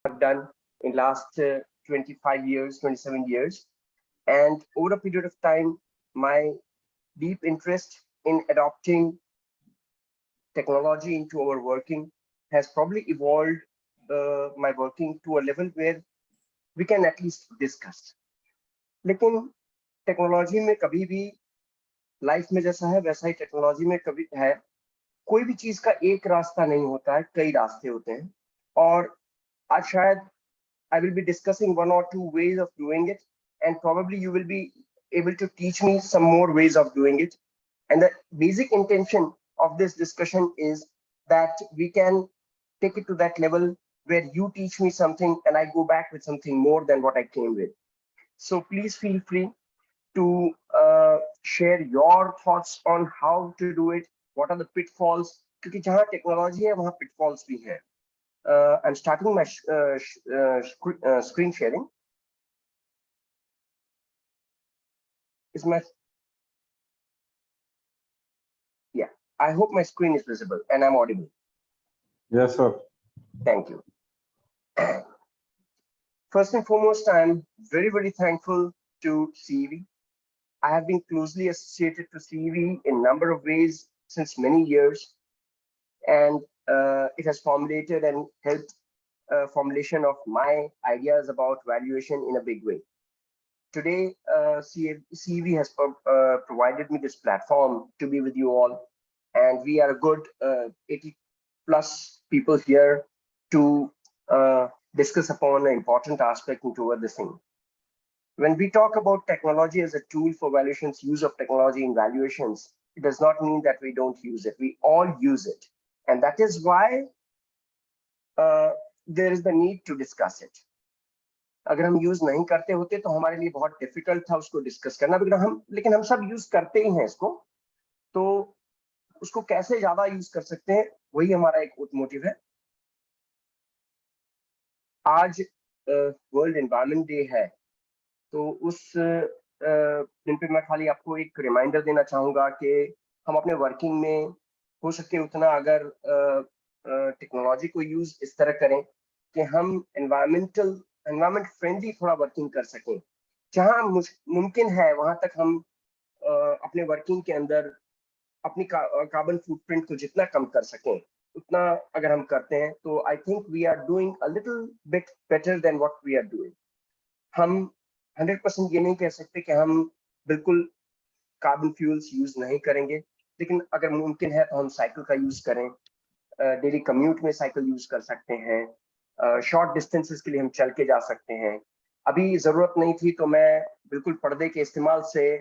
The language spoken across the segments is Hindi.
have done in last 25 years, 27 years. And over a period of time, my deep interest in adopting technology into our working has probably evolved my working to a level where we can at least discuss. लेकिन टेक्नोलॉजी में कभी भी लाइफ में जैसा है वैसा ही टेक्नोलॉजी में कभी है, कोई भी चीज का एक रास्ता नहीं होता है, कई रास्ते होते हैं. और आज शायद I will be discussing one or two ways of doing it, and probably you will be able to teach me some more ways of doing it. And the basic intention of this discussion is that we can take it to that level where you teach me something and I go back with something more than what I came with. So please feel free to share your thoughts on how to do it, what are the pitfalls, क्योंकि जहाँ टेक्नोलॉजी है वहाँ pitfalls भी हैं. I'm starting my screen sharing. Is my yeah? I hope my screen is visible and I'm audible. Yes, sir. Thank you. First and foremost, I'm very thankful to CEV. I have been closely associated to CEV in a number of ways since many years, and it has formulated and helped formulation of my ideas about valuation in a big way. Today, CEV has provided me this platform to be with you all, and we are a good 80 plus people here to discuss upon an important aspect into this thing. When we talk about technology as a tool for valuations, use of technology in valuations, it does not mean that we don't use it. We all use it, and that is why there is the need to discuss it. अगर हम यूज नहीं करते होते तो हमारे लिए बहुत डिफिकल्ट था उसको डिस्कस करना, लेकिन हम सब यूज करते ही हैं इसको, तो उसको कैसे ज्यादा यूज कर सकते हैं वही हमारा एक मोटिव है. आज वर्ल्ड एनवायरनमेंट डे है, तो उस दिन पे मैं खाली आपको एक रिमाइंडर देना चाहूंगा कि हम अपने वर्किंग में हो सके उतना अगर टेक्नोलॉजी को यूज इस तरह करें कि हम एनवायरमेंट फ्रेंडली थोड़ा वर्किंग कर सकें. जहां मुमकिन है वहां तक हम अपने वर्किंग के अंदर अपनी कार्बन फुटप्रिंट को जितना कम कर सकें उतना अगर हम करते हैं तो I think we are doing a little bit better than what we are doing. हम 100% ये नहीं कह सकते कि हम बिल्कुल कार्बन फ्यूल्स यूज नहीं करेंगे, लेकिन अगर मुमकिन है तो हम साइकिल का यूज करें. डेली कम्यूट में साइकिल यूज कर सकते हैं, शॉर्ट डिस्टेंसेस के लिए हम चल के जा सकते हैं. अभी जरूरत नहीं थी तो मैं बिल्कुल पर्दे के इस्तेमाल से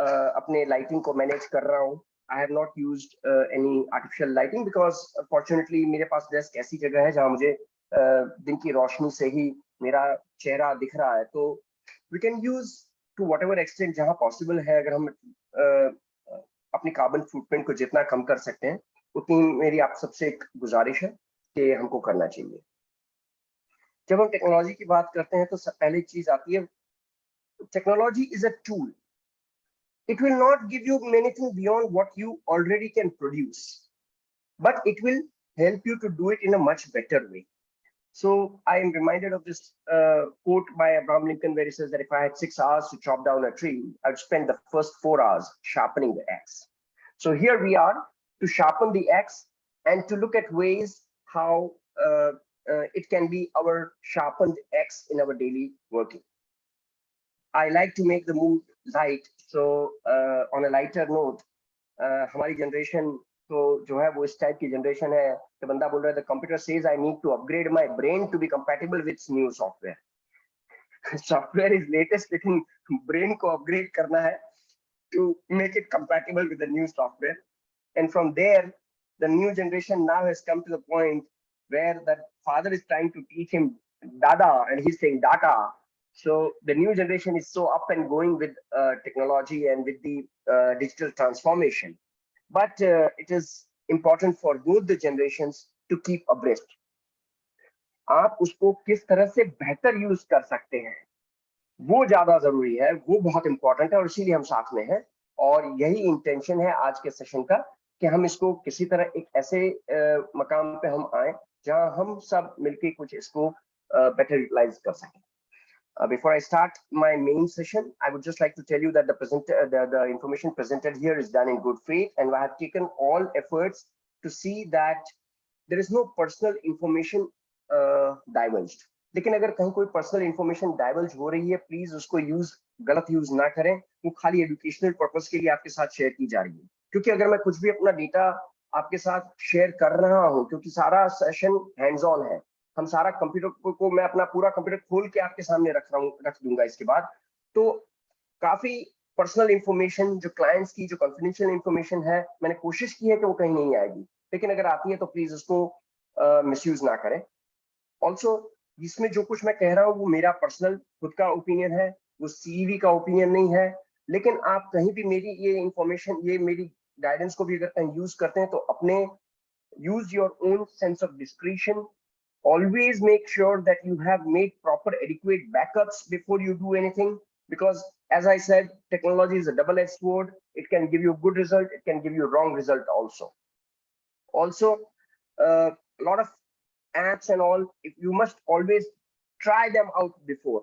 अपने लाइटिंग को मैनेज कर रहा हूँ. I have not used any artificial lighting because fortunately मेरे पास डेस्क ऐसी जगह है जहाँ मुझे दिन की रोशनी से ही मेरा चेहरा दिख रहा है. तो we can use to whatever extent जहाँ possible है, अगर हम अपनी कार्बन फुटप्रिंट को जितना कम कर सकते हैं उतनी मेरी आप सबसे एक गुजारिश है कि हमको करना चाहिए. जब हम टेक्नोलॉजी की बात करते हैं तो पहली चीज आती है, technology is a tool. It will not give you anything beyond what you already can produce, but it will help you to do it in a much better way. So I am reminded of this quote by Abraham Lincoln where he says that if I had 6 hours to chop down a tree, I'd spend the first 4 hours sharpening the axe. So here we are to sharpen the axe and to look at ways how it can be our sharpened axe in our daily working. I like to make the mood light. So on a lighter note, हमारी जनरेशन तो जो है वो इस टाइप की जनरेशन है कि बंदा बोल रहा है, the computer says I need to upgrade my brain to be compatible with new software. Software is latest, लेकिन brain को upgrade करना है to make it compatible with the new software. And from there, the new generation now has come to the point where the father is trying to teach him dada and he's saying data. So the new generation is so up and going with technology and with the digital transformation. But it is important for both the generations to keep abreast. आप उसको किस तरह से बेहतर यूज कर सकते हैं वो ज्यादा जरूरी है, वो बहुत इंपॉर्टेंट है और इसीलिए हम साथ में हैं. और यही इंटेंशन है आज के सेशन का कि हम इसको किसी तरह एक ऐसे मकाम पे हम आए जहां हम सब मिलके कुछ इसको बेटर यूटिलाइज कर सकें। Before I start my main session, I would just like to tell you that the information presented here is done in good faith, and I have taken all efforts to see that there is no personal information divulged. लेकिन अगर कहीं कोई पर्सनल इंफॉर्मेशन डाइवर्ज हो रही है, प्लीज उसको गलत यूज ना करें। वो खाली एजुकेशनल पर्पस के लिए आपके साथ शेयर की जा रही है। क्योंकि अगर मैं कुछ भी अपना डेटा आपके साथ शेयर कर रहा हूं, क्योंकि सारा सेशन हैंड्स ऑन है, हम सारा कंप्यूटर को मैं अपना पूरा कंप्यूटर खोल के आपके सामने रख दूंगा इसके बाद, तो काफी पर्सनल इंफॉर्मेशन जो क्लाइंट्स की जो कॉन्फिडेंशियल इंफॉर्मेशन है, मैंने कोशिश की है कि वो कहीं नहीं आएगी, लेकिन अगर आती है तो प्लीज उसको मिसयूज ना करें। ऑल्सो इसमें जो कुछ मैं कह रहा हूँ वो मेरा पर्सनल खुद का ओपिनियन है, वो सीवी का ओपिनियन नहीं है। लेकिन आप कहीं भी मेरी ये इंफॉर्मेशन, ये मेरी गाइडेंस को भी अगर कहीं यूज करते हैं तो अपने use your own sense of discretion. Always make sure that you have made proper adequate backups before you do anything, because as I said, technology is a double-edged sword. It can give you a good result, it can give you a wrong result also. A lot of apps and all, if you must always try them out before,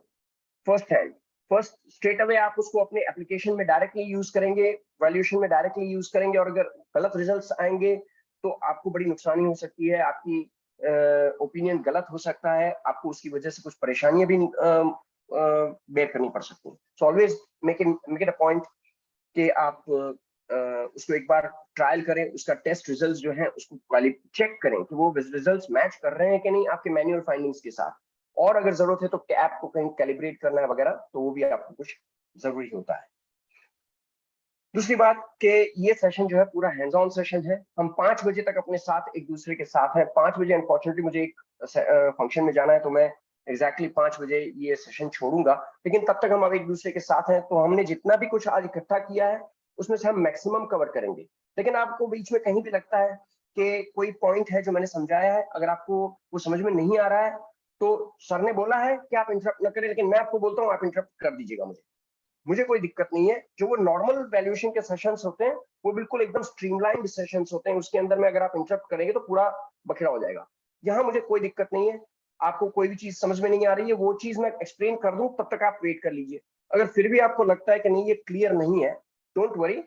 first hand, first straight away आप उसको अपने एप्लीकेशन में डायरेक्टली यूज करेंगे, वैल्यूएशन में डायरेक्टली यूज करेंगे, और अगर गलत रिजल्ट्स आएंगे तो आपको बड़ी नुकसानी हो सकती है, आपकी ओपिनियन गलत हो सकता है, आपको उसकी वजह से कुछ परेशानियां भी बेयर करनी पड़ सकती हैं। So always make it a point कि आप उसको एक बार ट्रायल करें, उसका टेस्ट रिजल्ट्स जो है उसको चेक करें कि वो रिजल्ट्स मैच कर रहे हैं कि नहीं आपके मैनुअल फाइंडिंग्स के साथ, और अगर जरूरत है तो ऐप को कहीं कैलिब्रेट करना है वगैरह, तो वो भी आपको कुछ जरूरी होता है। दूसरी बात कि ये सेशन जो है पूरा हैंड्स ऑन सेशन है। हम 5 बजे तक अपने साथ एक दूसरे के साथ हैं। 5 बजे अनफॉर्चुनेटली मुझे एक फंक्शन में जाना है, तो मैं एग्जैक्टली 5 बजे ये सेशन छोड़ूंगा, लेकिन तब तक हम अब एक दूसरे के साथ हैं। तो हमने जितना भी कुछ आज इकट्ठा किया है उसमें से हम मैक्सिमम कवर करेंगे। लेकिन आपको बीच में कहीं भी लगता है कि कोई पॉइंट है जो मैंने समझाया है, अगर आपको वो समझ में नहीं आ रहा है तो सर ने बोला है कि आप इंटरप्ट न करें, लेकिन मैं आपको बोलता हूँ आप इंटरप्ट कर दीजिएगा। मुझे कोई दिक्कत नहीं है। जो वो नॉर्मल वैल्यूएशन के सेशंस होते हैं वो बिल्कुल एकदम स्ट्रीमलाइंड सेशंस होते हैं, उसके अंदर में अगर आप इंटरप्ट करेंगे तो पूरा बखेड़ा हो जाएगा। यहाँ मुझे कोई दिक्कत नहीं है, आपको कोई भी चीज समझ में नहीं आ रही है, वो चीज मैं एक्सप्लेन कर दूं, तब तक आप वेट कर लीजिए। अगर फिर भी आपको लगता है कि नहीं ये क्लियर नहीं है, don't worry,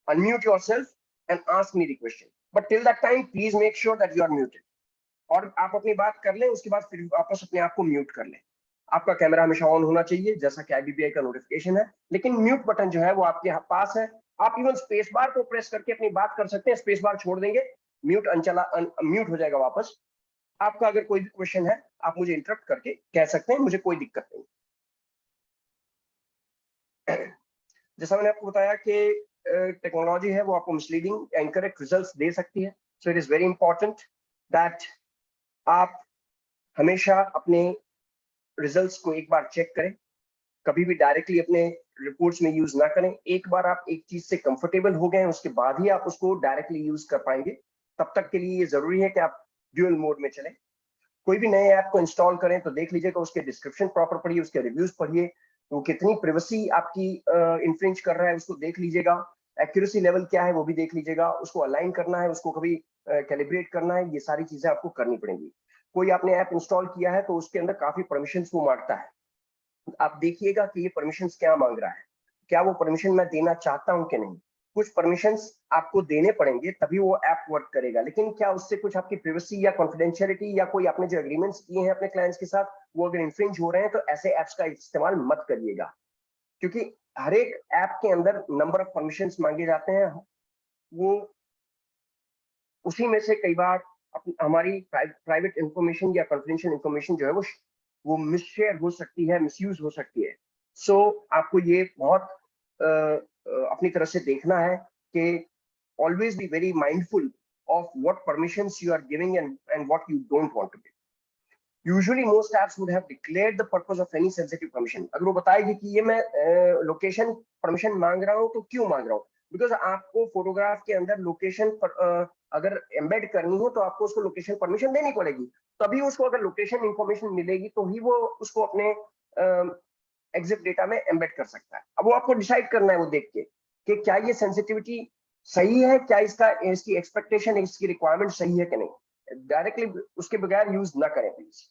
unmute yourself and ask me the question, but till that time please make sure that you are muted, और आप अपनी बात कर लें, उसके बाद फिर वापस अपने आप को म्यूट कर लें। आपका कैमरा हमेशा ऑन होना चाहिए जैसा कि आईबीपीआई का नोटिफिकेशन है, लेकिन म्यूट बटन जो है वो आपके पास है। आप इवन स्पेस बार को प्रेस करके अपनी बात कर सकते हैं, स्पेस बार छोड़ देंगे, म्यूट म्यूट हो जाएगा वापस। आपका अगर कोई भी क्वेश्चन है आप मुझे इंटरप्ट करके कह सकते हैं, मुझे कोई दिक्कत नहीं। जैसा मैंने आपको बताया कि टेक्नोलॉजी है वो आपको मिसलीडिंग या इनकरेक्ट रिजल्ट्स दे सकती है। So it is very important that आप हमेशा अपने रिजल्ट्स को एक बार चेक करें, कभी भी डायरेक्टली अपने रिपोर्ट्स में यूज ना करें। एक बार आप एक चीज से कंफर्टेबल हो गए हैं उसके बाद ही आप उसको डायरेक्टली यूज कर पाएंगे। तब तक के लिए ये जरूरी है कि आप ड्यूअल मोड में चलें। कोई भी नए ऐप को इंस्टॉल करें तो देख लीजिएगा, उसके डिस्क्रिप्शन प्रॉपर पढ़िए, उसके रिव्यूज पढ़िए, वो कितनी प्राइवेसी आपकी इन्फ्रिंज कर रहा है उसको देख लीजिएगा, एक्यूरेसी लेवल क्या है वो भी देख लीजिएगा, उसको अलाइन करना है, उसको कभी कैलिब्रेट करना है, ये सारी चीजें आपको करनी पड़ेंगी। कोई आपने ऐप इंस्टॉल किया है तो उसके अंदर काफी परमिशंस वो मांगता है, आप देखिएगा कि ये परमिशंस क्या मांग रहा है, क्या वो परमिशन मैं देना चाहता हूं कि नहीं। कुछ परमिशंस आपको देने पड़ेंगे तभी वो ऐप वर्क करेगा, लेकिन क्या उससे कुछ आपकी प्राइवेसी या कॉन्फिडेंशियलिटी या कोई आपने जो एग्रीमेंट्स किए हैं अपने क्लाइंट्स के साथ वो अगर इन्फ्रिंज हो रहे हैं तो ऐसे ऐप्स का इस्तेमाल मत करिएगा, क्योंकि हर एक ऐप के अंदर नंबर ऑफ परमिशंस मांगे जाते हैं। वो उसी में से कई बार हमारी प्राइवेट इंफॉर्मेशन या कॉन्फिडेंशियल इंफॉर्मेशन जो है वो मिसशेयर हो सकती है, मिसयूज हो सकती है। सो आपको ये बहुत अपनी तरफ से देखना है कि always be very mindful of what permissions you are giving and what you don't want to give. Usually most apps would have declared the purpose of any sensitive permission. अगर वो बताएगी कि ये मैं लोकेशन परमिशन मांग रहा हूँ तो क्यों मांग रहा हूँ, बिकॉज आपको फोटोग्राफ के अंदर लोकेशन अगर एम्बेड करनी हो तो आपको उसको लोकेशन परमिशन देनी पड़ेगी, तभी उसको अगर लोकेशन इंफॉर्मेशन मिलेगी तो ही वो उसको अपने एग्जिट डेटा में एम्बेड कर सकता है। अब वो आपको डिसाइड करना है वो देख के कि क्या ये सेंसिटिविटी सही है, क्या इसकी एक्सपेक्टेशन, इसकी रिक्वायरमेंट सही है कि नहीं। डायरेक्टली उसके बगैर यूज ना करें प्लीज।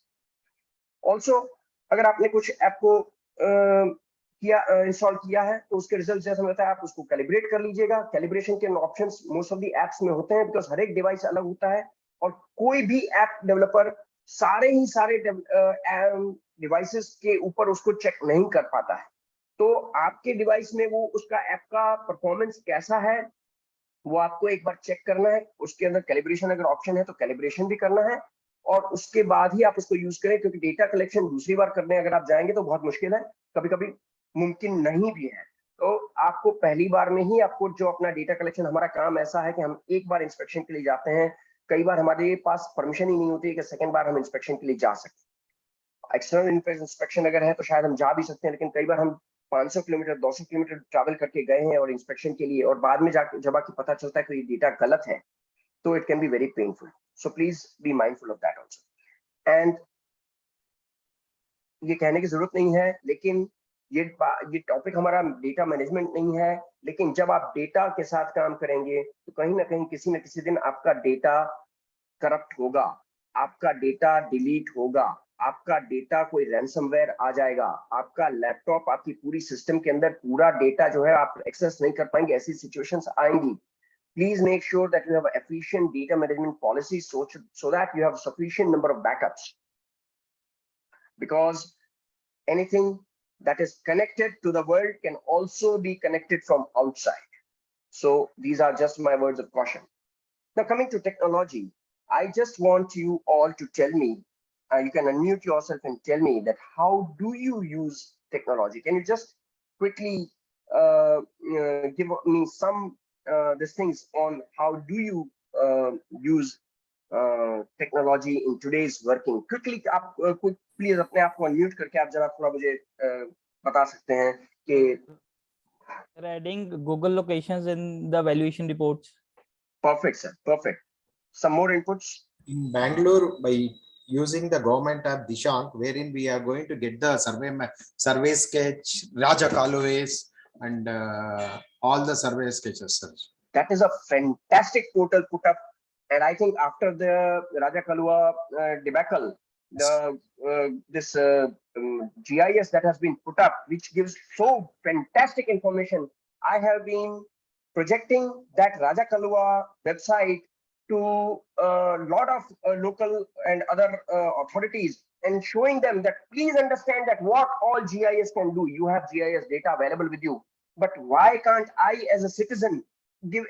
ऑल्सो अगर आपने कुछ ऐप को इंस्टॉल किया है तो उसके रिजल्ट जैसा मिलता है, आप उसको कैलिब्रेट कर लीजिएगा। कैलिब्रेशन के options most of the apps में होते हैं, बिकॉज हर एक डिवाइस अलग होता है और कोई भी ऐप डेवलपर सारे डिवाइसेस के ऊपर उसको चेक नहीं कर पाता है। तो आपके डिवाइस में वो उसका ऐप का परफॉर्मेंस कैसा है वो आपको एक बार चेक करना है। उसके अंदर कैलिब्रेशन अगर ऑप्शन है तो कैलिब्रेशन भी करना है और उसके बाद ही आप उसको यूज करें, क्योंकि डेटा कलेक्शन दूसरी बार करने अगर आप जाएंगे तो बहुत मुश्किल है, कभी कभी मुमकिन नहीं भी है। तो आपको पहली बार में ही आपको जो अपना डेटा कलेक्शन, हमारा काम ऐसा है कि हम एक बार इंस्पेक्शन के लिए जाते हैं, कई बार हमारे पास परमिशन ही नहीं होती है कि सेकेंड बार हम इंस्पेक्शन के लिए जा सकते। एक्सटर्नल इंस्पेक्शन अगर है तो शायद हम जा भी सकते हैं, लेकिन कई बार हम 500 किलोमीटर 200 किलोमीटर ट्रैवल करके गए हैं और इंस्पेक्शन के लिए, और बाद में जाके जब आपको पता चलता है कि ये डेटा गलत है, तो it can be very painful. So please be mindful of that also. And ये कहने की जरूरत नहीं है, लेकिन ये टॉपिक हमारा डेटा मैनेजमेंट नहीं है, लेकिन जब आप डेटा के साथ काम करेंगे तो कहीं ना कहीं किसी न किसी दिन आपका डेटा करप्ट होगा, आपका डेटा डिलीट होगा, आपका डेटा कोई रैंसमवेयर आ जाएगा, आपका लैपटॉप, आपकी पूरी सिस्टम के अंदर पूरा डेटा जो है आप एक्सेस नहीं कर पाएंगे, ऐसी सिचुएशंस आएंगी। Please make sure that you have efficient data management policies so that you have sufficient number of backups, because anything that is connected to the world can also be connected from outside. So these are just my words of caution. Now coming to technology, I just want you all to tell me, you can unmute yourself and tell me that how do you use technology? Can you just quickly give me some these things on how do you use technology in today's working? Quickly आप quick please अपने आप को unmute करके आप जरा थोड़ा मुझे बता सकते हैं कि adding Google locations in the valuation reports. Perfect sir, perfect. Some more inputs? In Bangalore, by using the government app Dishank, wherein we are going to get the survey sketch, Raja Kaluways, and all the survey sketches, sir. That is a fantastic portal put up, and I think after the Raja Kalua debacle, the this GIS that has been put up, which gives so fantastic information. I have been projecting that Raja Kalua website to a lot of local and other authorities and showing them that please understand that what all GIS can do. You have GIS data available with you, but why can't I as a citizen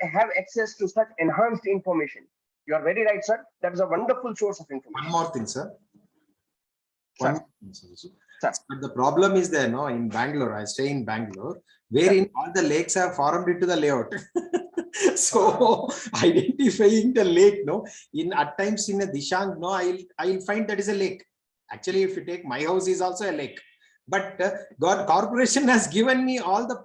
have access to such enhanced information? You are very right, sir. That is a wonderful source of information. One more thing, sir. Sir. But the problem is there, no, in Bangalore, I stay in Bangalore, wherein all the lakes have formed into the layout. So identifying the lake, no, in at times in a Dishang, no, I'll find that is a lake. Actually, if you take my house is also a lake, but God corporation has given me all the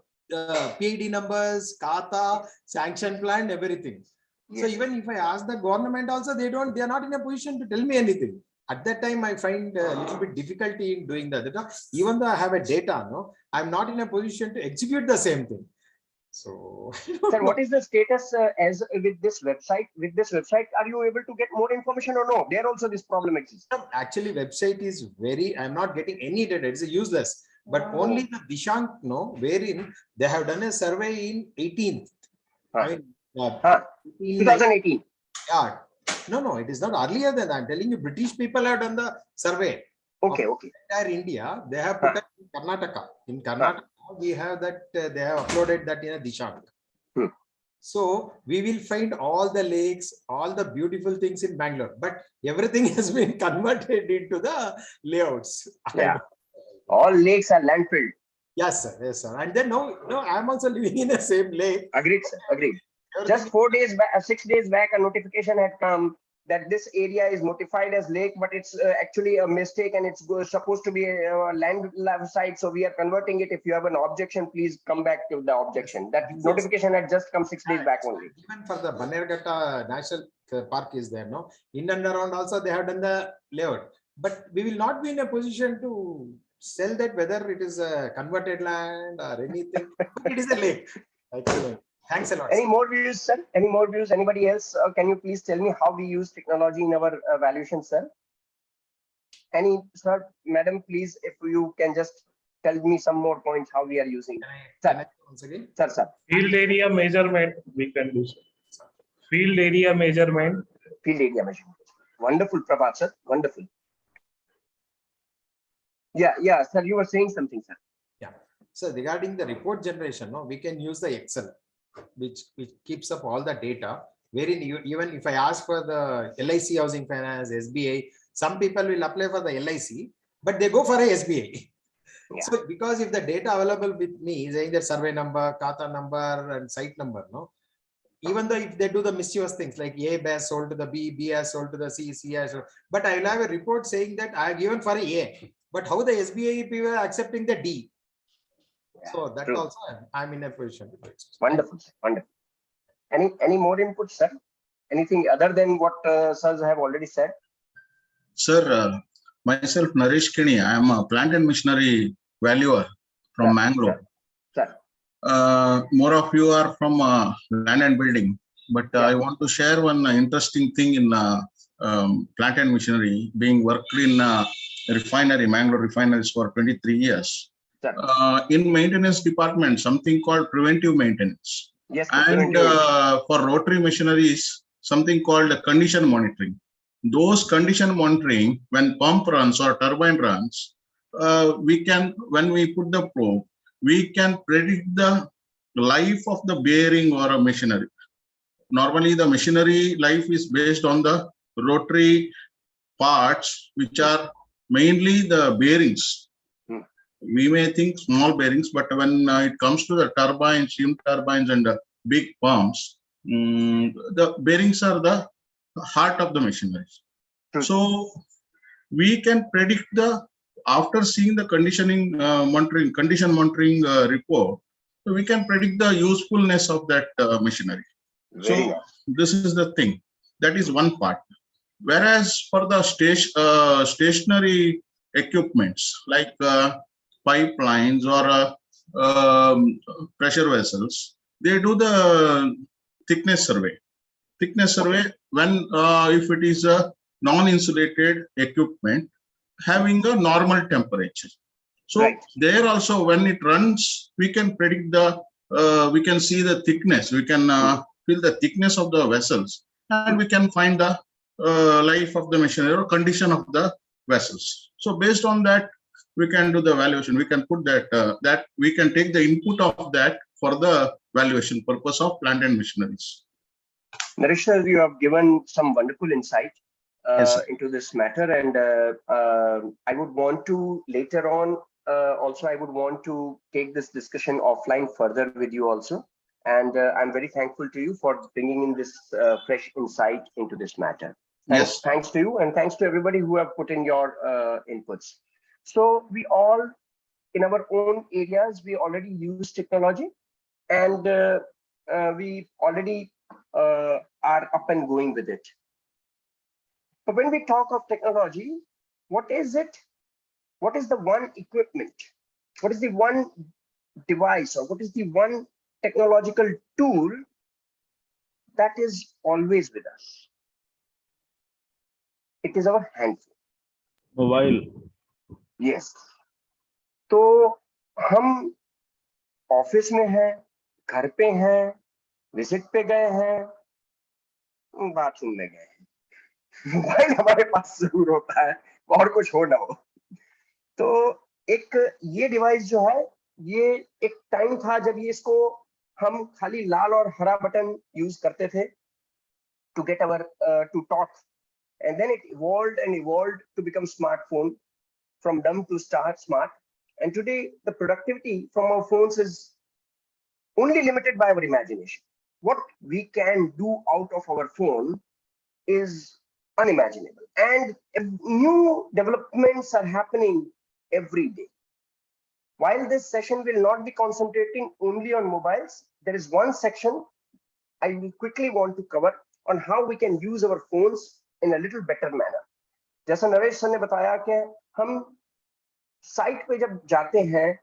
PID numbers, Kata, sanction plan, everything. Yes. So even if I ask the government also, they are not in a position to tell me anything. At that time, I find a little bit difficulty in doing that. Even though I have a data, no, I'm not in a position to execute the same thing. So, sir, what is the status as with this website? With this website, are you able to get more information or no? There also this problem exists. Actually, website is very. I'm not getting any data. It's useless. But only the Dishank, no, wherein they have done a survey in 18th. I mean, 2018. Yeah. No, it is not earlier than that. I'm telling you, British people have done the survey. Okay. Entire India, they have put up in Karnataka. In Karnataka, we have that, they have uploaded that in a Dishank. So we will find all the lakes, all the beautiful things in Bangalore, but everything has been converted into the layouts. Yeah. All lakes are landfilled. Yes, sir. Yes, sir. And then no, I'm also living in the same lake. Agreed, sir. Agreed. Just 4 days back, 6 days back, a notification had come that this area is notified as lake, but it's actually a mistake and it's supposed to be a land site. So we are converting it. If you have an objection, please come back to the objection. That notification had just come 6 days back only. Even for the Bannerghatta National Park is there, no? In and around also they have done the layout. But we will not be in a position to sell that whether it is a converted land or anything. It is a lake. Actually. Thanks a lot. Any more views, sir? Any more views? Anybody else? Can you please tell me how we use technology in our valuation, sir? any sir, madam, please, if you can just tell me some more points how we are using. Can I once again? Sir. Field area measurement we can do. Field area measurement. Field area measurement. Wonderful, Prabhat sir. Wonderful. Yeah, sir. You were saying something, sir. Yeah. So regarding the report generation, no, we can use the Excel, which keeps up all the data. Wherein you, even if I ask for the LIC housing finance, SBI, some people will apply for the LIC, but they go for a SBI. Yeah. So because if the data available with me is either survey number, Kata number, and site number, no, even though if they do the mischievous things like A has sold to the B, B has sold to the C, C has sold, but I will have a report saying that I have given for A, but how the SBI people are accepting the D. Yeah, So that true. also I'm in a position. Wonderful, wonderful. Any more input, sir? Anything other than what sirs have already said? Sir, myself Naresh Kini, I am a plant and machinery valuer from Mangalore. Sir. More of you are from land and building, but I want to share one interesting thing in plant and machinery, being worked in refinery, Mangalore refineries for 23 years. In maintenance department, something called preventive maintenance. Yes, and for rotary machineries, something called condition monitoring. Those condition monitoring, when pump runs or turbine runs, we can, when we put the probe, we can predict the life of the bearing or a machinery. Normally, the machinery life is based on the rotary parts, which are mainly the bearings. We may think small bearings, but when it comes to the turbines, steam turbines, and big pumps, the bearings are the heart of the machinery. So we can predict the, after seeing the condition monitoring report, so we can predict the usefulness of that machinery. So this is the thing. That is one part. Whereas for the stationary equipments like pipelines or pressure vessels, they do the thickness survey. Thickness survey when if it is a non-insulated equipment having a normal temperature. So there also, when it runs, we can predict the, we can see the thickness, we can feel the thickness of the vessels, and we can find the life of the machinery or condition of the vessels. So based on that, we can do the valuation. We can put that, that we can take the input of that for the valuation purpose of plant and machineries. Naresh sir, you have given some wonderful insight into this matter, and I would want to later on also I would want to take this discussion offline further with you also, and I'm very thankful to you for bringing in this fresh insight into this matter. Thanks to you, and thanks to everybody who have put in your inputs. So we all, in our own areas, we already use technology, and we already are up and going with it. But when we talk of technology, what is it? What is the one equipment? What is the one device, or what is the one technological tool that is always with us? It is our handphone. Mobile. Yes. तो हम ऑफिस में हैं, घर पे हैं, विजिट पे गए हैं, बाथरूम में गए हैं, मोबाइल हमारे पास जरूर होता है, और कुछ हो ना हो। तो एक ये डिवाइस जो है, ये एक टाइम था जब ये इसको हम खाली लाल और हरा बटन यूज करते थे to get our to talk, and then it evolved to become smartphone, from dumb to smart, and today the productivity from our phones is only limited by our imagination. What we can do out of our phone is unimaginable, and new developments are happening every day. While this session will not be concentrating only on mobiles, there is one section I will quickly want to cover on how we can use our phones in a little better manner. जैसा नरेश सर ने बताया कि हम साइट पे जब जाते हैं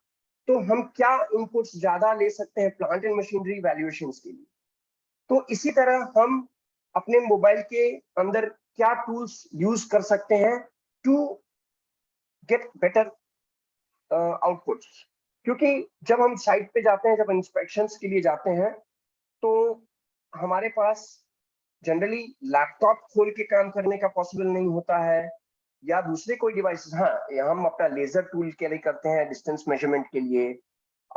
तो हम क्या इनपुट्स ज्यादा ले सकते हैं प्लांट एंड मशीनरी वैल्यूएशंस के लिए, तो इसी तरह हम अपने मोबाइल के अंदर क्या टूल्स यूज कर सकते हैं टू get better outputs. क्योंकि जब हम साइट पे जाते हैं, जब इंस्पेक्शंस के लिए जाते हैं, तो हमारे पास जनरली लैपटॉप खोल के काम करने का पॉसिबल नहीं होता है, या दूसरे कोई डिवाइसेस। हाँ, हम अपना लेजर टूल कैरी करते हैं डिस्टेंस मेजरमेंट के लिए।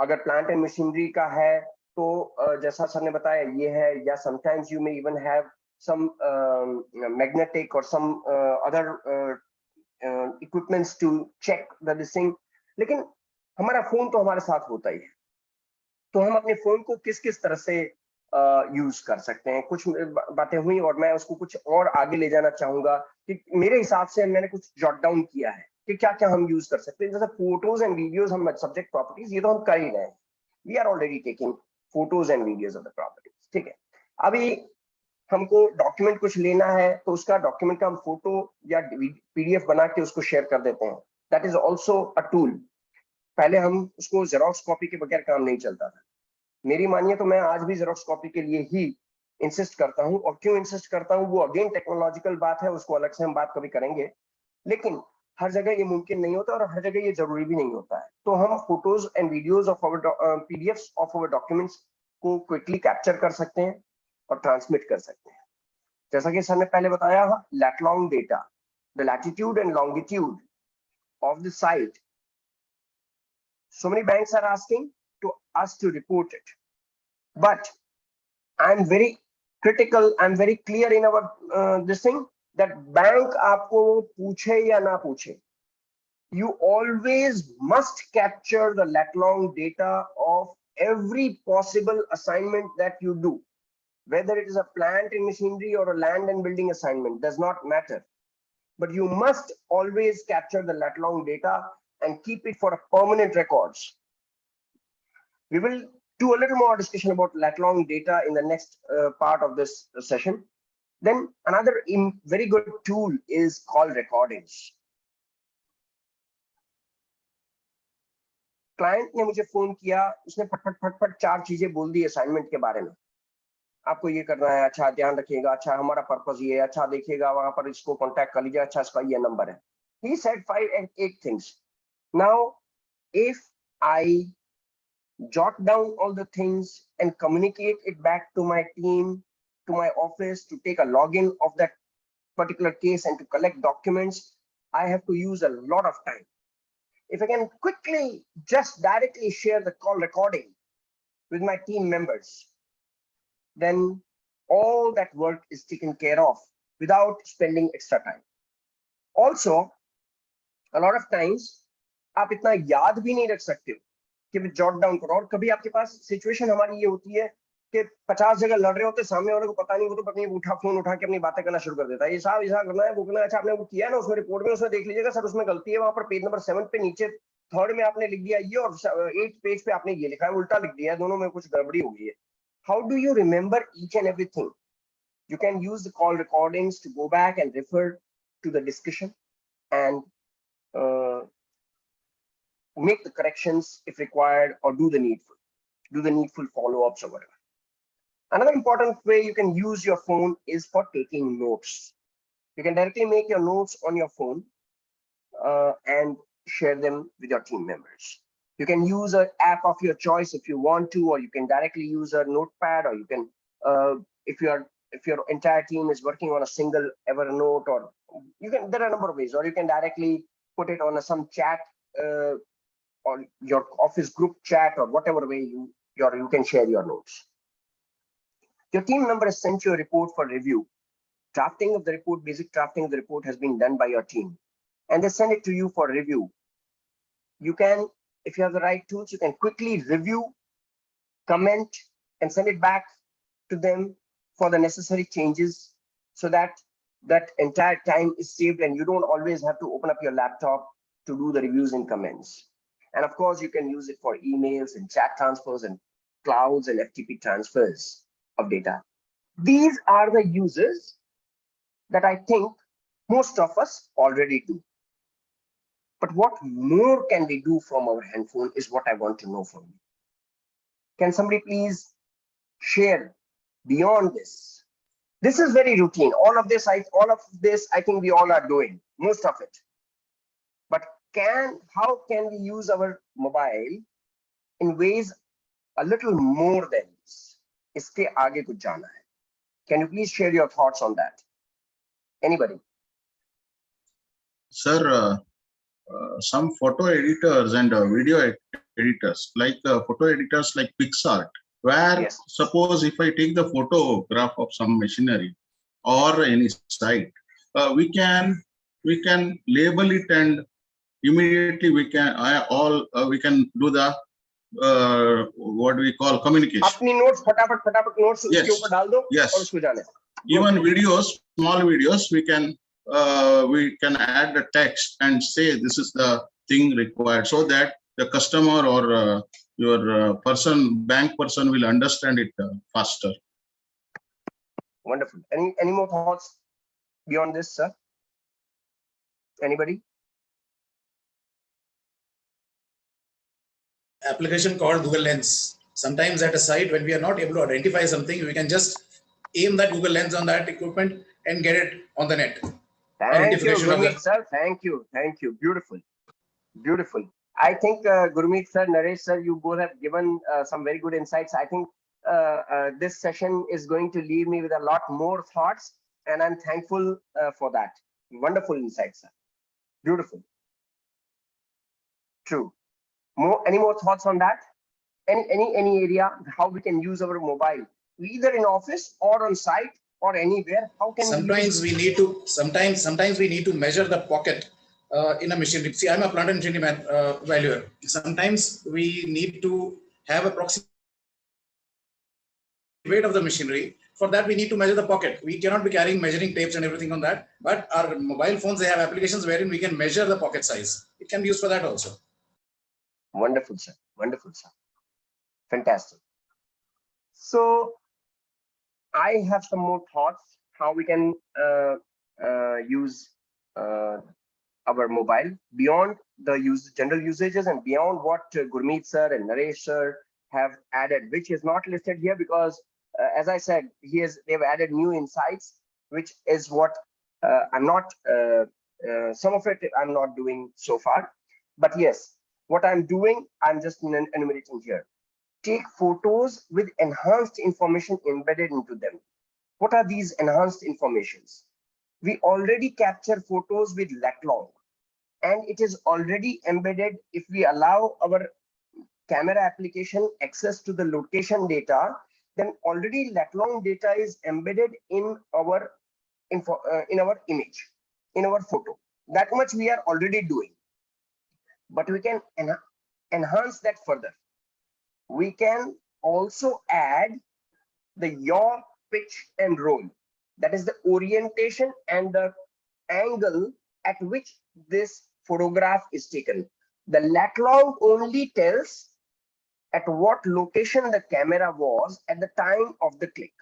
अगर प्लांट एंड मशीनरी का है तो जैसा सर ने बताया ये है, या sometimes you may even have some magnetic और some other equipments to check the thing. लेकिन हमारा फोन तो हमारे साथ होता ही है, तो हम अपने फोन को किस किस तरह से यूज कर सकते हैं। कुछ बातें हुई और मैं उसको कुछ और आगे ले जाना चाहूंगा कि मेरे हिसाब से मैंने कुछ जॉट डाउन किया है कि क्या क्या हम यूज कर सकते हैं। जैसे फोटोज एंड वीडियोज, हम सब्जेक्ट प्रॉपर्टीज, ये तो हम कर ही रहे हैं, we are already taking photos and videos of the properties, ठीक है। अभी हमको डॉक्यूमेंट कुछ लेना है तो उसका डॉक्यूमेंट का हम फोटो या पीडीएफ बना के उसको शेयर कर देते हैं, that is also a tool. पहले हम उसको जेरोक्स कॉपी के बगैर काम नहीं चलता था। मेरी मानिए तो मैं आज भी जेरोक्स कॉपी के लिए ही इंसिस्ट करता हूं, और क्यों इंसिस्ट करता हूं वो अगेन टेक्नोलॉजिकल बात है, उसको अलग से हम बात कभी करेंगे। लेकिन हर जगह ये मुमकिन नहीं होता और हर जगह ये जरूरी भी नहीं होता है। तो हम photos and videos of our PDFs of our documents को क्विकली कैप्चर कर सकते हैं और ट्रांसमिट कर सकते हैं। जैसा कि सर ने पहले बताया, lat long data, the latitude and longitude of the site, so many banks are asking to us to report it, but I'm very critical, I'm very clear in our this thing, that bank aapko पूछे या ना पूछे, you always must capture the lat long data of every possible assignment that you do, whether it is a plant and machinery or a land and building assignment, does not matter, but you must always capture the lat long data and keep it for a permanent records. We will do a little more discussion about lat long data in the next part of this session. Then another very good tool is called recordings. Client ने मुझे फोन किया, उसने फट 4 चीजें बोल दी असाइनमेंट के बारे में। आपको ये करना है, अच्छा ध्यान रखिएगा, अच्छा हमारा पर्पस ये है, अच्छा देखिएगा वहां पर इसको कांटेक्ट कर लीजिए, अच्छा इसका ये नंबर है। He said 5 and 8 things. Now if I jot down all the things and communicate it back to my team, to my office, to take a login of that particular case and to collect documents, I have to use a lot of time. If I can quickly just directly share the call recording with my team members, then all that work is taken care of without spending extra time. Also, a lot of times आप इतना याद भी नहीं रख सकते हो कि जॉट डाउन करो, और कभी आपके पास सिचुएशन हमारी ये होती है कि 50 जगह लड़ रहे होते, सामने वाले को पता नहीं, वो तो अपनी फोन उठा के अपनी बातें करना शुरू कर देता है, ये साहब ऐसा करना है, वो करना है, अच्छा आपने वो किया है ना उसमें रिपोर्ट में, उसमें देख लीजिएगा सर उसमें गलती है, वहां पर पेज नंबर 7 पे नीचे 3rd में आपने लिख दिया ये, और 8th पेज पे आपने ये लिखा है, उल्टा लिख दिया है, दोनों में कुछ गड़बड़ी हो गई है। How do you remember each and everything? You can use the call recordings to go back and refer to the discussion and make the corrections if required, or do the needful follow-ups or whatever. Another important way you can use your phone is for taking notes. You can directly make your notes on your phone and share them with your team members. You can use an app of your choice if you want to, or you can directly use a notepad, or you can if your entire team is working on a single Evernote, or you can, there are a number of ways, or you can directly put it on some chat or your office group chat, or whatever way you can share your notes. Your team member has sent you a report for review. Drafting of the report, basic drafting of the report has been done by your team, and they send it to you for review. You can, if you have the right tools, you can quickly review, comment, and send it back to them for the necessary changes, so that that entire time is saved and you don't always have to open up your laptop to do the reviews and comments. And of course, you can use it for emails and chat transfers and clouds and FTP transfers of data. These are the uses that I think most of us already do. But what more can we do from our handphone is what I want to know from you. Can somebody please share beyond this? This is very routine. All of this I think we all are doing, most of it. But how can we use our mobile in ways a little more than this? इसके आगे कुछ जाना है. Can you please share your thoughts on that? Anybody? Sir, some photo editors and video editors, like photo editors like PixArt, where Yes. suppose if I take the photograph of some machinery or any site, we can label it, and immediately we can we can do the what we call communication. अपनी notes फटाफट notes Yes. उसके ऊपर डाल दो Yes. और उसको जाने. Even videos, small videos, we can add the text and say this is the thing required, so that the customer or your bank person will understand it faster. Wonderful. Any more thoughts beyond this, sir? Anybody? Application called Google Lens. Sometimes at a site, when we are not able to identify something, we can just aim that Google Lens on that equipment and get it on the net. Thank you, Gurmeet sir. Thank you. Beautiful. I think Gurmeet sir, Naresh sir, you both have given some very good insights. I think this session is going to leave me with a lot more thoughts, and I'm thankful for that. Wonderful insights, sir. Beautiful. True. Any more thoughts on that? Any area how we can use our mobile, either in office or on site or anywhere? How can sometimes we need to measure the pocket in a machinery. See, I'm a plant and machinery valuer. Sometimes we need to have approximate weight of the machinery. For that, we need to measure the pocket. We cannot be carrying measuring tapes and everything on that. But our mobile phones, they have applications wherein we can measure the pocket size. It can be used for that also. Wonderful, sir. Fantastic. So I have some more thoughts how we can use our mobile beyond the general usages and beyond what Gurmeet sir and Naresh sir have added, which is not listed here because as I said, they've added new insights, which is what I'm not, some of it I'm not doing so far. But yes, what I'm doing, I'm just enumerating here. Take photos with enhanced information embedded into them. What are these enhanced informations? We already capture photos with lat long, and it is already embedded. If we allow our camera application access to the location data, then already lat long data is embedded in our image, in our photo. That much we are already doing, but we can enhance that further. We can also add the yaw, pitch, and roll. That is the orientation and the angle at which this photograph is taken. The lat long only tells at what location the camera was at the time of the click.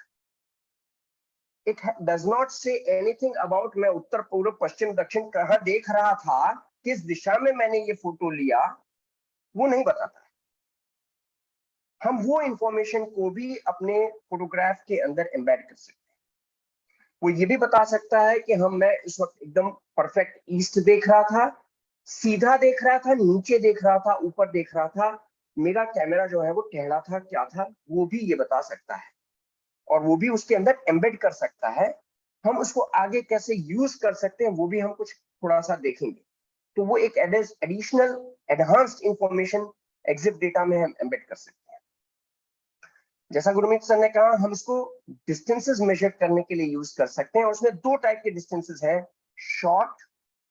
It does not say anything about मैं उत्तर पूर्व पश्चिम दक्षिण कहाँ देख रहा था, किस दिशा में मैंने ये फोटो लिया, वो नहीं बताता. हम वो इंफॉर्मेशन को भी अपने फोटोग्राफ के अंदर एम्बेड कर सकते हैं. वो ये भी बता सकता है कि मैं इस वक्त एकदम परफेक्ट ईस्ट देख रहा था, सीधा देख रहा था, नीचे देख रहा था, ऊपर देख रहा था, मेरा कैमरा जो है वो टेढ़ा था, क्या था, वो भी ये बता सकता है और वो भी उसके अंदर एम्बेड कर सकता है. हम उसको आगे कैसे यूज कर सकते हैं वो भी हम कुछ थोड़ा सा देखेंगे. तो वो एक additional advanced information exit data में हम एम्बेड कर सकते हैं. जैसा गुरमीत सर ने कहा, हम इसको डिस्टेंसेस मेजर करने के लिए यूज कर सकते हैं और उसमें दो टाइप के डिस्टेंसेस हैं, short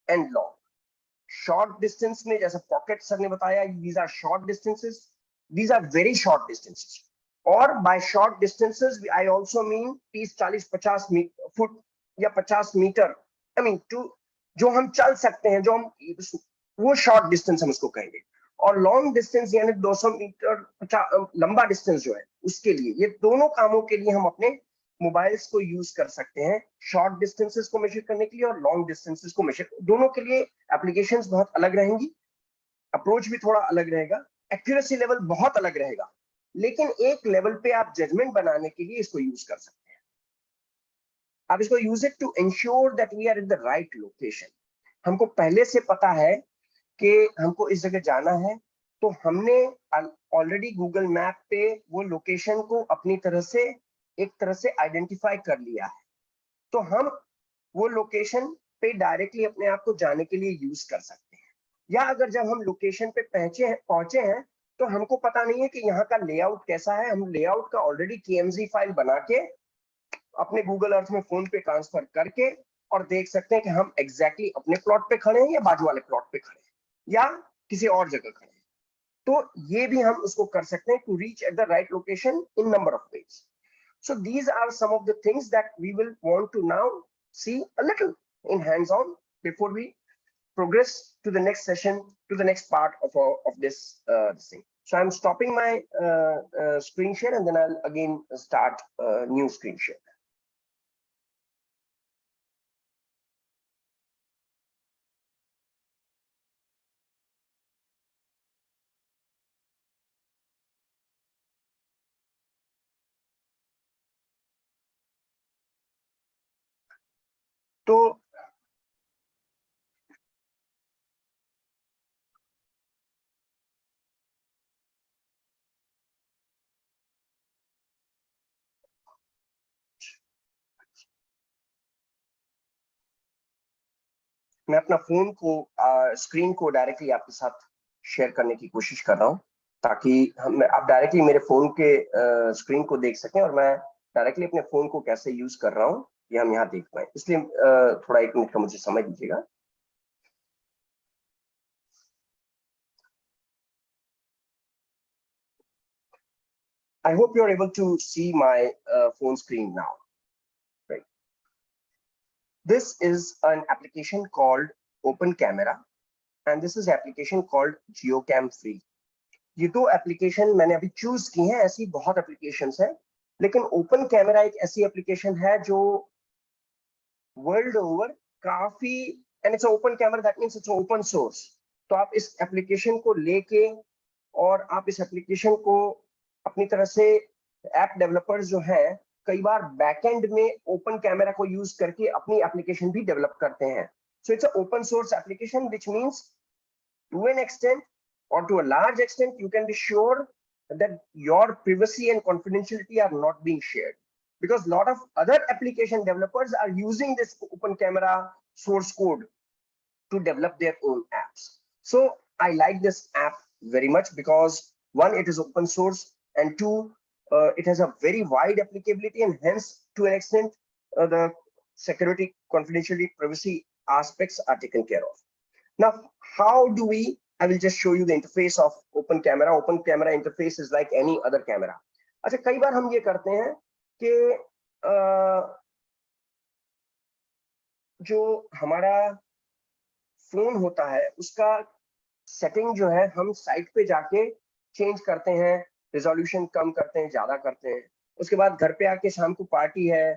and long. Short distance में जैसे पॉकेट सर ने बताया, these are short distances, these are very short distances. और by short distances I also mean 30-40-50 foot या 50 मीटर, I mean जो हम चल सकते हैं, जो हम वो शॉर्ट डिस्टेंस हम उसको कहेंगे. और लॉन्ग डिस्टेंस यानी 200 मीटर लंबा डिस्टेंस जो है उसके लिए, ये दोनों कामों के लिए हम अपने मोबाइल्स को यूज कर सकते हैं, शॉर्ट डिस्टेंसेस को मेजर करने के लिए और लॉन्ग डिस्टेंसेस को मेजर. दोनों के लिए एप्लीकेशंस बहुत अलग रहेंगी, अप्रोच भी थोड़ा अलग रहेगा, एक्यूरेसी लेवल बहुत अलग रहेगा, लेकिन एक लेवल पे आप जजमेंट बनाने के लिए इसको यूज कर सकते हैं. आप इसको use it to ensure that we are in the right location. हमको पहले से पता है कि हमको इस जगह जाना है, तो हमने ऑलरेडी गूगल मैप पे वो लोकेशन को अपनी तरह से एक तरह से आइडेंटिफाई कर लिया है, तो हम वो लोकेशन पे डायरेक्टली अपने आप को जाने के लिए यूज कर सकते हैं। या अगर जब हम लोकेशन पे पहुंचे हैं तो हमको पता नहीं है कि यहाँ का लेआउट कैसा है, हम लेआउट का ऑलरेडी KMZ फाइल बना के अपने गूगल अर्थ में फोन पे ट्रांसफर करके और देख सकते हैं कि हम एग्जैक्टली अपने प्लॉट पे खड़े हैं या बाजू वाले प्लॉट पे खड़े हैं या किसी और जगह खड़े हैं। तो ये भी हम उसको कर सकते हैं, to reach at the right location in number of ways. So these are some of the things that we will want to now see a little in hands-on before we progress to the next session, to the next part of this thing. So I'm stopping my screen share, and then I'll again start new screen share. तो मैं अपना फोन को स्क्रीन को डायरेक्टली आपके साथ शेयर करने की कोशिश कर रहा हूँ, ताकि आप डायरेक्टली मेरे फोन के स्क्रीन को देख सकें और मैं डायरेक्टली अपने फोन को कैसे यूज कर रहा हूँ ये हम यहाँ देख पाए। इसलिए थोड़ा 1 मिनट का मुझे समय दीजिएगा। I hope you're able to see my phone screen now. Right. This is an application called Open Camera, and this is application called GeoCam Free. ये 2 एप्लीकेशन मैंने अभी चूज की हैं, ऐसी बहुत एप्लीकेशंस हैं, लेकिन ओपन कैमरा एक ऐसी एप्लीकेशन है जो वर्ल्ड ओवर काफी, and it's open camera, that means it's open source. तो आप इस एप्लीकेशन को लेके और आप इस एप्लीकेशन को अपनी तरह से ऐप डेवलपर्स जो है कई बार बैकएंड में ओपन कैमरा को यूज करके अपनी एप्लीकेशन भी डेवलप करते हैं। So it's a open source application, which means to an extent or to a large extent you can be sure that your privacy and confidentiality are not being shared, because a lot of other application developers are using this open camera source code to develop their own apps. So I like this app very much because, one, it is open source, and two, it has a very wide applicability, and hence to an extent the security, confidentiality, privacy aspects are taken care of. Now how do we, I will just show you the interface of open camera. Open camera interface is like any other camera. अच्छा, कई बार हम ये करते हैं कि जो हमारा फोन होता है उसका सेटिंग जो है हम साइट पे जाके चेंज करते हैं, रिजोल्यूशन कम करते हैं, ज्यादा करते हैं। उसके बाद घर पे आके शाम को पार्टी है,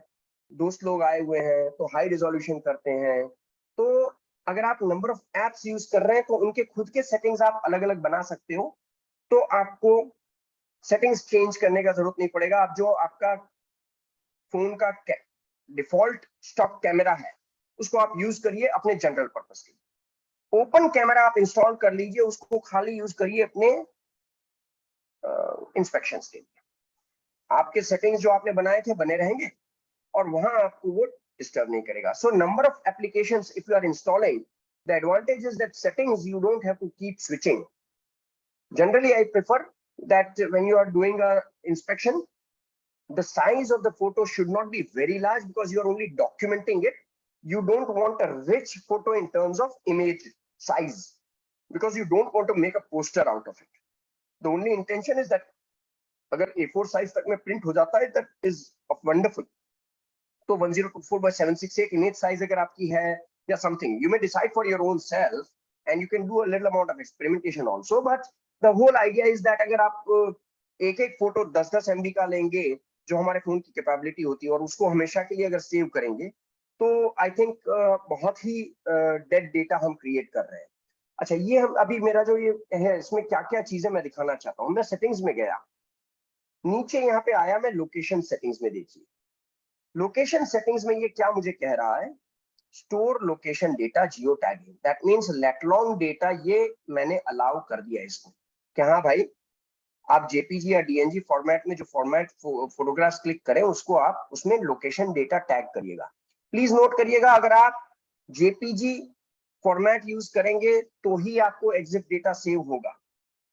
दोस्त लोग आए हुए हैं, तो हाई रिजोल्यूशन करते हैं। तो अगर आप नंबर ऑफ एप्स यूज कर रहे हैं तो उनके खुद के सेटिंग्स आप अलग अलग बना सकते हो, तो आपको सेटिंग्स चेंज करने का जरूरत नहीं पड़ेगा। आप जो आपका फोन का डिफॉल्ट स्टॉक कैमरा है उसको आप यूज करिए अपने जनरल पर्पस के लिए। ओपन कैमरा आप इंस्टॉल कर लीजिए, उसको खाली यूज करिए अपने इंस्पेक्शंस के लिए। आपके सेटिंग्स जो आपने बनाए थे बने रहेंगे और वहां आपको वो disturb nahi karega. So number of applications if you are installing, the advantage is that settings you don't have to keep switching. Generally I prefer that when you are doing a inspection, the size of the photo should not be very large because you are only documenting it. You don't want a rich photo in terms of image size because you don't want to make a poster out of it. The only intention is that agar A4 size tak mein print ho jata hai, that is of wonderful. तो 1024/768 इमेज साइज अगर आपकी है या something, you may decide for your own self and you can do a little amount of experimentation also, but the whole idea is that अगर आप एक एक फोटो 10-10 MB का लेंगे जो हमारे फोन की कैपेबिलिटी होती है और उसको हमेशा के लिए अगर सेव करेंगे तो आई थिंक बहुत ही डेड डेटा हम क्रिएट कर रहे हैं। अच्छा, ये हम अभी मेरा जो ये है इसमें क्या क्या चीजें मैं दिखाना चाहता हूँ। मैं सेटिंग्स में गया, नीचे यहाँ पे आया, मैं लोकेशन सेटिंग्स में देखिए। लोकेशन सेटिंग्स में ये क्या मुझे कह रहा है store location data geo tagging, that means lat long data ये मैंने अलाउ कर दिया इसको कि हाँ भाई आप जेपीजी या डीएनजी फॉर्मेट में जो फॉर्मेट फोटोग्राफ्स क्लिक करें उसको आप उसमें लोकेशन डेटा टैग करिएगा। प्लीज नोट करिएगा, अगर आप जेपीजी फॉर्मेट यूज करेंगे तो ही आपको एग्जिट डेटा सेव होगा।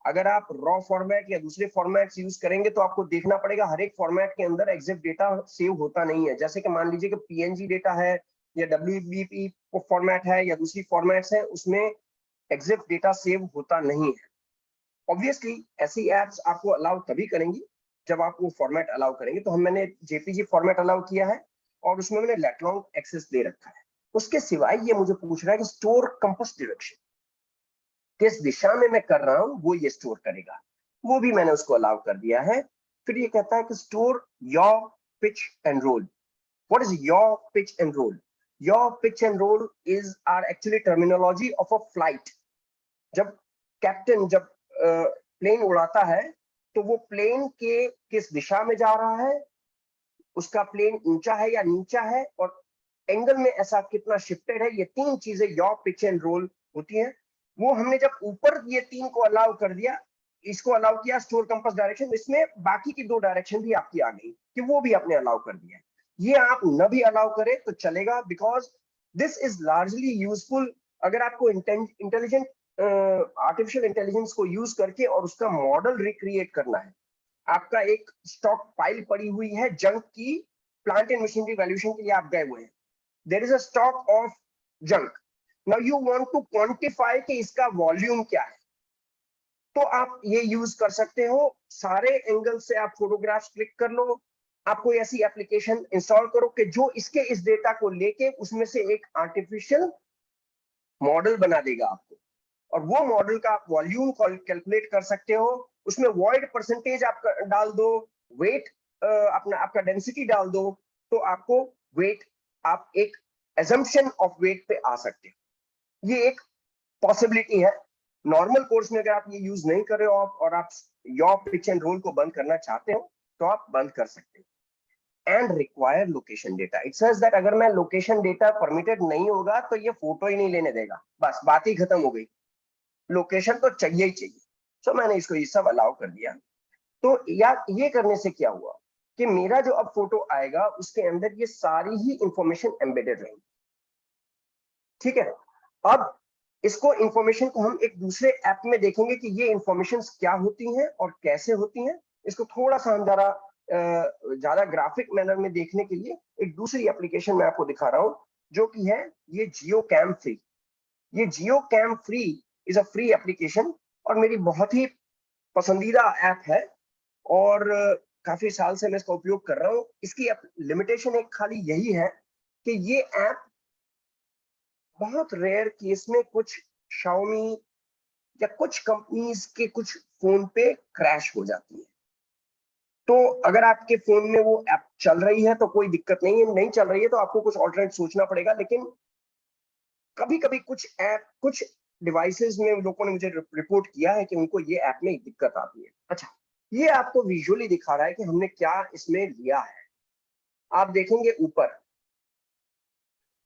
अगर आप रॉ फॉर्मेट या दूसरे फॉर्मेट्स यूज करेंगे तो आपको देखना पड़ेगा हर एक फॉर्मेट के अंदर एग्जिट डेटा सेव होता नहीं है। जैसे कि मान लीजिए कि पीएनजी डेटा है या डब्ल्यूबीपी फॉर्मेट है या दूसरी फॉर्मेट्स है, उसमें एग्जिट डेटा सेव होता नहीं है। ऑब्वियसली ऐसी एप्स आपको अलाउ तभी करेंगी जब आप वो फॉर्मेट अलाउ करेंगे। तो मैंने जेपीजी फॉर्मेट अलाउ किया है और उसमें मैंने लेटलॉन्ग एक्सेस दे रखा है। उसके सिवाय ये मुझे पूछ रहा है कि स्टोर कंपास डायरेक्शन, किस दिशा में मैं कर रहा हूं वो ये स्टोर करेगा, वो भी मैंने उसको अलाउ कर दिया है। फिर ये कहता है कि store your pitch and roll. What is your pitch and roll? Your pitch and roll is are actually terminology of a flight. जब कैप्टन जब प्लेन उड़ाता है तो वो प्लेन के किस दिशा में जा रहा है, उसका प्लेन ऊंचा है या नीचा है, और एंगल में ऐसा कितना शिफ्टेड है, ये तीन चीजें योर पिच एंड रोल होती हैं। वो हमने जब ऊपर ये तीन को अलाउ कर दिया, इसको अलाउ किया स्टोर कंपास डायरेक्शन, इसमें बाकी की दो डायरेक्शन भी आपकी आ गई कि वो भी आपने अलाउ कर दिया। ये आप न भी अलाउ करें तो चलेगा, because this is largely useful अगर आपको इंटेलिजेंट आर्टिफिशियल इंटेलिजेंस को यूज करके और उसका मॉडल रिक्रिएट करना है। आपका एक स्टॉक पाइल पड़ी हुई है जंक की, प्लांट एंड मशीनरी वैल्यूएशन के लिए आप गए हुए हैं, there is a stock of junk, now you want to quantify कि इसका वॉल्यूम क्या है, तो आप ये यूज कर सकते हो। सारे एंगल से आप फोटोग्राफ्स क्लिक कर लो, आप कोई ऐसी एप्लीकेशन इंस्टॉल करो कि जो इसके इस डेटा को लेके उसमें से एक आर्टिफिशियल मॉडल बना देगा आपको, और वो मॉडल का आप वॉल्यूम कैलकुलेट कर सकते हो। उसमें वॉइड परसेंटेज आप डाल दो, वेट अपना आपका डेंसिटी डाल दो, तो आपको वेट, आप एक एजम्पशन ऑफ वेट पे आ सकते हो। ये एक पॉसिबिलिटी है। नॉर्मल कोर्स में अगर आप ये यूज नहीं कर रहे हो और आप योर पिच एंड रोल को बंद करना चाहते हो तो आप बंद कर सकते हो। And require location data, it says that अगर मैं लोकेशन डेटा परमिटेड नहीं होगा तो ये फोटो ही नहीं लेने देगा, बस बात ही खत्म हो गई, लोकेशन तो चाहिए ही चाहिए। सो मैंने इसको ये सब अलाउ कर दिया। तो यार ये करने से क्या हुआ कि मेरा जो अब फोटो आएगा उसके अंदर ये सारी ही इंफॉर्मेशन एम्बेडेड रहेंगी। ठीक है, अब इसको इंफॉर्मेशन को हम एक दूसरे ऐप में देखेंगे कि ये इंफॉर्मेशन क्या होती हैं और कैसे होती हैं। इसको थोड़ा सा हम ज्यादा ग्राफिक मैनर में देखने के लिए एक दूसरी एप्लीकेशन मैं आपको दिखा रहा हूं, जो कि है ये जियो कैम फ्री। ये Geo Cam free is a free application और मेरी बहुत ही पसंदीदा ऐप है और काफी साल से मैं इसका उपयोग कर रहा हूं। इसकी लिमिटेशन एक खाली यही है कि ये ऐप बहुत रेयर केस में कुछ Xiaomi या कुछ कंपनीज के कुछ फोन पे क्रैश हो जाती है। तो अगर आपके फोन में वो ऐप चल रही है तो कोई दिक्कत नहीं है, नहीं चल रही है तो आपको कुछ ऑल्टरनेट सोचना पड़ेगा। लेकिन कभी कभी कुछ ऐप, कुछ डिवाइसेस में लोगों ने मुझे रिपोर्ट किया है कि उनको ये ऐप में दिक्कत आती है। अच्छा, ये आपको विजुअली दिखा रहा है कि हमने क्या इसमें लिया है। आप देखेंगे ऊपर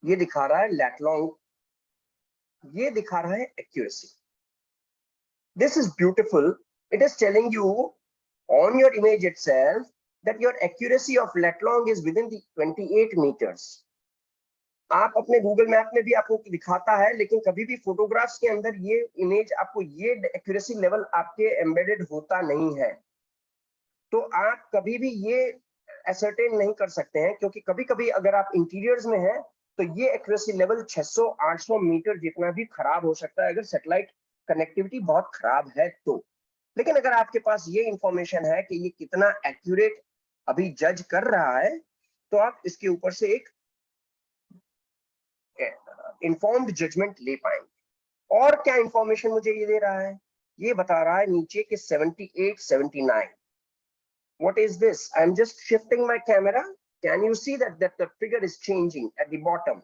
ये दिखा रहा है लैटलॉन्ग, ये दिखा रहा है accuracy. This is beautiful, it is telling you on your image itself that your accuracy of lat long is within the 28 meters. आप अपने गूगल मैप में भी आपको दिखाता है, लेकिन कभी भी फोटोग्राफ्स के अंदर ये इमेज आपको ये एक्यूरेसी लेवल आपके एम्बेडेड होता नहीं है। तो आप कभी भी ये एसर्टेन नहीं कर सकते हैं, क्योंकि कभी कभी अगर आप इंटीरियर्स में हैं तो ये एक्यूरेसी लेवल 600-800 मीटर जितना भी खराब हो सकता है अगर सैटेलाइट कनेक्टिविटी बहुत खराब है तो। लेकिन अगर आपके पास ये इंफॉर्मेशन है कि ये कितना एक्यूरेट अभी जज कर रहा है, तो आप इसके ऊपर से एक इंफॉर्म्ड जजमेंट ले पाएंगे। और क्या इंफॉर्मेशन मुझे ये दे रहा है, ये बता रहा है नीचे के 78-79। What is this? I am just shifting my camera, can you see that the figure is changing at the bottom?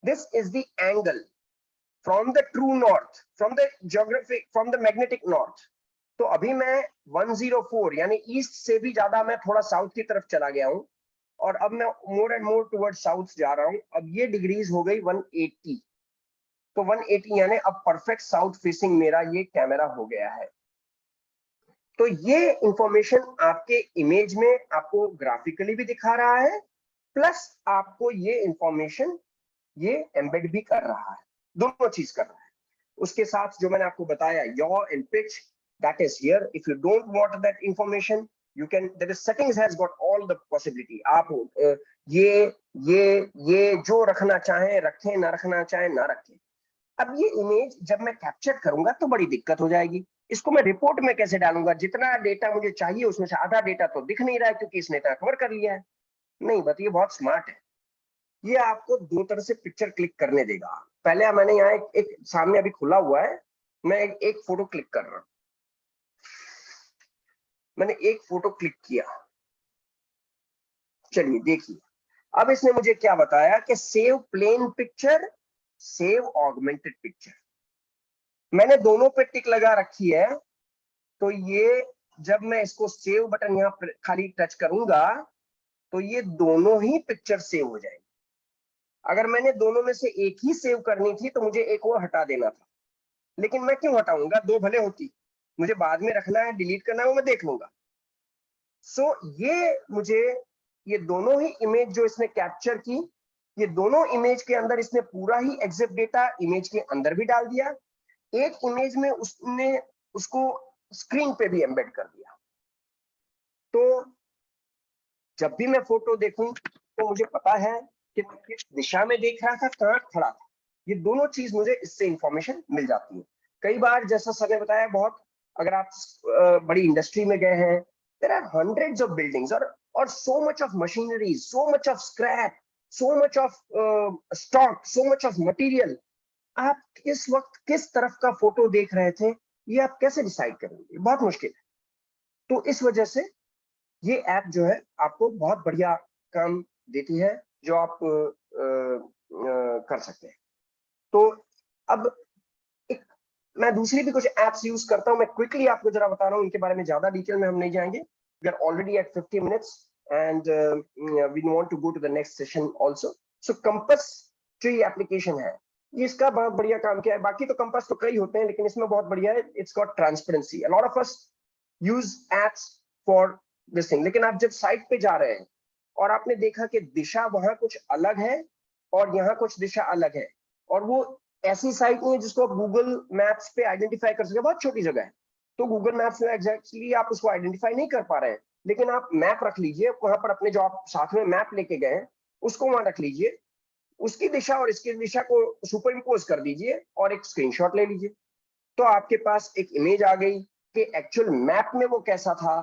This is the angle from the true north, from the geographic, from the magnetic north. तो अभी मैं 104 यानी ईस्ट से भी ज्यादा मैं थोड़ा साउथ की तरफ चला गया हूं और अब मैं more and more toward south जा रहा हूं, अब ये डिग्रीज हो गई 180, तो 180 यानी अब परफेक्ट साउथ फेसिंग मेरा ये कैमरा हो गया है। तो ये इंफॉर्मेशन आपके इमेज में आपको ग्राफिकली भी दिखा रहा है, प्लस आपको ये इंफॉर्मेशन ये एम्बेड भी कर रहा है, दोनों चीज कर रहा है। उसके साथ जो मैंने आपको बताया yaw and pitch, that is here. If you don't want that information, you can, there is settings has got all the possibility. आप ये जो रखना चाहें रखें, ना रखना चाहें ना रखें। अब ये इमेज जब मैं कैप्चर करूंगा तो बड़ी दिक्कत हो जाएगी, इसको मैं रिपोर्ट में कैसे डालूंगा? जितना डेटा मुझे चाहिए उसमें से आधा डेटा तो दिख नहीं रहा है क्योंकि इसने इतना कवर कर लिया है। नहीं, बताइए, बहुत स्मार्ट है। ये आपको दो तरह से पिक्चर क्लिक करने देगा। पहले मैंने यहाँ एक सामने अभी खुला हुआ है, मैं एक फोटो क्लिक कर रहा हूं। मैंने एक फोटो क्लिक किया, चलिए देखिए अब इसने मुझे क्या बताया कि save plain picture, save augmented picture. मैंने दोनों पे टिक लगा रखी है, तो ये जब मैं इसको सेव बटन यहाँ खाली टच करूंगा तो ये दोनों ही पिक्चर सेव हो जाएंगे। अगर मैंने दोनों में से एक ही सेव करनी थी तो मुझे एक और हटा देना था, लेकिन मैं क्यों हटाऊंगा? दो भले होती, मुझे बाद में रखना है, डिलीट करना है, वो मैं देख लूंगा। सो ये मुझे ये दोनों ही इमेज जो इसने कैप्चर की, ये दोनों इमेज के अंदर इसने पूरा ही एग्जिट डेटा इमेज के अंदर भी डाल दिया। एक इमेज में उसने उसको स्क्रीन पे भी एम्बेड कर दिया। तो जब भी मैं फोटो देखूं तो मुझे पता है कि मैं किस दिशा में देख रहा था, कहां खड़ा था। ये दोनों चीज मुझे इससे इंफॉर्मेशन मिल जाती है। कई बार जैसा सर ने बताया, बहुत अगर आप बड़ी इंडस्ट्री में गए हैं, there are hundreds of buildings और so much of machinery, so much of scrap, so much of stock, so much of material. आप इस वक्त किस तरफ का फोटो देख रहे थे, ये आप कैसे डिसाइड करेंगे? बहुत मुश्किल है। तो इस वजह से ये ऐप जो है आपको बहुत बढ़िया काम देती है, जो आप कर सकते हैं। तो अब मैं दूसरी भी कुछ एप्स यूज करता हूं, मैं क्विकली आपको जरा बता रहा हूं, इनके बारे में ज्यादा डिटेल में हम नहीं जाएंगे। We are already at 50 minutes and we want to go to the next session also. So compass tree application है, ये इसका बहुत बढ़िया काम किया है। बाकी तो कंपास तो कई होते हैं, लेकिन इसमें बहुत बढ़िया है, it's got transparency. A lot of us use apps for this thing, लेकिन आप जब साइट पे जा रहे हैं और आपने देखा कि दिशा वहां कुछ अलग है और यहाँ कुछ दिशा अलग है, और वो ऐसी साइट नहीं है जिसको आप गूगल मैप्स पे आइडेंटिफाई कर सके, बहुत छोटी जगह है, तो गूगल मैप्स में एग्जैक्टली आप उसको आइडेंटिफाई नहीं कर पा रहे हैं, लेकिन आप मैप रख लीजिए वहां पर, अपने जो आप साथ में मैप लेके गए हैं उसको वहां रख लीजिए, उसकी दिशा और इसकी दिशा को सुपर इम्पोज कर दीजिए और एक स्क्रीनशॉट ले लीजिए, तो आपके पास एक इमेज आ गई कि एक्चुअल मैप में वो कैसा था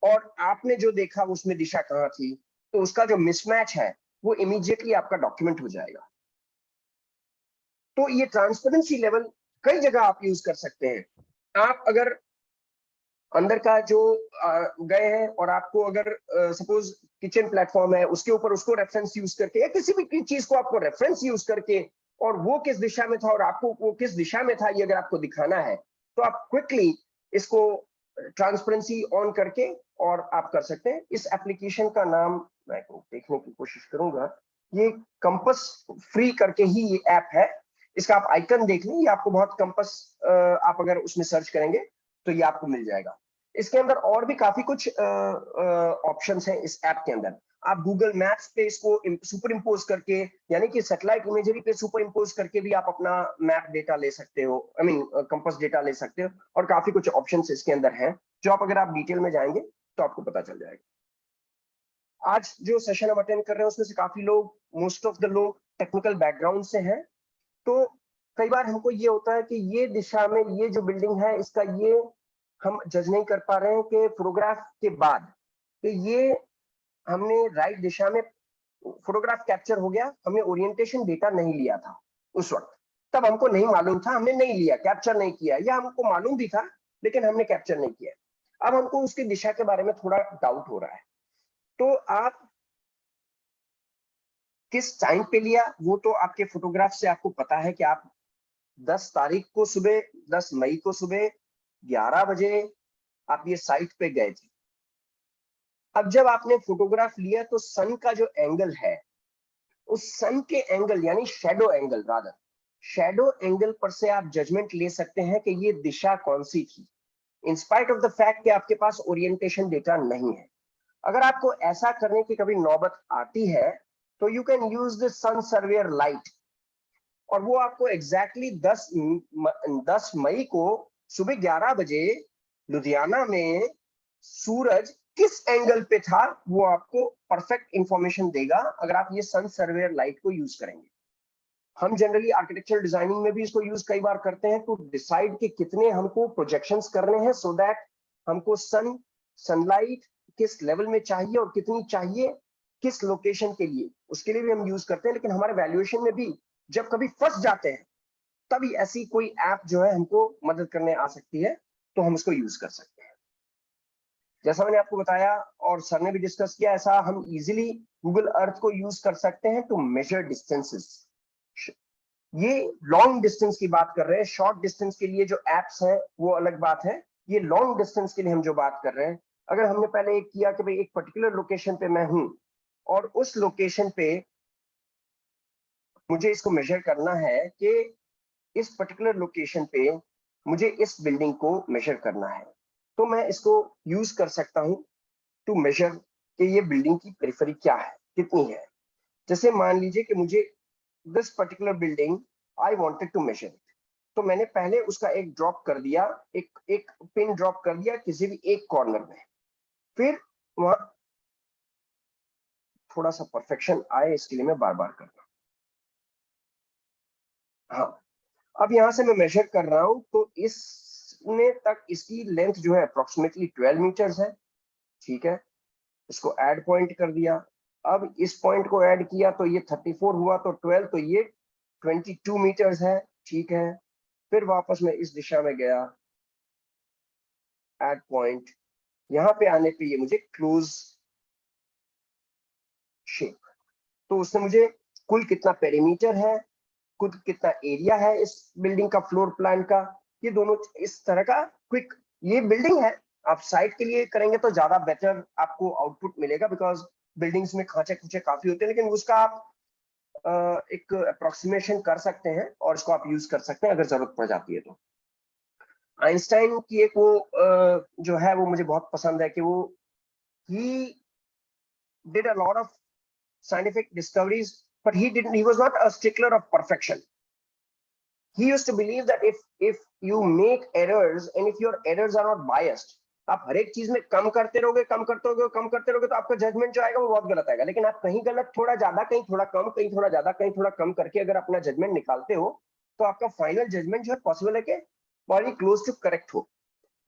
और आपने जो देखा उसमें दिशा कहाँ थी। तो उसका जो मिसमैच है वो इमीडिएटली आपका डॉक्यूमेंट हो जाएगा। तो ये ट्रांसपेरेंसी लेवल कई जगह आप यूज कर सकते हैं। आप अगर अंदर का जो गए हैं और आपको अगर सपोज किचन प्लेटफॉर्म है, उसके ऊपर उसको रेफरेंस यूज करके, या किसी भी चीज को आपको रेफरेंस यूज करके, और वो किस दिशा में था और आपको वो किस दिशा में था, ये अगर आपको दिखाना है तो आप क्विकली इसको ट्रांसपेरेंसी ऑन करके और आप कर सकते हैं। इस एप्लीकेशन का नाम मैं देखने की कोशिश करूंगा, ये कंपास फ्री करके ही ये ऐप है, इसका आप आइकन देख लें, ये आपको बहुत कंपास आप अगर उसमें सर्च करेंगे तो ये आपको मिल जाएगा। इसके अंदर और भी काफी कुछ ऑप्शंस हैं इस ऐप के अंदर। आप गूगल मैप्स पे इसको सुपर इम्पोज करके, यानी कि सैटेलाइट इमेजरी पे सुपर इम्पोज करके भी आप अपना मैप डेटा ले सकते हो, आई मीन कंपास डेटा ले सकते हो, और काफी कुछ ऑप्शंस इसके अंदर हैं जो आप अगर आप डिटेल में जाएंगे तो आपको पता चल जाएगा। आज जो सेशन हम अटेंड कर रहे हैं उसमें से काफी लोग, मोस्ट ऑफ द लोग टेक्निकल बैकग्राउंड से हैं, तो कई बार हमको ये होता है कि ये दिशा में ये जो बिल्डिंग है इसका ये हम जज नहीं कर पा रहे हैं कि फोटोग्राफ के बाद कि ये हमने राइट दिशा में फोटोग्राफ कैप्चर हो गया, हमने ओरिएंटेशन डेटा नहीं लिया था उस वक्त, तब हमको नहीं मालूम था, हमने नहीं लिया, कैप्चर नहीं किया, या हमको मालूम भी था लेकिन हमने कैप्चर नहीं किया। अब हमको उसकी दिशा के बारे में थोड़ा डाउट हो रहा है, तो आप किस टाइम पे लिया वो तो आपके फोटोग्राफ से आपको पता है कि आप 10 तारीख को सुबह, 10 मई को सुबह 11 बजे आप ये साइट पे गए थे, अब जब आपने फोटोग्राफ लिया तो सन का जो एंगल है, उस सन के एंगल यानी shadow angle, rather shadow angle पर से आप जजमेंट ले सकते हैं कि ये दिशा कौन सी थी, in spite of the fact कि आपके पास ओरिएंटेशन डेटा नहीं है। अगर आपको ऐसा करने की कभी नौबत आती है तो you can use the sun surveyor light, और वो आपको एग्जैक्टली 10 मई को सुबह 11 बजे लुधियाना में सूरज किस एंगल पे था वो आपको परफेक्ट इंफॉर्मेशन देगा अगर आप ये सन सर्वेयर लाइट को यूज करेंगे। हम जनरली आर्किटेक्चरल डिजाइनिंग में भी इसको यूज कई बार करते हैं टू डिसाइड कि कितने हमको प्रोजेक्शंस करने हैं, सो दैट हमको सनलाइट किस लेवल में चाहिए और कितनी चाहिए किस लोकेशन के लिए, उसके लिए भी हम यूज करते हैं। लेकिन हमारे वैल्यूएशन में भी जब कभी फंस जाते हैं तभी ऐसी कोई ऐप जो है हमको मदद करने आ सकती है, तो हम उसको यूज कर सकते हैं। जैसा मैंने आपको बताया और सर ने भी डिस्कस किया, ऐसा हम इजीली गूगल अर्थ को यूज कर सकते हैं टू मेजर डिस्टेंसेस। ये लॉन्ग डिस्टेंस की बात कर रहे हैं, शॉर्ट डिस्टेंस के लिए जो एप्स हैं वो अलग बात है। ये लॉन्ग डिस्टेंस के लिए हम जो बात कर रहे हैं, अगर हमने पहले एक किया कि भाई एक पर्टिकुलर लोकेशन पे मैं हूं और उस लोकेशन पे मुझे इसको मेजर करना है कि इस पर्टिकुलर लोकेशन पे मुझे इस बिल्डिंग को मेजर करना है, तो मैं इसको यूज कर सकता हूं टू मेजर कि ये बिल्डिंग की पेरिफेरी क्या है, कितनी है। जैसे मान लीजिए कि मुझे this particular building I wanted to measure it, तो मैंने पहले उसका एक ड्रॉप कर दिया, एक पिन ड्रॉप कर दिया किसी भी एक कॉर्नर में, फिर वहां थोड़ा सा परफेक्शन आए इसके लिए मैं बार बार करना। हाँ, अब यहां से मैं मेजर कर रहा हूं तो इसने तक इसकी लेंथ जो है अप्रोक्सीमेटली 12 मीटर्स है, ठीक है। इसको ऐड पॉइंट कर दिया, अब इस पॉइंट को ऐड किया तो ये 34 हुआ, तो 12 तो ये 22 मीटर्स है, ठीक है। फिर वापस मैं इस दिशा में गया, ऐड पॉइंट, यहां पे आने पे ये मुझे क्लोज शेप, तो उसने मुझे कुल कितना पेरीमीटर है, कुल कितना एरिया है इस बिल्डिंग का, फ्लोर प्लान का, ये दोनों इस तरह का क्विक, ये बिल्डिंग है। आप साइट के लिए करेंगे तो ज्यादा बेटर आपको आउटपुट मिलेगा, बिकॉज बिल्डिंग्स में खांचे खुचे काफी होते हैं, लेकिन उसका आप एक अप्रोक्सीमेशन कर सकते हैं और इसको आप यूज कर सकते हैं अगर जरूरत पड़ जाती है तो। आइंस्टाइन की एक वो जो है वो मुझे बहुत पसंद है कि वो he did a lot of scientific discoveries, but he was not a stickler of perfection. He used to believe that if you make errors and if your errors are not biased, आप हर एक चीज में कम करते रहोगे तो आपका जजमेंट जो आएगा वो बहुत गलत आएगा। लेकिन आप कहीं गलत थोड़ा ज्यादा, कहीं थोड़ा कम, कहीं थोड़ा ज्यादा, कहीं थोड़ा कम करके अगर अपना जजमेंट निकालते हो तो आपका फाइनल जजमेंट जो है पॉसिबल है कि बहुत ही क्लोज टू करेक्ट हो।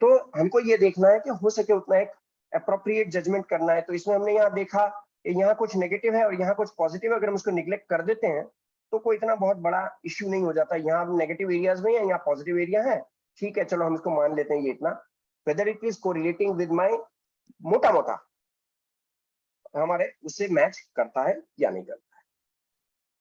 तो हमको ये देखना है कि हो सके उतना एक अप्रोप्रिएट जजमेंट करना है। तो इसमें हमने यहाँ देखा यहाँ कुछ नेगेटिव है और यहाँ कुछ पॉजिटिव है, अगर हम उसको निग्लेक्ट कर देते हैं तो कोई इतना बहुत बड़ा इश्यू नहीं हो जाता। यहाँ नेगेटिव एरियाज में है, यहाँ पॉजिटिव एरिया है, ठीक है, चलो हम इसको मान लेते हैं ये इतना, whether it is correlating with my मोटा मोटा हमारे उससे मैच करता है या नहीं करता है।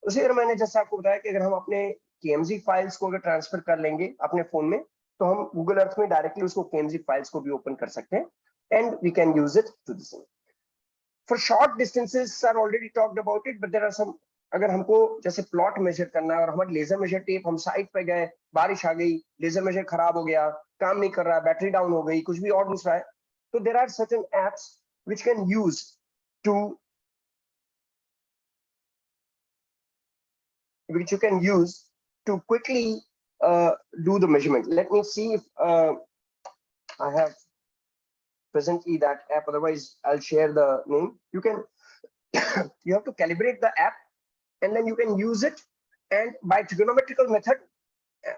उसी तरह मैंने जैसा आपको बताया कि अगर हम अपने KMZ फाइल्स को अगर ट्रांसफर कर लेंगे अपने फोन में तो हम गूगल अर्थ में डायरेक्टली उसको KMZ फाइल्स को भी ओपन कर सकते हैं, and we can use it to this. For short distances are already talked about it, but there are some, अगर हमको जैसे प्लॉट मेजर करना है और हमारे लेजर मेजर टेप, हम साइट पे गए, बारिश आ गई, लेजर मेजर खराब हो गया, काम नहीं कर रहा, बैटरी डाउन हो गई, कुछ भी और दूसरा है, तो there are certain apps which can use to which you can use to quickly do the measurement. Let me see if I have presently that app, otherwise I'll share the name. You can you have to calibrate the app and then you can use it, and by trigonometrical method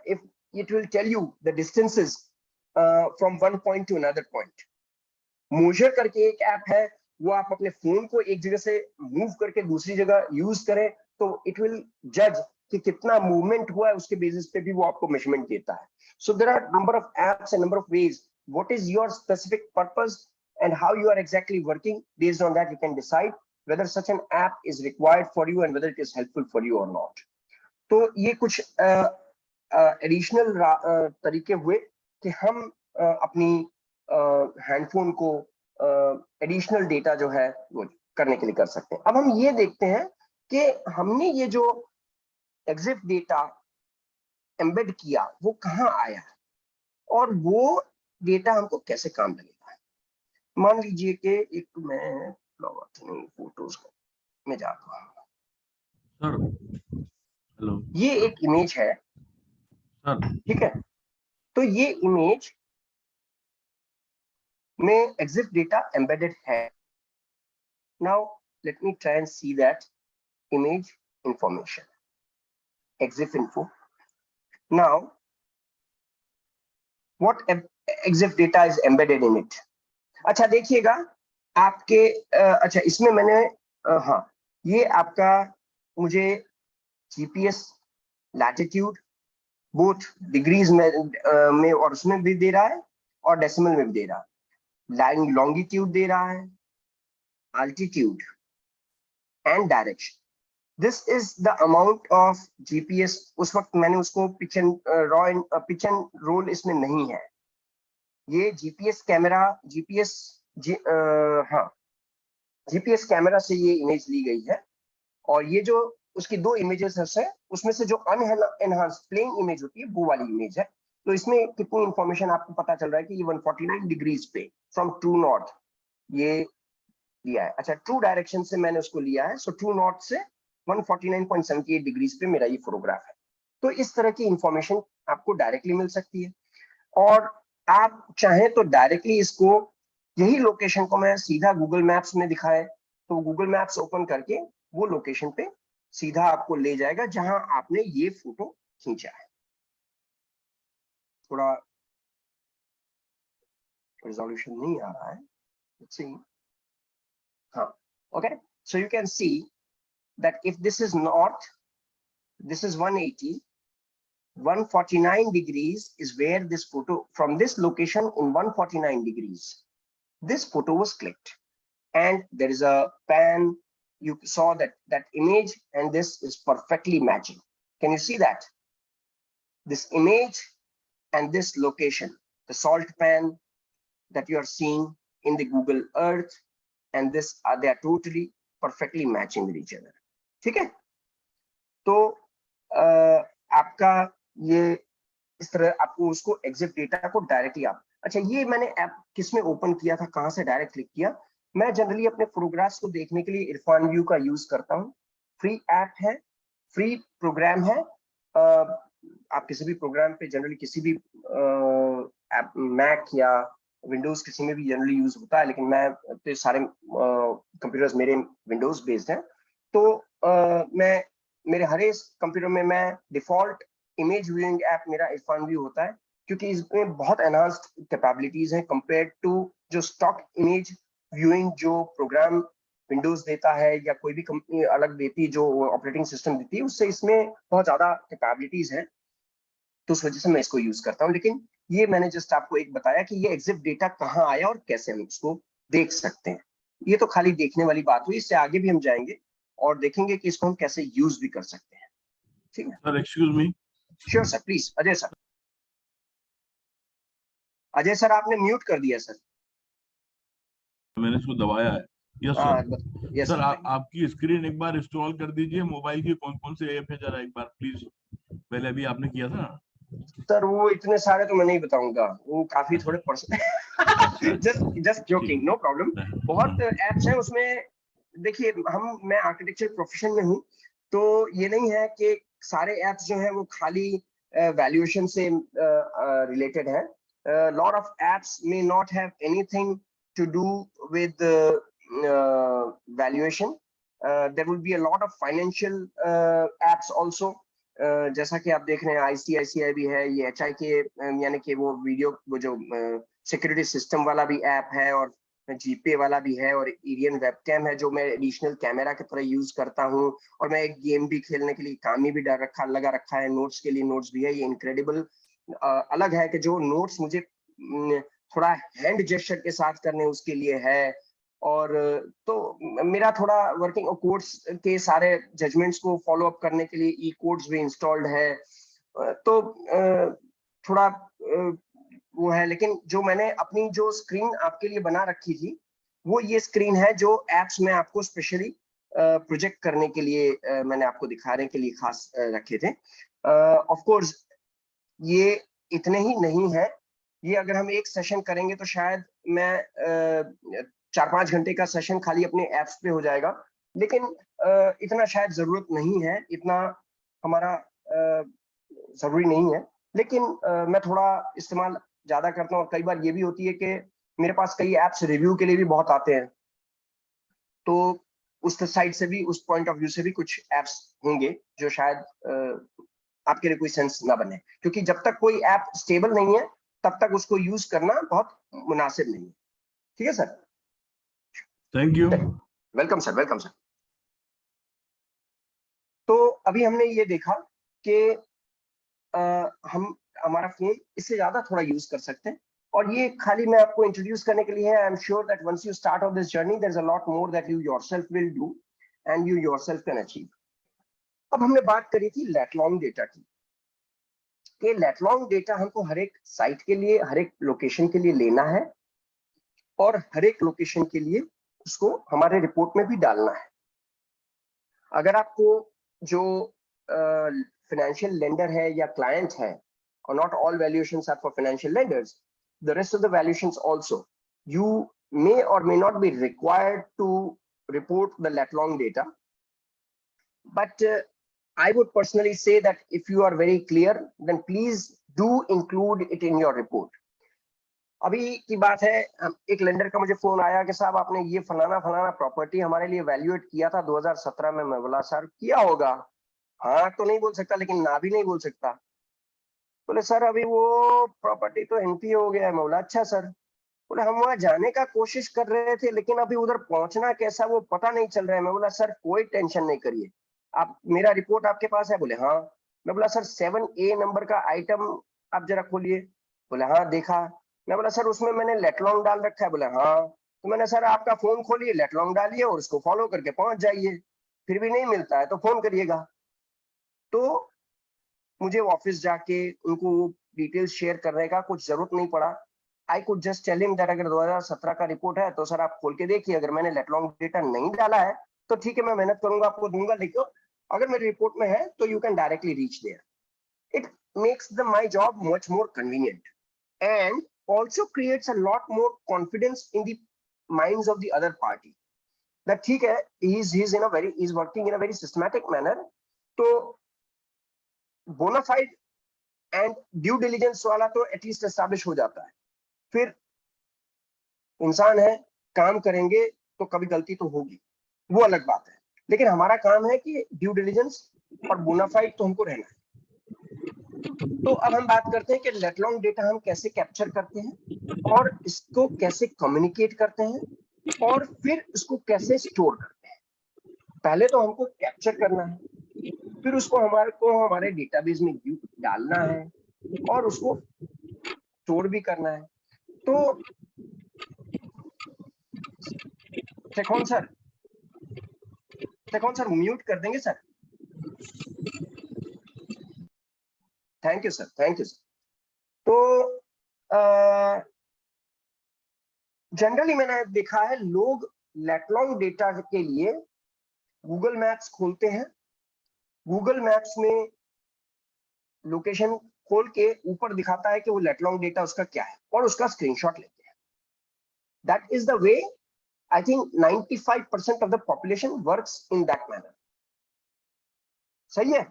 if it will tell you the distances from one point to another point. Moser करके एक ऐप है, वो आप अपने फोन को एक जगह से मूव करके दूसरी जगह यूज करें तो इट विल जज कि कितना मूवमेंट हुआ है, उसके बेसिस पे भी वो आपको मेजरमेंट देता है। So there are number of apps and number of ways, what is your specific purpose and how you are exactly working. Based on that you can decide whether such an app is required for you and whether it is helpful for you or not. तो ये कुछ एडिशनल तरीके हुए कि हम अपनी हैंडफोन को एडिशनल डेटा जो है वो करने के लिए कर सकते हैं। अब हम ये देखते हैं कि हमने ये जो एग्जिट डेटा एम्बेड किया वो कहाँ आया और वो डेटा हमको कैसे काम लगेगा। मान लीजिए कि एक मैं फोटोज में जाता हूँ, सर हेलो, ये एक इमेज है, सर ठीक है, तो ये इमेज में एग्जिट डेटा एम्बेडेड है। Now let me try and see that image information, exif info. Now what exif data is embedded in it? अच्छा देखिएगा आपके अच्छा इसमें मैंने हाँ ये आपका मुझे जीपीएस लैटिट्यूड बोथ डिग्रीज में और उसमें भी दे रहा है और डेसिमल में भी दे रहा है, लाइन लॉन्गिट्यूड दे रहा है, altitude and direction. This is the amount of GPS। उस वक्त मैंने उसको पिच एंड रोल इसमें नहीं है। ये जीपीएस कैमरा जीपीएस कैमरा से ये इमेज ली गई है और ये जो उसकी दो इमेजेस है उसमें से जो अनएनहांस प्लेन इमेज होती है वो वाली इमेज है। तो इसमें कितनी इंफॉर्मेशन आपको पता चल रहा है कि ये 149 डिग्रीज पे फ्रॉम ट्रू नॉर्थ ये लिया है। अच्छा ट्रू डायरेक्शन से मैंने उसको लिया है, सो ट्रू नॉर्थ से 149.78 डिग्रीज पे मेरा ये फोटोग्राफ है। तो इस तरह की इंफॉर्मेशन आपको डायरेक्टली मिल सकती है और आप चाहें तो डायरेक्टली इसको यही लोकेशन को मैं सीधा गूगल मैप्स में दिखाए तो गूगल मैप्स ओपन करके वो लोकेशन पे सीधा आपको ले जाएगा जहां आपने ये फोटो खींचा है। थोड़ा रिजोल्यूशन नहीं आ रहा है, लेट्स सी। हाँ okay, so you can see that if this is north, this is 180, 149 degrees is where this photo, from this location in 149 degrees, this photo was clicked and there is a pan. You saw that image and this is perfectly matching. Can you see that? This image and this location, the salt pan that you are seeing in the Google Earth and this they are totally perfectly matching with each other. ठीक है, तो आपका ये इस तरह आपको उसको एग्जिट डेटा को डायरेक्टली आप अच्छा ये मैंने ऐप किस में ओपन किया था, कहां से डायरेक्ट क्लिक किया। मैं जनरली अपने फोटोग्राफ्स को देखने के लिए इरफान व्यू का यूज करता हूँ। फ्री ऐप है, फ्री प्रोग्राम है। आप किसी भी प्रोग्राम पे जनरली किसी भी ऐप मैक या विंडोज किसी में भी जनरली यूज होता है, लेकिन मैं तो सारे कंप्यूटर्स मेरे विंडोज बेस्ड हैं। तो मैं मेरे हर एक कंप्यूटर में मैं डिफॉल्ट इमेज व्यूइंग ऐप मेरा इरफान व्यू होता है क्योंकि इसमें बहुत एनहांस्ड कैपेबिलिटीज हैं कंपेयर टू जो स्टॉक इमेज व्यूइंग जो प्रोग्राम विंडोज देता है या कोई भी कंपनी अलग देती है जो ऑपरेटिंग सिस्टम देती है, उससे इसमें बहुत ज्यादा कैपेबिलिटीज हैं। तो उस वजह से मैं इसको यूज करता हूँ। लेकिन ये मैंने जस्ट आपको एक बताया कि ये एग्जिट डेटा कहाँ आया और कैसे हम इसको देख सकते हैं। ये तो खाली देखने वाली बात हुई, इससे आगे भी हम जाएंगे और देखेंगे कि इसको हम कैसे यूज भी कर सकते हैं। ठीक है sir, excuse me. Sure sir, please. Ajay sir, Ajay sir आपने म्यूट कर दिया सर। मैंने इसको दबाया है। Yes sir. यस सर आपकी स्क्रीन एक बार इंस्टॉल कर दीजिए। मोबाइल के कौन कौन से ऐप है जरा एक बार प्लीज। पहले अभी आपने किया था ना सर, वो इतने सारे तो मैं नहीं बताऊंगा, वो काफी थोड़े personal. Just joking, no problem. बहुत एप्स हैं उसमें। देखिए मैं आर्किटेक्चर प्रोफेशन में हूँ, तो ये नहीं है कि सारे एप्स जो हैं वो खाली वैल्यूएशन से रिलेटेड है। Lot of apps may not have anything to do with valuation. There will be a lot of financial apps also. जैसा कि आप देख रहे हैं आईसीआईसीआई भी है, ये एचआईके यानी कि वो वीडियो वो जो सिक्योरिटी सिस्टम वाला भी ऐप है और जीपे वाला भी है और एरियन वेबकैम है जो मैं एडिशनल कैमरा की तरह यूज करता हूँ। और मैं एक गेम भी खेलने के लिए कामी भी लगा रखा है, नोट्स के लिए नोट्स भी है। ये इनक्रेडिबल अलग है कि जो नोट्स मुझे थोड़ा हैंड जेस्चर के साथ करने उसके लिए है। और तो मेरा थोड़ा वर्किंग कोड्स के सारे जजमेंट्स को फॉलो अप करने के लिए ई कोड्स भी इंस्टॉल्ड है। तो थोड़ा वो है। लेकिन जो मैंने अपनी जो स्क्रीन आपके लिए बना रखी थी वो ये स्क्रीन है जो एप्स में आपको स्पेशली प्रोजेक्ट करने के लिए मैंने आपको दिखाने के लिए खास रखे थे। ऑफ कोर्स ये इतने ही नहीं है, ये अगर हम एक सेशन करेंगे तो शायद मैं 4-5 घंटे का सेशन खाली अपने एप्स पे हो जाएगा, लेकिन इतना शायद जरूरत नहीं है, इतना हमारा जरूरी नहीं है। लेकिन मैं थोड़ा इस्तेमाल ज्यादा करता हूँ और कई बार ये भी होती है कि मेरे पास कई एप्स रिव्यू के लिए भी बहुत आते हैं, तो उस साइड से भी, उस पॉइंट ऑफ व्यू से भी कुछ एप्स होंगे जो शायद आपके लिए कोई सेंस ना बने, क्योंकि जब तक कोई ऐप स्टेबल नहीं है तब तक उसको यूज करना बहुत मुनासिब नहीं है। ठीक है sir, thank you. Welcome sir, welcome sir. तो अभी हमने ये देखा कि हम हमारा फोन इससे ज्यादा थोड़ा यूज कर सकते हैं, और ये खाली मैं आपको इंट्रोड्यूस करने के लिए है। I am sure that once you start on this journey there is a lot more that you yourself will do and you yourself can achieve. अब हमने बात करी थी लैटलॉन्ग डेटा की, कि लैटलॉन्ग डेटा हमको हर एक साइट के लिए, हर एक लोकेशन के लिए लेना है, और हर एक लोकेशन के लिए उसको हमारे रिपोर्ट में भी डालना है। अगर आपको जो फाइनेंशियल लेंडर है या क्लाइंट है, और not all valuations are for financial lenders, the rest of the valuations also, you may or may not be required to report the lat long data, but I would personally say that if you are very clear, then please do include it in your report. अभी की बात है, एक लेंडर का मुझे फोन आया कि साहब आपने ये फलाना फलाना प्रॉपर्टी हमारे लिए वैल्यूएट किया था 2017 में। मैं बोला सर किया होगा, हाँ तो नहीं बोल सकता लेकिन ना भी नहीं बोल सकता। बोले सर अभी वो प्रॉपर्टी तो एनपी हो गया है। मैं बोला अच्छा सर। बोले हम वहां जाने का कोशिश कर रहे थे लेकिन अभी उधर पहुंचना कैसा वो पता नहीं चल रहा है। मैं बोला सर कोई टेंशन नहीं करिए, आप, मेरा रिपोर्ट आपके पास है? बोले हाँ। मैं बोला सर 7A नंबर का आइटम आप जरा खोलिए। बोले हाँ देखा। मैं बोला सर उसमें मैंने लेटलॉन्ग डाल रखा है? बोले हाँ। तो मैंने सर आपका फोन खोलिए, लेटलॉन्ग डालिए और उसको फॉलो करके पहुंच जाइए, फिर भी नहीं मिलता है तो फोन करिएगा। तो मुझे ऑफिस जाके उनको डिटेल्स शेयर करने का कुछ जरूरत नहीं पड़ा। I could just tell him that अगर 2017 का रिपोर्ट है तो सर आप खोल के देखिए, अगर मैंने लेटलॉन्ग डेटा नहीं डाला है तो ठीक है मैं मेहनत करूंगा आपको दूंगा, लेकिन अगर मेरे रिपोर्ट में है तो you can directly reach there. It makes the my job much more convenient and also creates a lot more confidence in the minds of the other party that ठीक है he's working in a very systematic manner। तो बोनाफाइड एंड ड्यू डिलीजेंस वाला तो एटलीस्ट एस्टैब्लिश हो जाता है। फिर इंसान है, काम करेंगे तो कभी गलती तो होगी, वो अलग बात है, लेकिन हमारा काम है कि ड्यू डिलीजेंस और बोनाफाइड तो हमको रहना है। तो अब हम बात करते हैं कि लेटलॉन्ग डेटा हम कैसे कैप्चर करते हैं और इसको कैसे कम्युनिकेट करते हैं और फिर इसको कैसे स्टोर करते हैं। पहले तो हमको कैप्चर करना है, फिर उसको हमारे डेटाबेस में डालना है और उसको स्टोर भी करना है। तो शेखौन सर म्यूट कर देंगे sir? Thank you sir, thank you sir. तो जनरली मैंने देखा है लोग लेटलॉन्ग डेटा के लिए गूगल मैप्स खोलते हैं, गूगल मैप्स में लोकेशन खोल के ऊपर दिखाता है कि वो लेटलॉन्ग डेटा उसका क्या है और उसका स्क्रीनशॉट लेते हैं। That is the way I think 95% of the population works in that manner. सही है?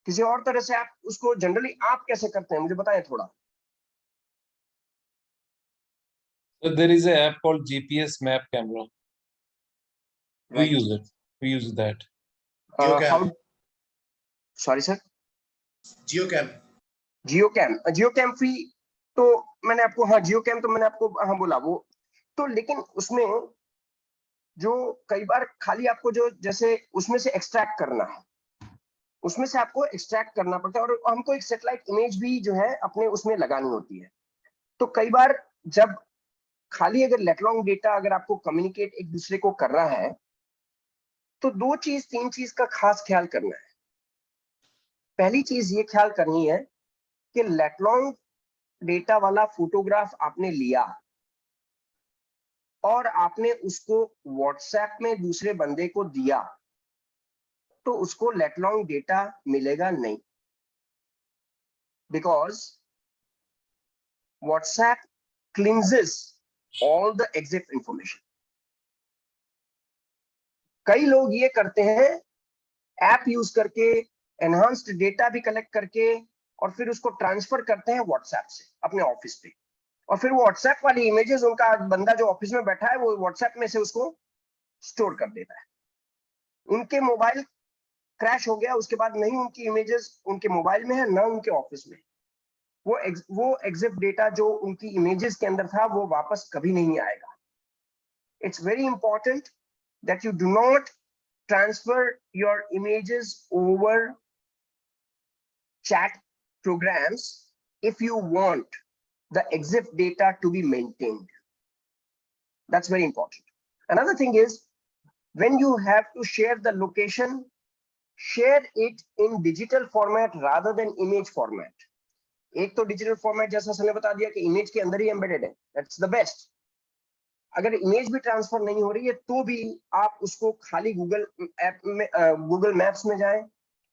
किसी और तरह से आप उसको जनरली आप कैसे करते हैं मुझे बताएं थोड़ा। So there is an app called GPS map camera. We Right. use it. We use that. Geocam. Sorry sir? Geocam. Geocam free तो मैंने आपको, हाँ जियोकैम तो मैंने आपको हाँ बोला वो तो, लेकिन उसमें जो कई बार खाली आपको जो जैसे उसमें से एक्सट्रैक्ट करना है, उसमें से आपको एक्सट्रैक्ट करना पड़ता है और हमको एक सैटेलाइट इमेज भी जो है अपने उसमें लगानी होती है। तो कई बार जब खाली अगर लेटलॉन्ग डेटा अगर आपको कम्युनिकेट एक दूसरे को करना है तो 3 चीज का खास ख्याल करना है। पहली चीज ये ख्याल करनी है कि लेटलॉन्ग डेटा वाला फोटोग्राफ आपने लिया और आपने उसको व्हाट्सएप में दूसरे बंदे को दिया, तो उसको लेट लॉन्ग डेटा मिलेगा नहीं, because WhatsApp cleanses all the Exif information. कई लोग ये करते हैं ऐप यूज करके, एनहांस्ड डेटा भी कलेक्ट करके, और फिर उसको ट्रांसफर करते हैं व्हाट्सएप से अपने ऑफिस पे, और फिर वो व्हाट्सएप वाली इमेजेस उनका बंदा जो ऑफिस में बैठा है वो व्हाट्सएप में से उसको स्टोर कर देता है। उनके मोबाइल क्रैश हो गया, उसके बाद नहीं उनकी इमेजेस उनके मोबाइल में है ना उनके ऑफिस में, वो एग्जिट डेटा जो उनकी इमेजेस के अंदर था वो वापस कभी नहीं आएगा। It's very important that you do not transfer your images over chat programs if you want the EXIF data to be maintained. That's very important. Another thing is, when you have to share the location, share it in digital format rather than image format. एक तो digital format जैसा सर ने बता दिया कि image के अंदर ही embedded है, that's the best. अगर इमेज भी ट्रांसफर नहीं हो रही है तो भी आप उसको खाली गूगल ऐप में, गूगल मैप्स में जाएं,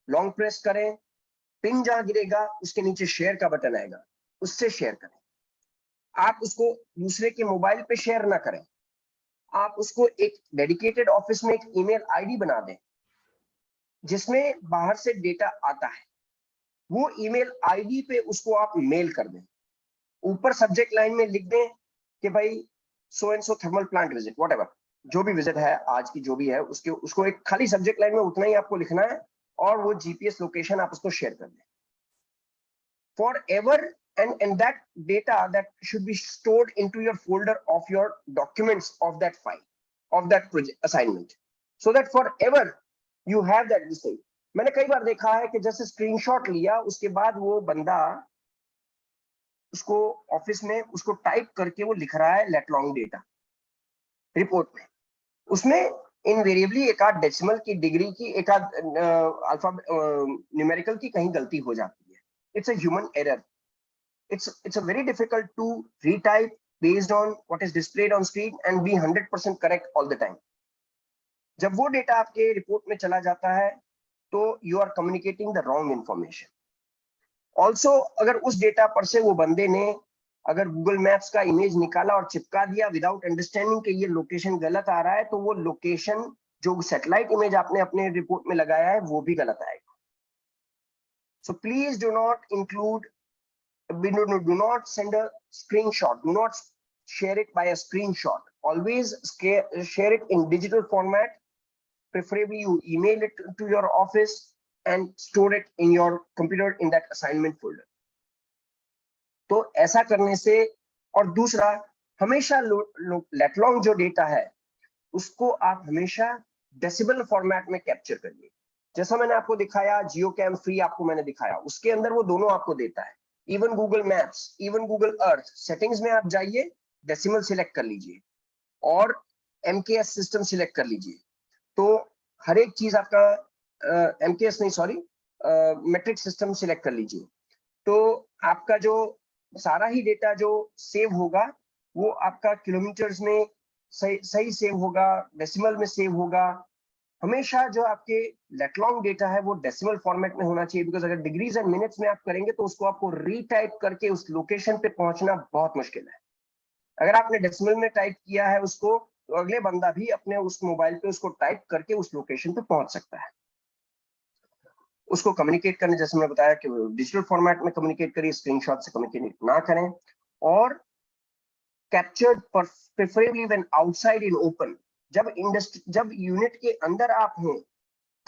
लॉन्ग प्रेस करें, पिन जहां गिरेगा उसके नीचे शेयर का बटन आएगा, उससे शेयर करें। आप उसको दूसरे के मोबाइल पे शेयर ना करें, आप उसको एक डेडिकेटेड ऑफिस में एक ईमेल आईडी बना दें जिसमें बाहर से डेटा आता है, वो ईमेल आईडी पे उसको आप मेल कर दें। ऊपर सब्जेक्ट लाइन में लिख दें कि भाई so and so thermal plant visit, whatever जो भी विजिट है आज की जो भी है उसको एक खाली सब्जेक्ट लाइन में उतना ही आपको लिखना है, और वो जीपीएस लोकेशन आप उसको शेयर कर दें for ever, and that data that should be stored into your folder of your documents of that file of that project assignment, so that forever you have that this thing. मैंने कई बार देखा है कि जैसे स्क्रीनशॉट लिया उसके बाद वो बंदा उसको ऑफिस में उसको टाइप करके वो लिख रहा है लेट लॉन्ग डेटा रिपोर्ट में, उसमें इनवेरिएबली एक आध डेसिमल की डिग्री की एक आध अल्फा न्यूमेरिकल की कहीं गलती हो जाती है। It's a human error, it's a very difficult to retype based on what is displayed on screen and be 100% correct all the time. जब वो डेटा आपके रिपोर्ट में चला जाता है तो you are communicating the wrong information. Also, अगर उस डेटा पर से वो बंदे ने अगर गूगल मैप्स का इमेज निकाला और चिपका दिया विदाउट अंडरस्टैंडिंग कि ये लोकेशन गलत आ रहा है, तो वो लोकेशन जो सैटेलाइट इमेज आपने अपने रिपोर्ट में लगाया है वो भी गलत आएगा। So please do not include, do not send a screenshot, do not share it by a screenshot, always share it in digital format, preferably you email it to your office and store it in your computer in that assignment folder. तो ऐसा करने से, और दूसरा हमेशा लेट लॉन्ग जो डेटा है उसको आप हमेशा डेसिबल फॉर्मेट में कैप्चर करिए। जैसा मैंने आपको दिखाया जियो कैम फ्री आपको मैंने दिखाया, उसके अंदर वो दोनों आपको देता है। Even Google maps, even Google Earth, settings में आप जाइए, डेसिमल सिलेक्ट कर लीजिए और एमकेएस सिस्टम सिलेक्ट कर लीजिए, तो हर एक चीज आपका एमकेएस नहीं सॉरी मेट्रिक सिस्टम सिलेक्ट कर लीजिए, तो आपका जो सारा ही डेटा जो सेव होगा वो आपका किलोमीटर्स में सही सेव होगा, डेसिमल में सेव होगा। हमेशा जो आपके लेट लॉन्ग डेटा है वो डेसिमल फॉर्मेट में होना चाहिए, बिकॉज अगर डिग्रीज एंड मिनट्स में आप करेंगे तो उसको आपको रीटाइप करके उस लोकेशन पे पहुंचना बहुत मुश्किल है। अगर आपने डेसिमल में टाइप किया है उसको, तो अगले बंदा भी अपने उस मोबाइल पे उसको टाइप करके उस लोकेशन पे पहुंच सकता है। उसको कम्युनिकेट करने, जैसे मैंने बताया कि डिजिटल फॉर्मेट में कम्युनिकेट करिए, स्क्रीनशॉट से कम्युनिकेट ना करें, और captured preferably when outside in open, जब यूनिट के अंदर आप हो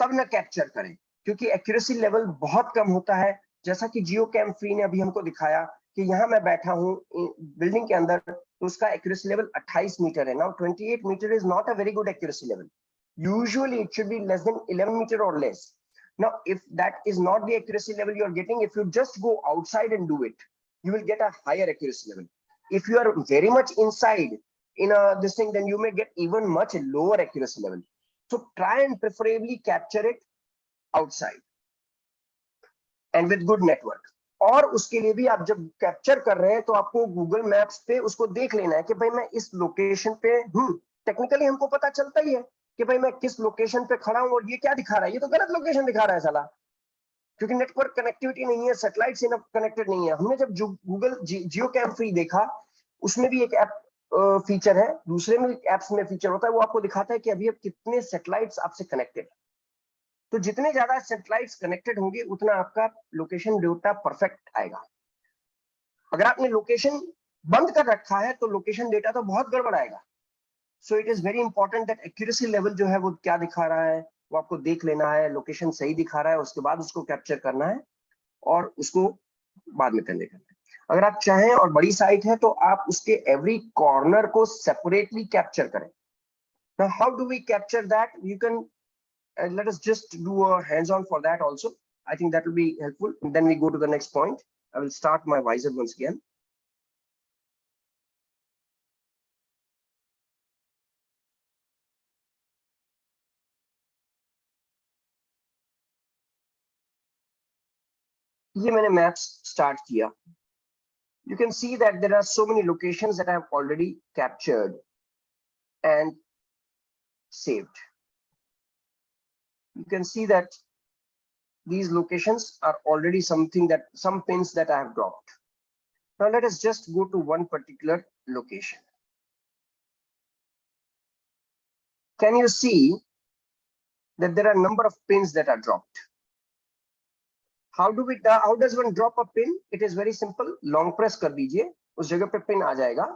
तब ना कैप्चर करें, क्योंकि एक्यूरेसी लेवल बहुत कम होता है। जैसा कि जियो कैम फ्री ने अभी हमको दिखाया कि यहाँ मैं बैठा हूँ बिल्डिंग के अंदर, तो उसका एक्यूरेसी लेवल 28 मीटर है। Now 28 meter is not a very good accuracy level, usually it should be less than 11 meter और less. Now, if that is not the accuracy level you are getting, if you just go outside and do it, you will get a higher accuracy level. If you are very much inside in this thing, then you may get even much lower accuracy level. So try and preferably capture it outside and with good network. और उसके लिए भी आप जब कैप्चर कर रहे हैं तो आपको गूगल मैप्स पे उसको देख लेना है कि भाई मैं इस लोकेशन पे हूँ। टेक्निकली हमको पता चलता ही है कि भाई मैं किस लोकेशन पे खड़ा हूँ और ये क्या दिखा रहा है, ये तो गलत लोकेशन दिखा रहा है साला, क्योंकि नेटवर्क कनेक्टिविटी नहीं है, सैटेलाइट से कनेक्टेड नहीं है। हमने जब गूगल जियो कैम फ्री देखा, उसमें भी एक ऐप फीचर है, दूसरे में एप्स में फीचर होता है, वो आपको दिखाता है कि अभी अब कितने सैटेलाइट्स आपसे कनेक्टेड है। तो जितने ज्यादा सैटेलाइट्स कनेक्टेड होंगे उतना आपका लोकेशन डेटा परफेक्ट आएगा। अगर आपने लोकेशन बंद कर रखा है तो लोकेशन डेटा तो बहुत गड़बड़ आएगा। So it is very important that accuracy level जो है वो क्या दिखा रहा है वो आपको देख लेना है, लोकेशन सही दिखा रहा है, उसके बाद उसको कैप्चर करना है और उसको बाद में करने का है। अगर आप चाहें और बड़ी साइट है तो आप उसके एवरी कॉर्नर को सेपरेटली कैप्चर करें। Now how do we capture that? You can let us just do a hands-on for that also. I think that will be helpful. And then we go to the next point. I will start my visor once again. ये मैंने maps start किया. You can see that there are so many locations that I have already captured and saved. You can see that these locations are already something that some pins that I have dropped. Now let us just go to one particular location. Can you see that there are a number of pins that are dropped? How does one drop a pin? It is very simple. Long press कर दीजिए, उस जगह पे पिन आ जाएगा,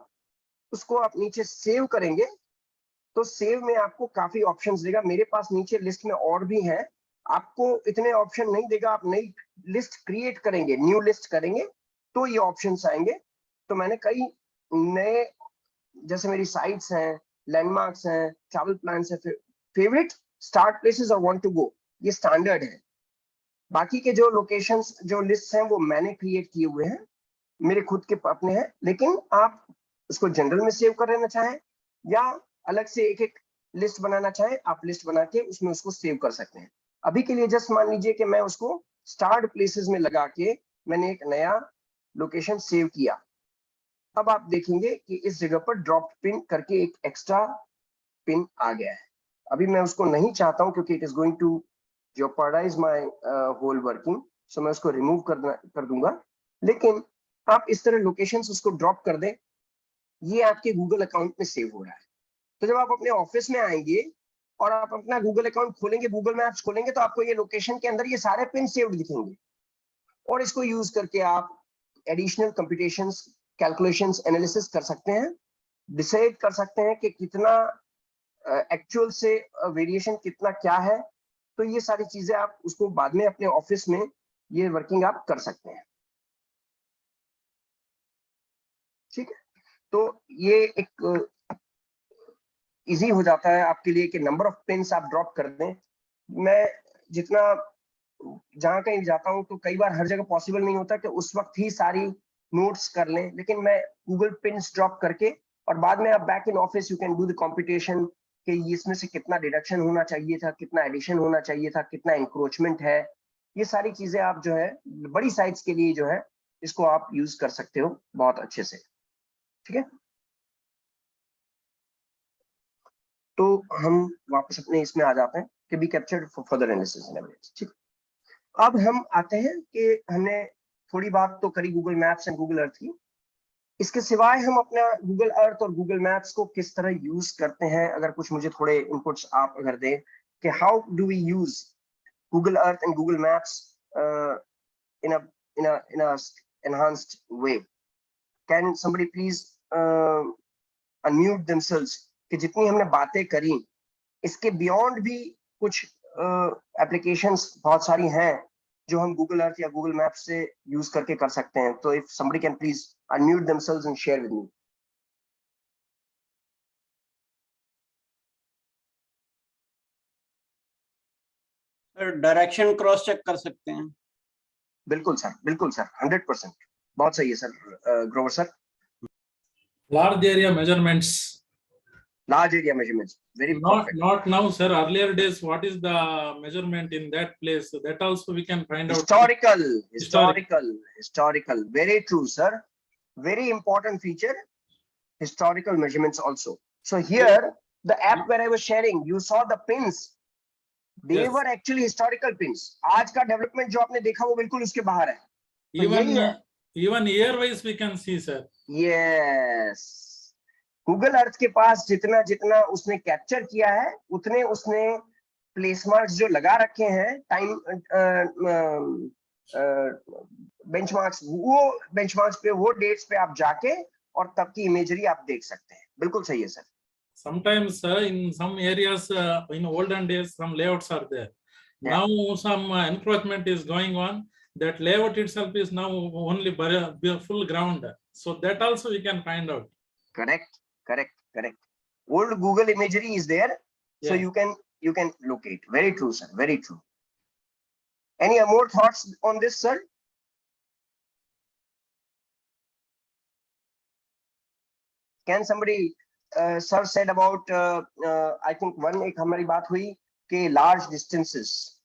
उसको आप नीचे सेव करेंगे तो सेव में आपको काफी ऑप्शंस देगा। मेरे पास नीचे लिस्ट में और भी हैं, आपको इतने ऑप्शन नहीं देगा। आप नई लिस्ट क्रिएट करेंगे, न्यू लिस्ट करेंगे तो ये ऑप्शंस आएंगे। तो मैंने कई नए, जैसे मेरी साइट्स हैं, लैंडमार्क्स हैं, ट्रैवल प्लान्स हैं, फेवरेट, स्टार्ट प्लेसेस और वांट टू गो, ये स्टैंडर्ड है। बाकी के जो लोकेशंस, जो लिस्ट हैं वो मैंने क्रिएट किए हुए हैं, मेरे खुद के अपने हैं। लेकिन आप उसको जनरल में सेव कर लेना चाहें या अलग से एक एक लिस्ट बनाना चाहें, आप लिस्ट बना के उसमें उसको सेव कर सकते हैं। अभी के लिए जस्ट मान लीजिए कि मैं उसको स्टार्ट प्लेसेस में लगा के मैंने एक नया लोकेशन सेव किया। अब आप देखेंगे कि इस जगह पर ड्रॉप पिन करके एक एक्स्ट्रा पिन आ गया है। अभी मैं उसको नहीं चाहता हूं क्योंकि it is going to jeopardize my whole working, so मैं उसको रिमूव कर दूंगा। लेकिन आप इस तरह लोकेशंस उसको ड्रॉप कर दें, ये आपके गूगल अकाउंट में सेव हो रहा है। तो जब आप अपने ऑफिस में आएंगे और आप अपना गूगल अकाउंट खोलेंगे, गूगल मैप्स खोलेंगे, तो आपको ये लोकेशन के अंदर ये सारे पिन सेव्ड दिखेंगे और इसको यूज करके आप एडिशनल कंप्यूटेशंस, कैलकुलेशंस, एनालिसिस कर सकते हैं, डिसाइड कर सकते हैं कि कितना एक्चुअल से वेरिएशन कितना क्या है। तो ये सारी चीजें आप उसको बाद में अपने ऑफिस में ये वर्किंग आप कर सकते हैं। ठीक है, तो ये एक इजी हो जाता है आपके लिए कि नंबर ऑफ पिन्स आप ड्रॉप कर दें। मैं जितना जहां कहीं जाता हूं तो कई बार हर जगह पॉसिबल नहीं होता कि उस वक्त ही सारी नोट्स कर लें, लेकिन मैं गूगल पिन्स ड्रॉप करके और बाद में आप back in office you can do the computation कि इसमें से कितना डिडक्शन होना चाहिए था, कितना एडिशन होना चाहिए था, कितना इंक्रोचमेंट है। ये सारी चीजें आप जो है बड़ी साइट्स के लिए जो है इसको आप यूज कर सकते हो बहुत अच्छे से। ठीक है, तो हम वापस अपने इसमें आ जाते हैं कि be captured for further analysis and evidence. ठीक, अब हम आते हैं कि हमने थोड़ी बात तो करी Google maps and Google Earth की। इसके सिवाय हम अपना गूगल अर्थ और गूगल मैप्स को किस तरह यूज करते हैं, अगर कुछ मुझे थोड़े इनपुट्स आप अगर दें कि how do we use Google Earth and Google Maps in a enhanced way. Can somebody please unmute themselves कि जितनी हमने बातें करी इसके बियॉन्ड भी कुछ एप्लीकेशंस बहुत सारी हैं जो हम गूगल अर्थ या गूगल मैप से यूज करके कर सकते हैं। तो if somebody can please unmute themselves and share with me. Direction cross check कर सकते हैं। बिल्कुल सर, बिल्कुल सर, 100%, बहुत सही है sir. Grover sir, Large area measurements Large area measurements. Very perfect. Not now, sir. Earlier days, what is the measurement in that place? That also we can find out. Historical. Very true, sir. Very important feature. Historical measurements also. So here, the app where I was sharing, you saw the pins. They Yes. were actually historical pins. आज का development जो आपने देखा वो बिल्कुल उसके बाहर है. तो यही है. Even year wise we can see, sir. Yes. Google Earth के पास जितना जितना उसने कैप्चर किया है उतने उसने प्लेसमार्क्स जो लगा रखे हैं टाइम बेंचमार्क्स, वो बेंचमार्क्स पे वो डेट्स पे आप जाके और तब की इमेजरी आप देख सकते हैं. बिल्कुल सही है sir. Sometimes in some areas in olden days some layouts are there. Yeah. Now some encroachment is going on. That layout itself is now only full ground. So that also we can find out. Correct. Old Google imagery is there, so Yeah. you can locate. Very true, sir. Very true. Any more thoughts on this, sir? Can somebody, sir said about, I think one एक हमारी बात हुई कि large distances.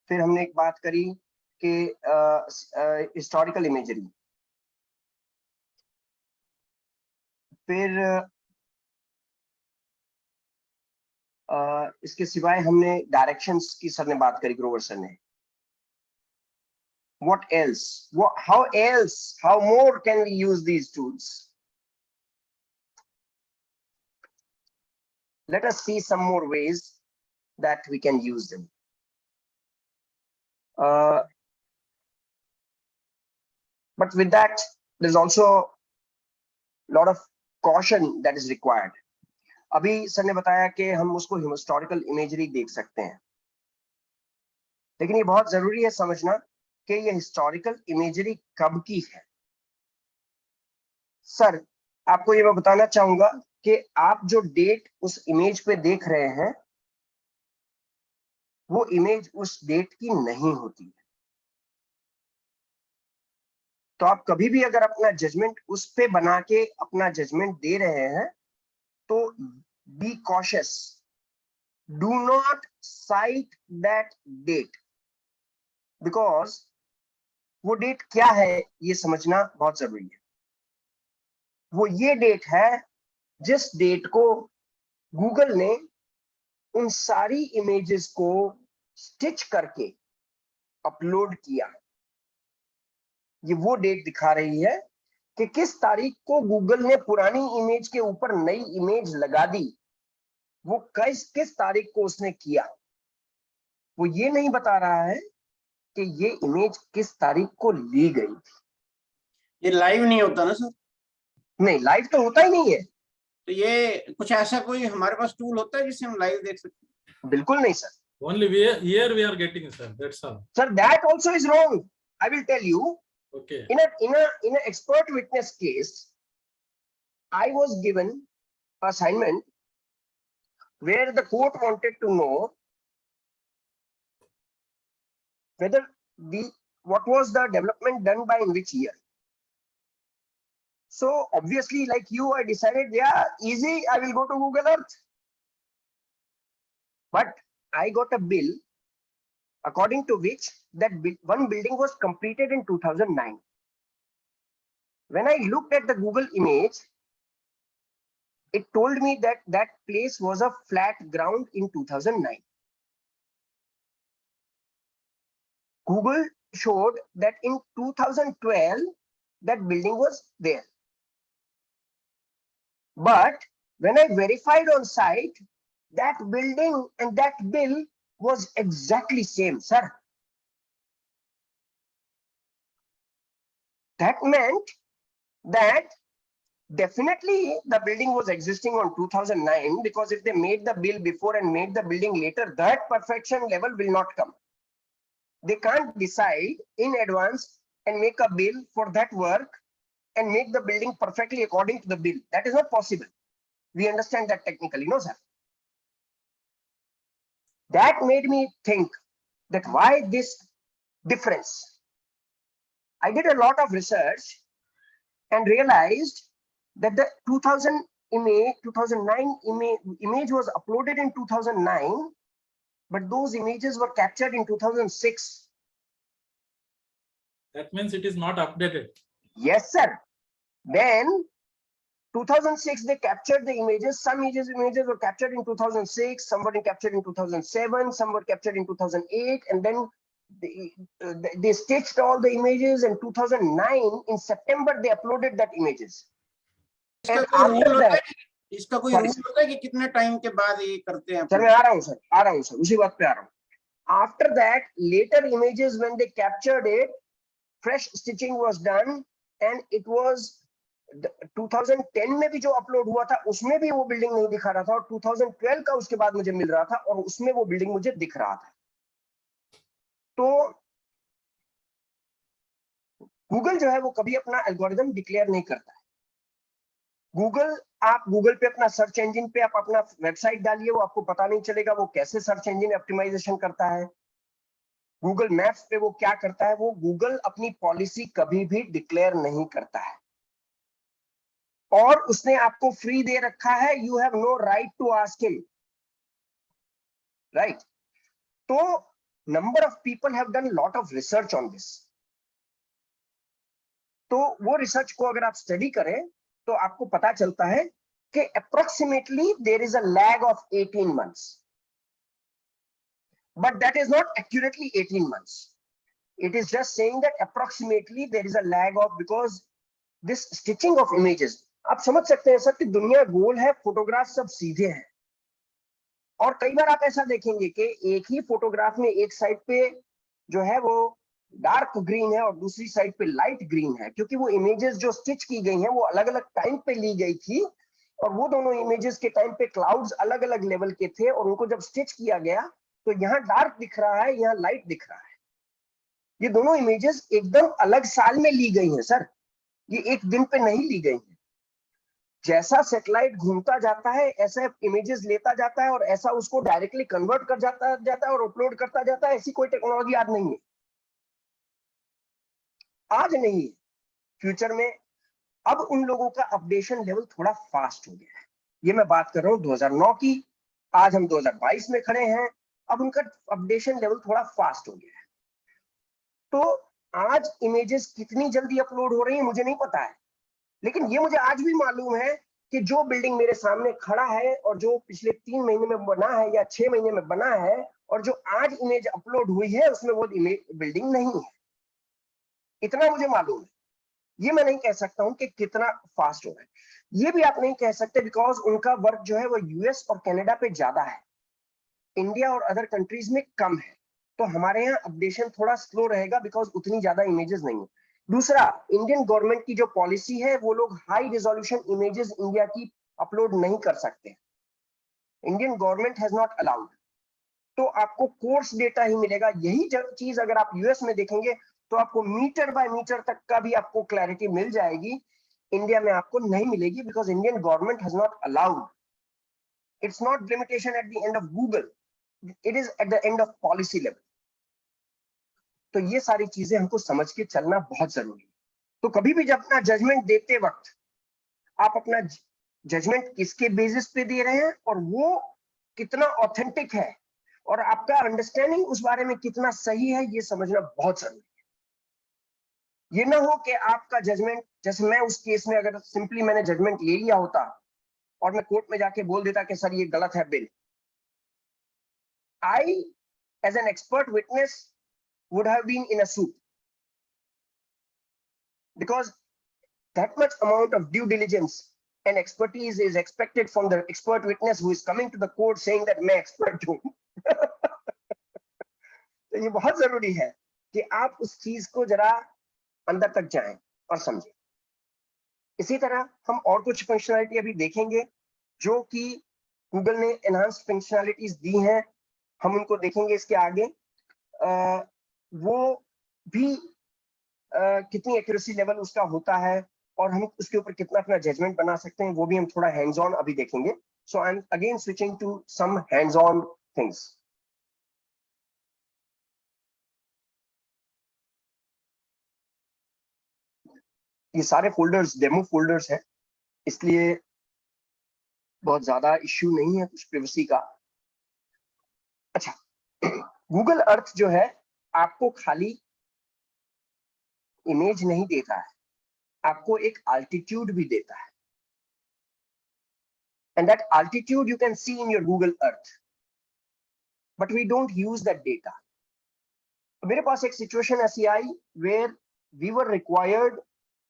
फिर हमने एक बात करी कि historical imagery. फिर इसके सिवाय हमने डायरेक्शंस की सर ने बात करी, ग्रोवर सर ने. What else? How else? How more can we use these tools? Let us see some more ways that we can use them. But with that, there's also a lot of caution that is required. अभी सर ने बताया कि हम उसको हिस्टोरिकल इमेजरी देख सकते हैं, लेकिन ये बहुत जरूरी है समझना कि ये हिस्टोरिकल इमेजरी कब की है. सर आपको ये मैं बताना चाहूंगा कि आप जो डेट उस इमेज पे देख रहे हैं वो इमेज उस डेट की नहीं होती है. तो आप कभी भी अगर अपना जजमेंट उस पे बना के अपना जजमेंट दे रहे हैं तो be cautious. Do not cite that date, because वो डेट क्या है ये समझना बहुत जरूरी है. वो ये डेट है जिस डेट को गूगल ने उन सारी इमेजेस को स्टिच करके अपलोड किया. ये वो डेट दिखा रही है कि किस तारीख को गूगल ने पुरानी इमेज के ऊपर नई इमेज लगा दी. वो किस तारीख को उसने किया. वो ये नहीं बता रहा है कि ये इमेज किस तारीख को ली गई. ये लाइव नहीं होता ना सर? नहीं, लाइव तो होता ही नहीं है. तो ये कुछ ऐसा कोई हमारे पास टूल होता है जिससे हम लाइव देख सकते हैं? बिल्कुल नहीं sir. Only here we are getting, sir. That's all. Sir, that also is wrong. I will tell you. Okay. In a expert witness case, I was given assignment where the court wanted to know whether what was the development done by in which year. So obviously, like you, I decided, yeah, easy, I will go to Google Earth. But I got a bill according to which that one building was completed in 2009. When I looked at the Google image, it told me that that place was a flat ground in 2009. Google showed that in 2012, that building was there. But when I verified on site, that building and that bill was exactly same, sir. That meant that definitely the building was existing on 2009, because if they made the bill before and made the building later, that perfection level will not come. They can't decide in advance and make a bill for that work and make the building perfectly according to the bill. That is not possible. We understand that technically, no sir. That made me think that why this difference. I did a lot of research and realized that the image, 2009 image was uploaded in 2009, but those images were captured in 2006. That means it is not updated. Yes, sir. Then 2006 they captured the images. Some images were captured in 2006, some were captured in 2007, some were captured in 2008, and then they stitched all the images. In 2009 in September they uploaded that images. And after that, इसका कोई रूल होता है कि कितने टाइम के बाद ये करते हैं? सर मैं आ रहा हूँ सर, उसी बात पे आ रहा हूँ. After that, later images when they captured it, fresh stitching was done, and it was 2010 में भी जो अपलोड हुआ था उसमें भी वो बिल्डिंग नहीं दिखा रहा था, और 2012 का उसके बाद मुझे मिल रहा था और उसमें वो बिल्डिंग मुझे दिख रहा था. तो गूगल जो है वो कभी अपना एल्गोरिदम डिक्लेयर नहीं करता है. आप गूगल पे अपना सर्च इंजन पे आप अपना वेबसाइट डालिए, वो आपको पता नहीं चलेगा वो कैसे सर्च इंजन ऑप्टिमाइजेशन करता है. गूगल मैप्स पे वो क्या करता है, वो गूगल अपनी पॉलिसी कभी भी डिक्लेयर नहीं करता है, और उसने आपको फ्री दे रखा है. You have no right to ask him, right? तो number of people have done lot of research on this. तो वो रिसर्च को अगर आप स्टडी करें तो आपको पता चलता है कि approximately there is a lag of 18 months, but that is not accurately 18 months. It is just saying that approximately there is a lag of, because this stitching of images, आप समझ सकते हैं सर कि दुनिया गोल है, फोटोग्राफ सब सीधे हैं, और कई बार आप ऐसा देखेंगे कि एक ही फोटोग्राफ में एक साइड पे जो है वो डार्क ग्रीन है और दूसरी साइड पे लाइट ग्रीन है, क्योंकि वो इमेजेस जो स्टिच की गई हैं वो अलग अलग टाइम पे ली गई थी, और वो दोनों इमेजेस के टाइम पे क्लाउड्स अलग अलग लेवल के थे, और उनको जब स्टिच किया गया तो यहाँ डार्क दिख रहा है, यहाँ लाइट दिख रहा है. ये दोनों इमेजेस एकदम अलग साल में ली गई हैं सर, ये एक दिन पे नहीं ली गई हैं. जैसा सैटेलाइट घूमता जाता है ऐसा इमेजेस लेता जाता है, और ऐसा उसको डायरेक्टली कन्वर्ट कर जाता है और अपलोड करता जाता है. ऐसी कोई टेक्नोलॉजी आज नहीं है, आज नहीं है, फ्यूचर में. अब उन लोगों का अपडेशन लेवल थोड़ा फास्ट हो गया है. ये मैं बात कर रहा हूँ 2009 की, आज हम 2022 में खड़े हैं, अब उनका अपडेशन लेवल थोड़ा फास्ट हो गया है. तो आज इमेजेस कितनी जल्दी अपलोड हो रही है मुझे नहीं पता है, लेकिन ये मुझे आज भी मालूम है कि जो बिल्डिंग मेरे सामने खड़ा है और जो पिछले 3 महीने में बना है या 6 महीने में बना है, और जो आज इमेज अपलोड हुई है उसमें वो बिल्डिंग नहीं है. इतना मुझे मालूम है. ये मैं नहीं कह सकता हूं कि कितना फास्ट हो रहा है, ये भी आप नहीं कह सकते, बिकॉज उनका वर्क जो है वो यूएस और कनाडा पे ज्यादा है, इंडिया और अदर कंट्रीज में कम है. तो हमारे यहाँ अपडेशन थोड़ा स्लो रहेगा, बिकॉज उतनी ज्यादा इमेजेस नहीं है. दूसरा, इंडियन गवर्नमेंट की जो पॉलिसी है, वो लोग हाई रिजोल्यूशन इमेजेस इंडिया की अपलोड नहीं कर सकते. Indian government has not allowed. तो आपको कोर्स डेटा ही मिलेगा. यही चीज अगर आप यूएस में देखेंगे तो आपको मीटर बाय मीटर तक का भी आपको क्लैरिटी मिल जाएगी. इंडिया में आपको नहीं मिलेगी, because Indian government has not allowed. It's not limitation at the end of Google, it is at the end of policy level. तो ये सारी चीजें हमको समझ के चलना बहुत जरूरी है. तो कभी भी जब अपना जजमेंट देते वक्त आप अपना जजमेंट किसके बेसिस पे दे रहे हैं और वो कितना ऑथेंटिक है, और आपका अंडरस्टैंडिंग उस बारे में कितना सही है, ये समझना बहुत जरूरी है. ये ना हो कि आपका जजमेंट, जैसे मैं उस केस में अगर सिंपली मैंने जजमेंट ले लिया होता और मैं कोर्ट में जाके बोल देता कि सर ये गलत है bill, I as an expert witness would have been in a soup, because that much amount of due diligence and expertise is expected from the expert witness who is coming to the court saying that मैं expert हूं. तो ये बहुत जरूरी है कि आप उस चीज को जरा अंदर तक जाएं और समझें. इसी तरह हम और कुछ फंक्शनैलिटी अभी देखेंगे जो कि गूगल ने एनहांस्ड फंक्शनैलिटीज दी हैं, हम उनको देखेंगे इसके आगे. वो भी कितनी एक्यूरेसी लेवल उसका होता है और हम उसके ऊपर कितना अपना जजमेंट बना सकते हैं, वो भी हम थोड़ा हैंड्स ऑन अभी देखेंगे. So I am again switching to some hands on things. ये सारे फोल्डर्स डेमो फोल्डर्स हैं, इसलिए बहुत ज्यादा इश्यू नहीं है कुछ प्राइवेसी का। अच्छा, गूगल अर्थ जो है आपको खाली इमेज नहीं देता है, आपको एक अल्टीट्यूड भी देता है, and that altitude you can see in your Google Earth, but we don't use that data. मेरे पास एक सिचुएशन ऐसी आई where we were required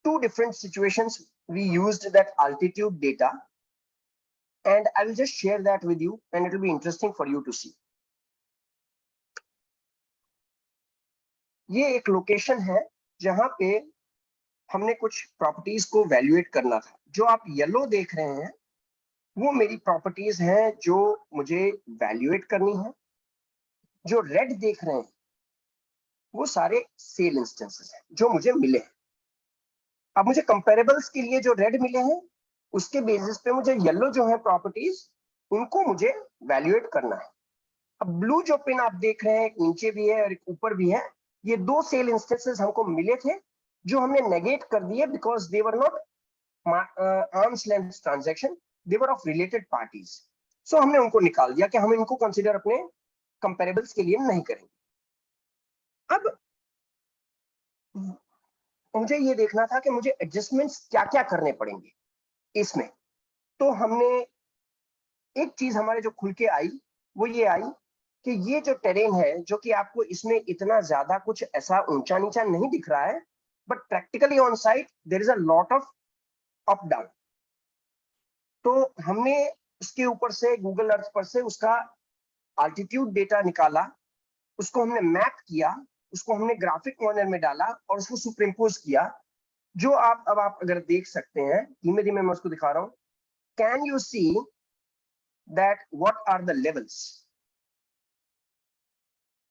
2 different situations we used that altitude data, and I will just share that with you and it will be interesting for you to see. ये एक लोकेशन है जहां पे हमने कुछ प्रॉपर्टीज को वैल्यूएट करना था। जो आप येलो देख रहे हैं वो मेरी प्रॉपर्टीज हैं जो मुझे वैल्यूएट करनी है। जो रेड देख रहे हैं वो सारे सेल इंस्टेंसेस हैं जो मुझे मिले हैं। अब मुझे कंपैरेबल्स के लिए जो रेड मिले हैं उसके बेसिस पे मुझे येलो जो है प्रॉपर्टीज उनको मुझे वैल्यूएट करना है। अब ब्लू जो पिन आप देख रहे हैं एक नीचे भी है और एक ऊपर भी है, ये 2 सेल इंस्टेंसेस हमको मिले थे जो हमने नेगेट कर दिए because they were not arm's length transaction, they were of related parties. So हमने उनको निकाल दिया कि हम इनको कंसीडर अपने कंपैरेबल्स के लिए नहीं करेंगे। अब मुझे ये देखना था कि मुझे एडजस्टमेंट्स क्या क्या करने पड़ेंगे इसमें। तो हमने एक चीज हमारे जो खुल के आई वो ये आई कि ये जो टेरेन है जो कि आपको इसमें इतना ज्यादा कुछ ऐसा ऊंचा नीचा नहीं दिख रहा है, but practically on site there is a lot of up down. तो हमने उसके ऊपर से गूगल अर्थ पर से उसका अल्टीट्यूड डेटा निकाला, उसको हमने मैप किया, उसको हमने ग्राफिक मॉडल में डाला और उसको सुपरइम्पोज किया। जो आप अब आप अगर देख सकते हैं, धीमे धीमे मैं उसको दिखा रहा हूं। Can you see that what are the levels?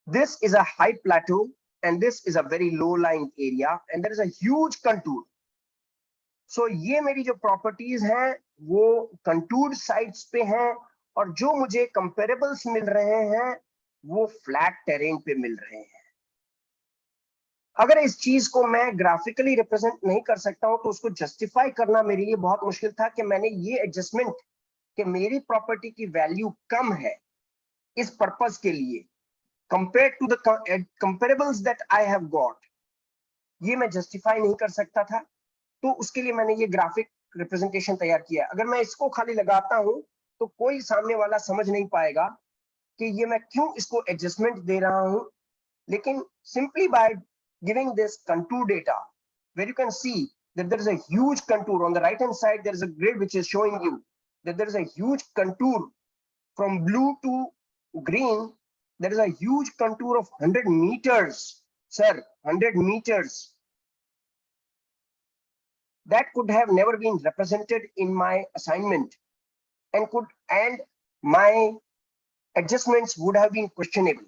This is a high plateau and this is a very low lying area and there is a huge contour. So ये मेरी जो प्रॉपर्टीज हैं वो कंटूर साइट्स पे हैं और जो मुझे कंपेरेबल्स मिल रहे हैं वो फ्लैट टेरेन पे मिल रहे हैं। अगर इस चीज को मैं ग्राफिकली रिप्रेजेंट नहीं कर सकता हूं तो उसको जस्टिफाई करना मेरे लिए बहुत मुश्किल था कि मैंने ये एडजस्टमेंट कि मेरी प्रॉपर्टी की वैल्यू कम है इस पर्पस के लिए compared to the comparables that I have got, ये मैं जस्टिफाई नहीं कर सकता था। तो उसके लिए मैंने ये ग्राफिक रिप्रेजेंटेशन तैयार किया। अगर मैं इसको खाली लगाता हूं तो कोई सामने वाला समझ नहीं पाएगा कि ये मैं क्यों इसको एडजस्टमेंट दे रहा हूं। लेकिन simply by giving this contour data where you can see that there is a huge contour on the right hand side, there is a grid which is showing you that there is a huge contour from blue to green. There is a huge contour of 100 meters, sir, 100 meters. That could have never been represented in my assignment and my adjustments would have been questionable.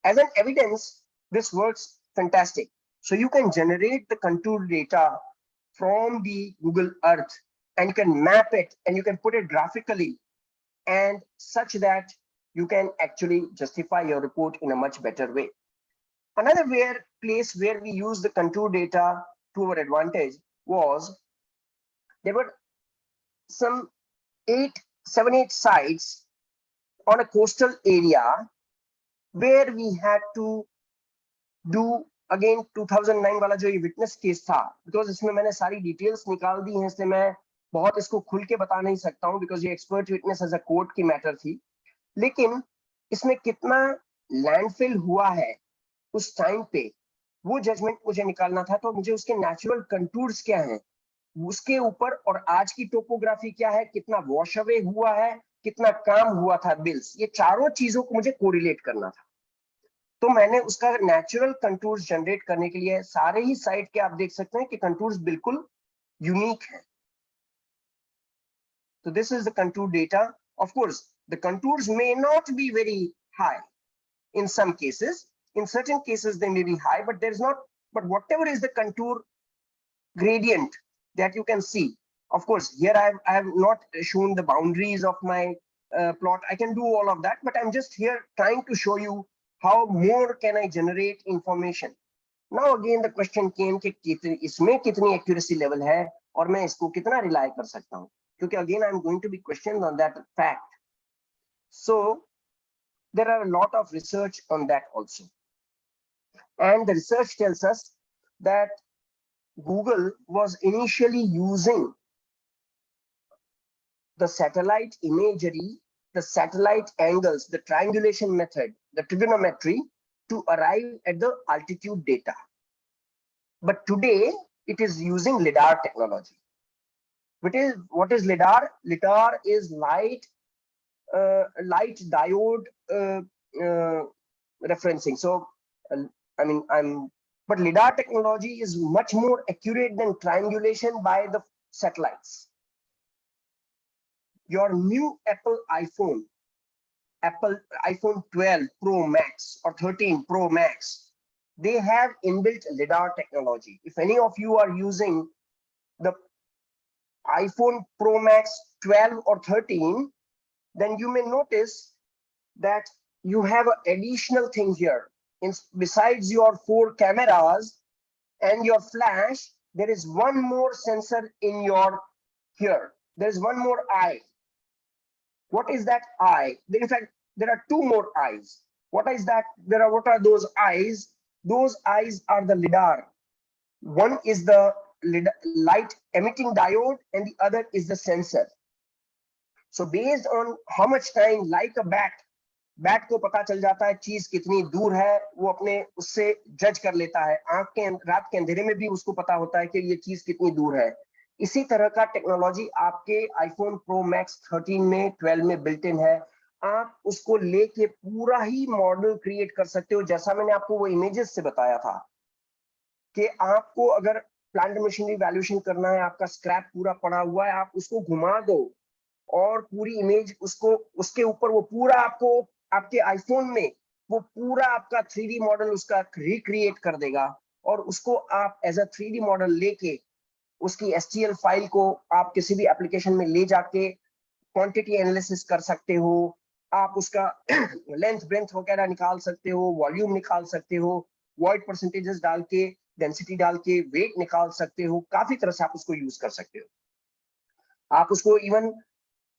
As an evidence, this works fantastic. So you can generate the contour data from the Google Earth and you can map it and you can put it graphically and such that you can actually justify your report in a much better way. Another place where we use the contour data to our advantage was there were some 7-8 sites on a coastal area where we had to do again 2009 वाला जो ये विटनेस केस था, बिकॉज इसमें मैंने सारी डिटेल्स निकाल दी हैं इसलिए मैं बहुत इसको खुल के बता नहीं सकता हूं बिकॉज ये expert witness as a court की मैटर थी। लेकिन इसमें कितना लैंडफिल हुआ है उस टाइम पे वो जजमेंट मुझे निकालना था। तो मुझे उसके नेचुरल कंटूर्स क्या हैं उसके ऊपर और आज की टोपोग्राफी क्या है, कितना वॉश अवे हुआ है, कितना काम हुआ था बिल्स, ये चारों चीजों को मुझे कोरिलेट करना था। तो मैंने उसका नेचुरल कंटूर्स जनरेट करने के लिए सारे ही साइट के आप देख सकते हैं कि कंटूर्स बिल्कुल यूनिक है। तो this is the contour data. Of course the contours may not be very high in some cases, in certain cases they may be high, but there is not, but whatever is the contour gradient that you can see, of course here I have not shown the boundaries of my plot. I can do all of that, but I'm just here trying to show you how more can I generate information. Now again the question came कि इसमें कितनी accuracy level है और मैं इसको कितना rely कर सकता हूँ। क्योंकि again I'm going to be questioned on that fact. So there are a lot of research on that also, and the research tells us that Google was initially using the satellite imagery, the satellite angles, the triangulation method, the trigonometry to arrive at the altitude data. But today it is using LiDAR technology. What is LiDAR? LiDAR is light diode referencing. So but LiDAR technology is much more accurate than triangulation by the satellites. Your new Apple iPhone 12 Pro Max or 13 Pro Max, they have inbuilt LiDAR technology. If any of you are using the iPhone Pro Max 12 or 13, then you may notice that you have an additional thing here. Besides your 4 cameras and your flash, there is one more sensor in your here. There is one more eye. What is that eye? In fact, there are 2 more eyes. What is that? What are those eyes? Those eyes are the LiDAR. One is the light emitting diode and the other is the sensor. So based on how much time, like a bat को पता चल जाता है चीज कितनी दूर है, वो अपने उससे जज कर लेता है. रात के अंधेरे में भी उसको पता होता है कि ये चीज कितनी दूर है. इसी तरह का टेक्नोलॉजी आपके आईफोन प्रो मैक्स 13 में 12 में बिल्ट इन है. आप उसको लेके पूरा ही मॉडल क्रिएट कर सकते हो, जैसा मैंने आपको वो इमेजेस से बताया था कि आपको अगर प्लांट मशीनरी वैल्यूएशन करना है, आपका स्क्रैप पूरा पड़ा हुआ है, आप उसको घुमा दो और पूरी इमेज उसके ऊपर वो पूरा आपको आपके आईफोन में वो पूरा आपका 3D मॉडल उसका रिक्रिएट कर देगा, और उसको आप एज अ 3D मॉडल लेके उसकी STL फाइल को आप किसी भी एप्लीकेशन में ले जाके क्वांटिटी एनालिसिस कर सकते हो. आप उसका लेंथ ब्रेंथ वगैरह निकाल सकते हो, वॉल्यूम निकाल सकते हो, वॉइड परसेंटेजेस डाल के, डेंसिटी डाल के वेट निकाल सकते हो. काफी तरह से आप उसको यूज कर सकते हो. आप उसको इवन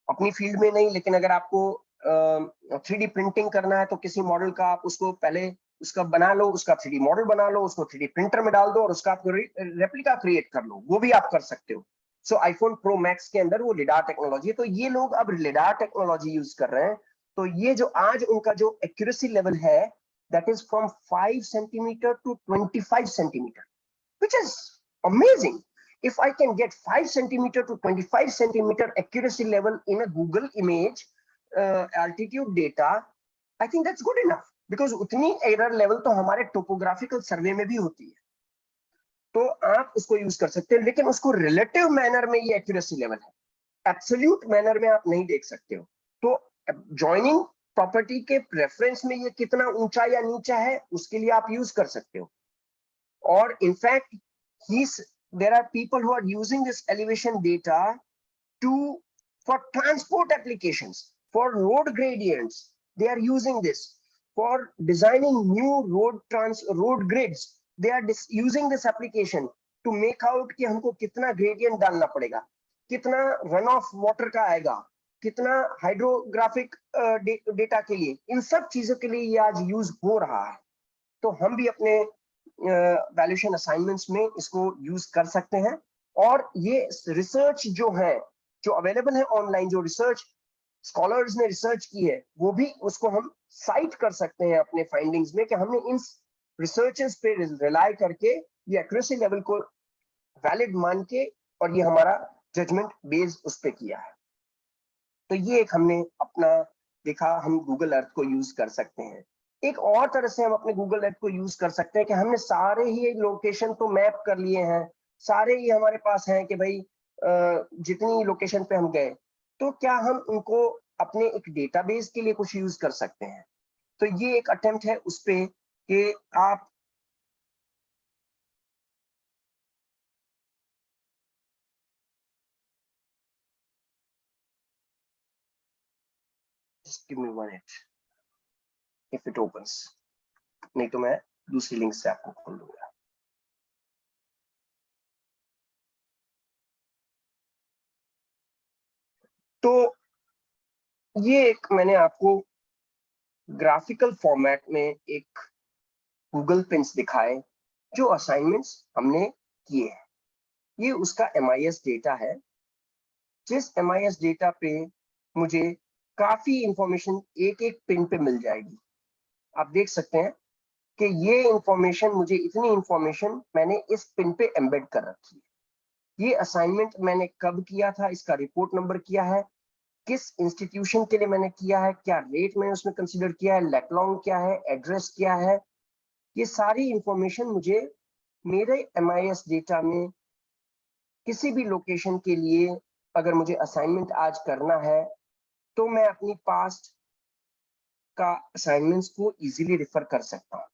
अपनी फील्ड में नहीं, लेकिन अगर आपको 3D प्रिंटिंग करना है तो किसी मॉडल का आप उसको पहले उसका बना लो, उसका 3D मॉडल बना लो, उसको 3D प्रिंटर में डाल दो और उसका आपको रेप्लिका क्रिएट कर लो, वो भी आप कर सकते हो. सो आईफोन प्रो मैक्स के अंदर वो लिडार टेक्नोलॉजी है. तो ये लोग अब लिडार टेक्नोलॉजी यूज कर रहे हैं. तो ये जो आज उनका जो एक्यूरेसी लेवल है, that is from 5 centimeter to 25 centimeter, which is amazing. If I can get 5 centimeter to 25 centimeter accuracy level in a Google image altitude data, I think that's good enough, because उतनी error level तो हमारे topographical survey में भी होती है. तो आप उसको यूज कर सकते हैं, लेकिन उसको relative manner में ये accuracy level है, absolute manner में आप नहीं देख सकते हो. तो joining property के preference में ये कितना ऊंचा या नीचा है, उसके लिए आप यूज कर सकते हो. और in fact there are people who are using this elevation data for transport applications, for road gradients. They are using this for designing new road grids. They are using this application to make out कि हमको कितना gradient डालना पड़ेगा, कितना runoff water का आएगा, कितना hydrographic data के लिए, इन सब चीजों के लिए ये आज यूज हो रहा है. तो हम भी अपने वैल्यूएशन असाइनमेंट्स में इसको यूज कर सकते हैं. और ये रिसर्च जो है, जो अवेलेबल है ऑनलाइन, जो रिसर्च स्कॉलर्स ने रिसर्च की है, वो भी उसको हम साइट कर सकते हैं अपने फाइंडिंग्स में कि हमने इन रिसर्चेस पे रिलाई करके ये एक्यूरेसी लेवल को वैलिड मान के और ये हमारा जजमेंट बेस्ड उस पे किया है. तो ये एक हमने अपना देखा, हम गूगल अर्थ को यूज कर सकते हैं. एक और तरह से हम अपने गूगल अर्थ को यूज कर सकते हैं कि हमने सारे ही लोकेशन तो मैप कर लिए हैं, सारे ही हमारे पास हैं कि भाई जितनी लोकेशन पे हम गए, तो क्या हम उनको अपने एक डेटाबेस के लिए कुछ यूज कर सकते हैं. तो ये एक अटेम्प्ट है उस पे कि आप just give me 1 minute if it opens. नहीं तो मैं दूसरी लिंक से आपको खोल दूंगा. तो ये एक मैंने आपको ग्राफिकल फॉर्मेट में एक गूगल पिन्स दिखाए जो असाइनमेंट्स हमने किए हैं। ये उसका MIS डेटा है, जिस MIS डेटा पे मुझे काफी इंफॉर्मेशन एक एक पिन पे मिल जाएगी। आप देख सकते हैं कि ये इंफॉर्मेशन, मुझे इतनी इंफॉर्मेशन मैंने इस पिन पे एम्बेड कर रखी है। ये असाइनमेंट मैंने कब किया था, इसका रिपोर्ट नंबर किया है, किस इंस्टीट्यूशन के लिए मैंने किया है, क्या रेट मैंने उसमें कंसीडर किया है, लेटलॉन्ग क्या है, एड्रेस क्या है, ये सारी इंफॉर्मेशन मुझे मेरे MIS डेटा में किसी भी लोकेशन के लिए अगर मुझे असाइनमेंट आज करना है तो मैं अपनी पास्ट का असाइनमेंट्स को इजीली रेफर कर सकता हूँ।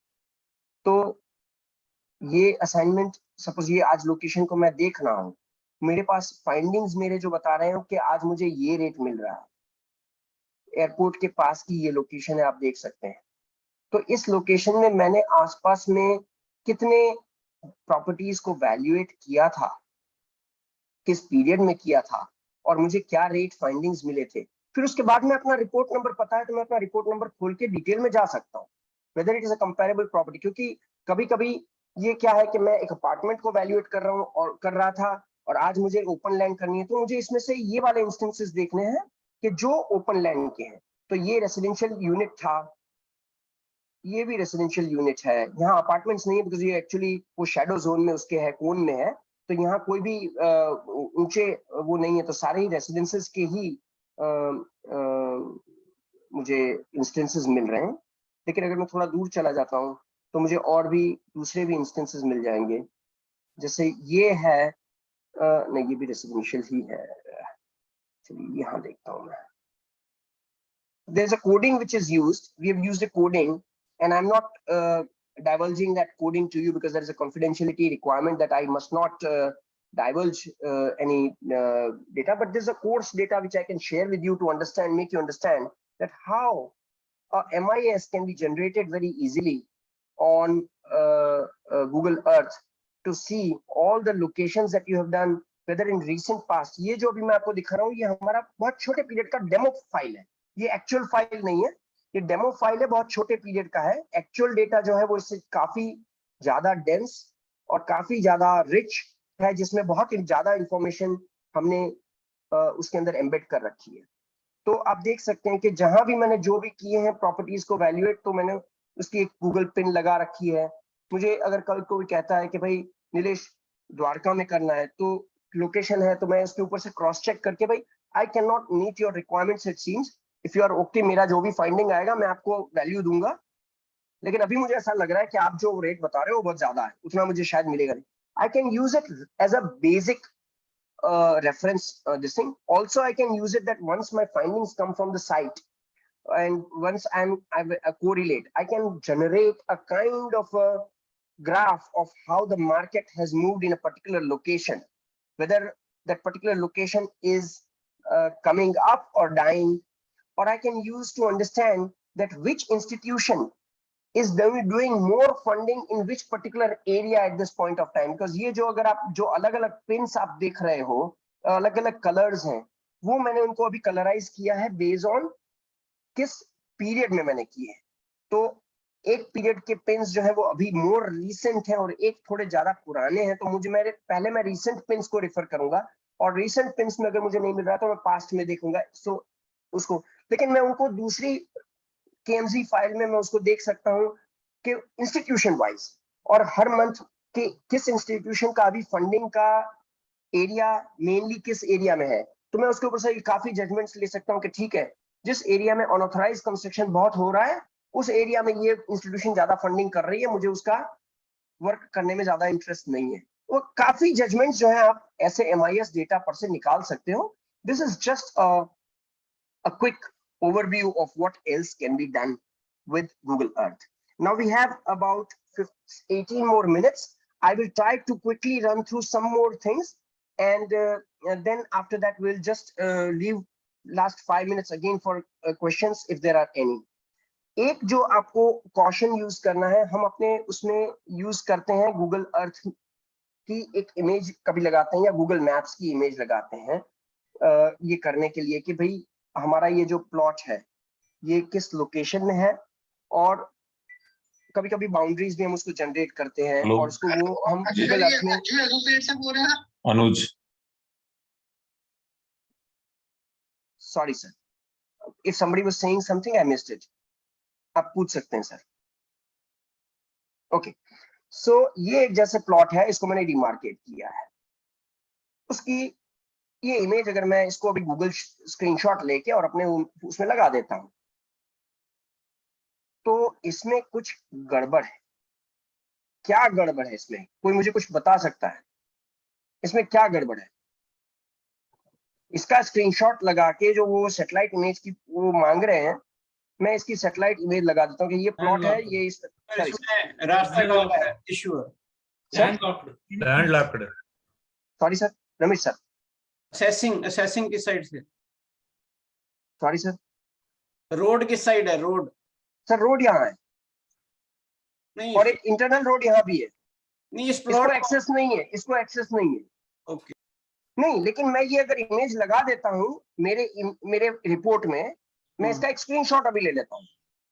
तो ये असाइनमेंट, सपोज ये आज लोकेशन को मैं देख रहा हूँ, मेरे पास फाइंडिंग्स मेरे जो बता रहे हैं कि आज मुझे ये रेट मिल रहा है, एयरपोर्ट के पास की ये लोकेशन है, आप देख सकते हैं। तो इस लोकेशन में मैंने आसपास में कितने प्रॉपर्टीज को वैल्यूएट किया था, किस पीरियड में किया था, और मुझे क्या रेट फाइंडिंग्स मिले थे। फिर उसके बाद में अपना रिपोर्ट नंबर पता है तो मैं अपना रिपोर्ट नंबर खोल के डिटेल में जा सकता हूँ, whether it is a comparable property. क्योंकि कभी कभी ये क्या है कि मैं एक अपार्टमेंट को वैल्यूएट कर रहा हूँ और कर रहा था, और आज मुझे ओपन लैंड करनी है, तो मुझे इसमें से ये वाले इंस्टेंसेस देखने हैं कि जो ओपन लैंड के हैं। तो ये रेसिडेंशियल यूनिट था, ये भी रेसिडेंशियल यूनिट है, यहाँ अपार्टमेंट्स नहीं है बिकॉज ये एक्चुअली वो शैडो जोन में उसके है, कोन में है, तो यहाँ कोई भी ऊंचे वो नहीं है, तो सारे ही रेसिडेंसेस के ही मुझे इंस्टेंसेस मिल रहे हैं। लेकिन अगर मैं थोड़ा दूर चला जाता हूँ तो मुझे और भी दूसरे भी इंस्टेंसेस मिल जाएंगे, जैसे ये है, नहीं ये भी रेसिडेंशियल ही है। चलिए यहाँ देखता हूँ मैं। There's a coding which is used. We have used a coding, and I'm not divulging that coding to you because there is a confidentiality requirement that I must not divulge any data. But there's a course data which I can share with you to understand, make you understand that how a MIS can be generated very easily on Google Earth to see all the locations that you have done, whether in recent past. ये जो अभी मैं आपको दिखा रहा हूँ, ये हमारा बहुत छोटे पीरियड का डेमो फाइल है, ये एक्चुअल फाइल नहीं है, ये डेमो फाइल है, बहुत छोटे पीरियड का है। एक्चुअल डेटा जो है वो इससे काफी ज्यादा डेंस और काफी ज्यादा रिच है, जिसमें बहुत ज्यादा इंफॉर्मेशन हमने उसके अंदर एम्बेड कर रखी है। तो आप देख सकते हैं कि जहां भी मैंने जो भी किए हैं प्रॉपर्टीज को वैल्यूएट, तो मैंने उसकी एक गूगल पिन लगा रखी है। मुझे अगर कल कोई कहता है कि भाई नीलेश द्वारका में करना है, तो लोकेशन है, तो मैं उसके ऊपर से क्रॉस चेक करके, भाई I can not meet your requirements it seems, if you are okay, मेरा जो भी फाइंडिंग आएगा मैं आपको वैल्यू दूंगा, लेकिन अभी मुझे ऐसा लग रहा है कि आप जो रेट बता रहे हो बहुत ज्यादा है, उतना मुझे शायद मिलेगा नहीं। I can use it as a basic reference this thing. Also I can use it that once my findings come from the site and once I correlate, I can generate a kind of a graph of how the market has moved in a particular location, whether that particular location is coming up or dying, or I can use to understand that which institution is doing more funding in which particular area at this point of time. Because ये जो अगर आप जो अलग अलग पिन्स आप देख रहे हो, अलग अलग कलर्स हैं, वो मैंने उनको अभी कलराइज किया है बेस्ड ऑन किस पीरियड में मैंने किए हैं। तो एक पीरियड के पिन्स जो है वो अभी मोर रीसेंट है और एक थोड़े ज्यादा पुराने हैं, तो मुझे पहले मैं रीसेंट पिन्स को रेफर करूंगा, और रीसेंट पिन्स में अगर मुझे नहीं मिल रहा तो मैं पास्ट में देखूंगा सो उसको, लेकिन मैं उनको दूसरी KMZ फाइल में मैं उसको देख सकता हूँ कि इंस्टीट्यूशन वाइज और हर मंथ के किस इंस्टीट्यूशन का अभी फंडिंग का एरिया मेनली किस एरिया में है, तो मैं उसके ऊपर से काफी जजमेंट्स ले सकता हूँ कि ठीक है, जिस एरिया में अनऑथराइज कंस्ट्रक्शन बहुत हो रहा है उस एरिया में ये इंस्टीट्यूशन ज्यादा फंडिंग कर रही है, मुझे उसका वर्क करने में ज्यादा इंटरेस्ट नहीं है। वो काफी जजमेंट्स जो है आप ऐसे MIS डेटा पर से निकाल सकते हो। This is just a quick overview of what else can be done with Google Earth. Now we have about 18 more minutes. I will try to quickly run through some more things, and then after that we'll just leave last 5 minutes again for questions if there are any. एक जो आपको caution use करना है, हम अपने उसमें use करते हैं Google Earth की एक इमेज कभी लगाते हैं या Google Maps की इमेज लगाते हैं, ये करने के लिए कि भाई हमारा ये जो प्लॉट है ये किस लोकेशन में है, और कभी कभी बाउंड्रीज भी हम उसको जनरेट करते हैं और उसको वो हम गूगल अर्थ में। Anuj, sorry sir, if somebody was saying something I missed it, आप पूछ सकते हैं सर। ओके, सो ये एक जैसे प्लॉट है, इसको मैंने डिमार्केट किया है, उसकी ये इमेज अगर मैं इसको अभी गूगल स्क्रीनशॉट लेके और अपने उसमें लगा देता हूं, तो इसमें कुछ गड़बड़ है। क्या गड़बड़ है इसमें, कोई मुझे कुछ बता सकता है इसमें क्या गड़बड़ है? इसका स्क्रीनशॉट लगा के जो वो सैटेलाइट इमेज की वो मांग रहे हैं, मैं इसकी सैटेलाइट इमेज लगा देता हूँ कि ये प्लॉट है, ये इस रास्ता का इशू है, landlocked. Sorry sir, Ramesh sir, assessing किस साइड से? सॉरी सर, रोड किस साइड है? रोड सर रोड यहाँ है नहीं, और एक इंटरनल रोड यहाँ भी है। नहीं इस इसको प्लॉट एक्सेस नहीं है, इसको एक्सेस नहीं है। ओके, नहीं, लेकिन मैं ये अगर इमेज लगा देता हूँ मेरे रिपोर्ट में, मैं इसका एक स्क्रीनशॉट अभी ले लेता हूँ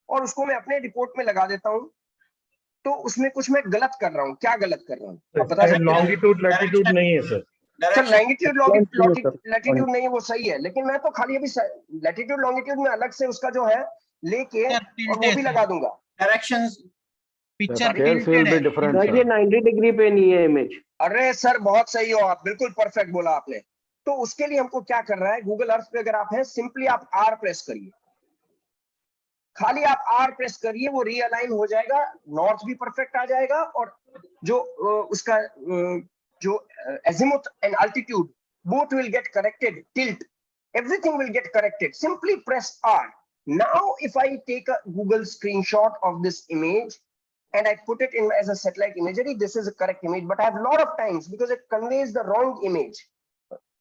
और उसको मैं अपने रिपोर्ट में लगा देता हूँ, तो उसमें कुछ मैं गलत कर रहा हूँ। क्या गलत कर रहा हूँ आप बता सकते हैं? लॉन्गिट्यूड लैटिट्यूड नहीं है सर। सर लैंगिट्यूड लैटिट्यूड नहीं है, वो सही है, लेकिन मैं तो खाली अभी लैटिट्यूड लॉन्गिट्यूड में अलग से उसका जो है लेके और वो भी लगा दूंगा। डायरेक्शंस पिक्चर भी डिफरेंट है, ये 90 डिग्री पे नहीं है इमेज। अरे सर बहुत सही हो आप, बिल्कुल परफेक्ट बोला आपने। तो उसके लिए हमको क्या कर रहा है, गूगल अर्थ पे अगर आप हैं, सिंपली आप आर प्रेस करिए, खाली आप आर प्रेस करिए, वो रीअलाइन हो जाएगा, नॉर्थ भी परफेक्ट आ जाएगा और जो उसका जो azimuth and altitude both will get corrected, tilt, everything will get corrected. Simply press R. Now if I take a Google screenshot of this image and I put it in as a satellite imagery, this is a correct image, but I have a lot of times because it conveys the wrong image.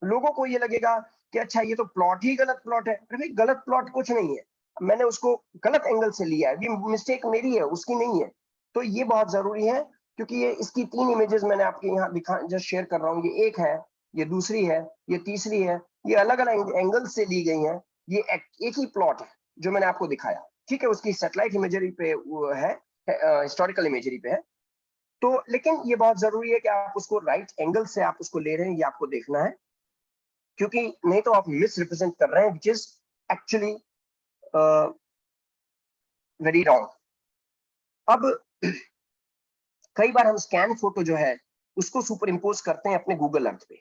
लोगों को ये लगेगा कि अच्छा ये तो प्लॉट ही गलत प्लॉट है। अरे भाई गलत प्लॉट कुछ नहीं है, मैंने उसको गलत एंगल से लिया है, ये मिस्टेक मेरी है, उसकी नहीं है। तो ये बहुत जरूरी है, क्योंकि ये इसकी 3 इमेजेस मैंने आपके यहाँ दिखा जस्ट शेयर कर रहा हूँ। ये एक है, ये दूसरी है, ये तीसरी है, ये अलग अलग एंगल से ली गई हैं। ये एक ही प्लॉट है जो मैंने आपको दिखाया, ठीक है, उसकी सैटेलाइट इमेजरी पे वो है, हिस्टोरिकल इमेजरी पे है। तो लेकिन ये बहुत जरूरी है कि आप उसको राइट एंगल से आप उसको ले रहे हैं, ये आपको देखना है, क्योंकि नहीं तो आप मिस रिप्रेजेंट कर रहे हैं, which is actually very wrong. अब कई बार हम स्कैन फोटो जो है उसको सुपर इम्पोज करते हैं अपने गूगल अर्थ पे।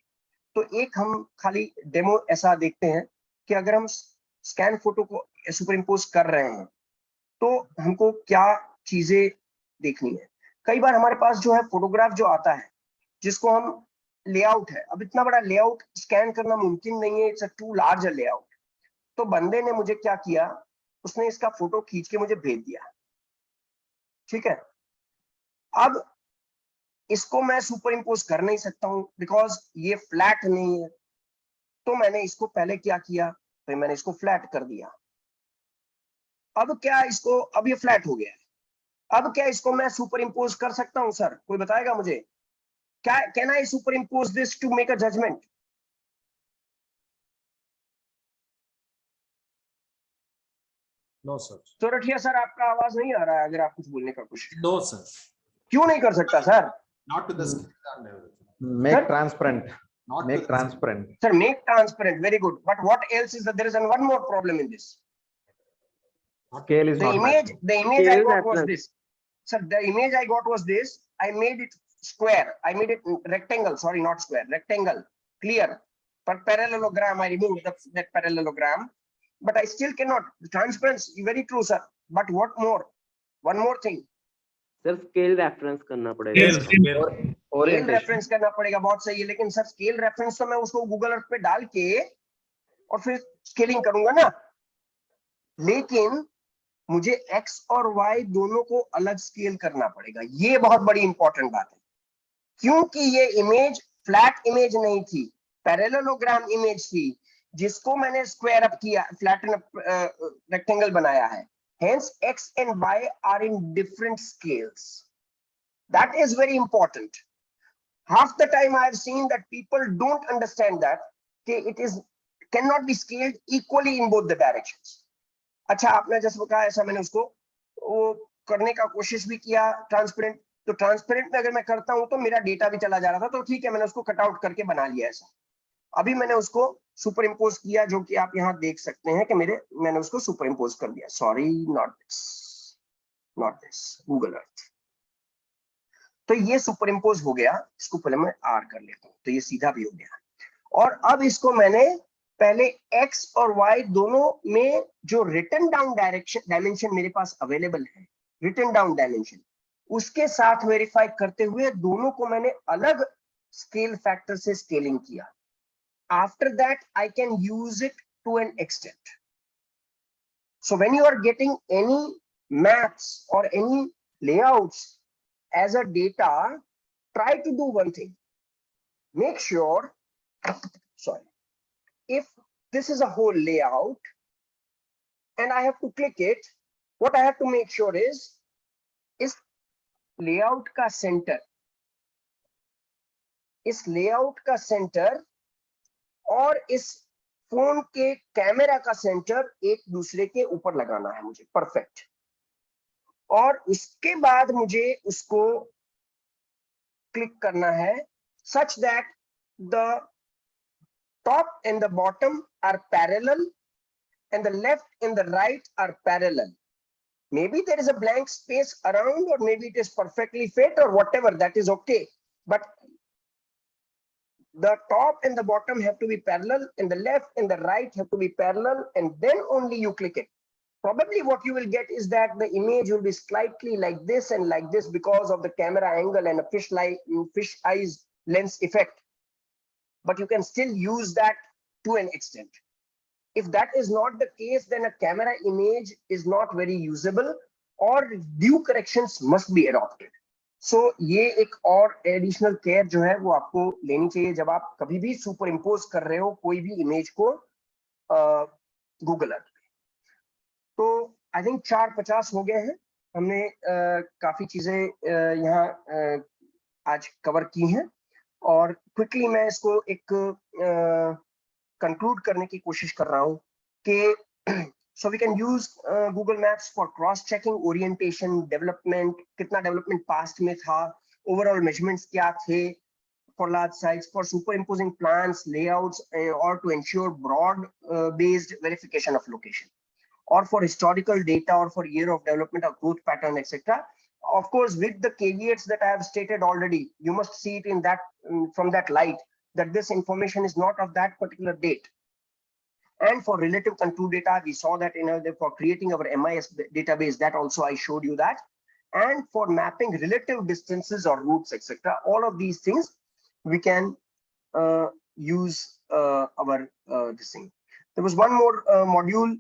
तो एक हम खाली डेमो ऐसा देखते हैं कि अगर हम स्कैन फोटो को सुपर इम्पोज कर रहे हैं तो हमको क्या चीजें देखनी है। कई बार हमारे पास जो है फोटोग्राफ जो आता है जिसको हम लेआउट है, अब इतना बड़ा लेआउट स्कैन करना मुमकिन नहीं है, it's a too large layout. तो बंदे ने मुझे क्या किया, उसने इसका फोटो खींच के मुझे भेज दिया, ठीक है। अब इसको मैं सुपर इम्पोज कर नहीं सकता हूं बिकॉज ये फ्लैट नहीं है। तो मैंने इसको पहले क्या किया, तो मैंने इसको फ्लैट कर दिया। अब क्या इसको, अब ये फ्लैट हो गया है, अब क्या इसको मैं सुपर इम्पोज कर सकता हूं सर? कोई बताएगा मुझे, क्या can I superimpose this to make a judgement? No sir. Sorathiya sir आपका आवाज नहीं आ रहा है, अगर आप कुछ बोलने का कोशिश। No sir. क्यों नहीं कर सकता sir? Not to the scale and everything. Make transparent. Not Make to the transparent. Sir, make transparent, very good. But what else is that? There is one more problem in this. Scale is The not image, matching. the image I Scale got reference. was this. Sir, the image I got was this. I made it square. I made it rectangle. Sorry, not square. Rectangle. Clear. But parallelogram, I removed that parallelogram. But I still cannot. Transparency, very true, sir. But what more? One more thing. Sir scale reference करना पड़ेगा और स्केल रेफरेंस करना पड़ेगा, बहुत सही है। लेकिन सर स्केल रेफरेंस तो मैं उसको गूगल अर्थ पे डाल के और फिर स्केलिंग करूंगा ना, लेकिन मुझे एक्स और वाई दोनों को अलग स्केल करना पड़ेगा। ये बहुत बड़ी इंपॉर्टेंट बात है, क्योंकि ये इमेज फ्लैट इमेज नहीं थी, पैरेललोग्राम इमेज थी, जिसको मैंने स्क्वायर अप किया, फ्लैटन रेक्टेंगल बनाया है। Hence, X and Y are in different scales. That is very important. Half the time I have seen that people don't understand that it is cannot be scaled equally in both the directions. अच्छा, आपने जैसे कहा ऐसा मैंने उसको वो करने का कोशिश भी किया ट्रांसपेरेंट, तो ट्रांसपेरेंट में अगर मैं करता हूं तो मेरा डेटा भी चला जा रहा था, तो ठीक है मैंने उसको कट आउट करके बना लिया ऐसा। अभी मैंने उसको सुपर इम्पोज किया, जो कि आप यहाँ देख सकते हैं कि मैंने उसको सुपर इम्पोज कर दिया। Sorry, not this Google Earth. तो ये सुपर इम्पोज हो गया, इसको पहले मैं आर कर लेता हूँ, तो ये सीधा भी हो गया। और अब इसको मैंने पहले एक्स और वाई दोनों में जो रिटन डाउन डायमेंशन मेरे पास अवेलेबल है, रिटन डाउन डायमेंशन, उसके साथ वेरीफाई करते हुए दोनों को मैंने अलग स्केल फैक्टर से स्केलिंग किया। After that, I can use it to an extent. So when you are getting any maps or any layouts as a data, try to do one thing. Make sure, if this is a whole layout and I have to click it, what I have to make sure is layout ka center, layout ka center और इस फोन के कैमरा का सेंटर एक दूसरे के ऊपर लगाना है मुझे, परफेक्ट। और उसके बाद मुझे उसको क्लिक करना है such that the top and the bottom are parallel and the left and the right are parallel. Maybe there is a blank space around, or maybe it is perfectly fit, or whatever, that is okay, but the top and the bottom have to be parallel and the left and the right have to be parallel, and then only you click it. Probably what you will get is that the image will be slightly like this and like this because of the camera angle and a fish eyes lens effect, but you can still use that to an extent. If that is not the case, then a camera image is not very usable, or due corrections must be adopted. So ये एक और एडिशनल केयर जो है वो आपको लेनी चाहिए जब आप कभी भी सुपर इम्पोज कर रहे हो कोई भी इमेज को गूगल अर्थ पे। तो आई थिंक 4:50 हो गए हैं, हमने काफी चीजें यहाँ आज कवर की हैं, और क्विकली मैं इसको एक कंक्लूड करने की कोशिश कर रहा हूँ कि so we can use Google Maps for cross checking orientation, development, कितना development past में था, overall measurements क्या थे for large sites, for superimposing plans, layouts, or to ensure broad based verification of location, or for historical data, or for year of development or growth pattern, etc. Of course, with the caveats that I have stated already, you must see it in that from that light, that this information is not of that particular date. And for relative contour data, we saw that for creating our MIS database, that also I showed you that. And for mapping relative distances or routes, etc., all of these things we can use our this thing. There was one more module.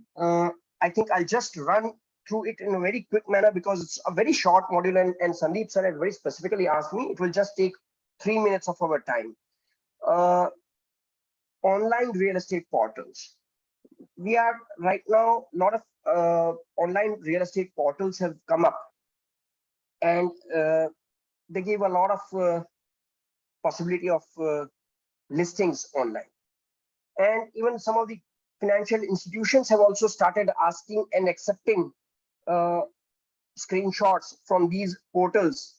I think I'll just run through it in a very quick manner because it's a very short module, and Sandeep sir had very specifically asked me. It will just take 3 minutes of our time. Online real estate portals. We are right now, a lot of online real estate portals have come up, and they give a lot of possibility of listings online. And even some of the financial institutions have also started asking and accepting screenshots from these portals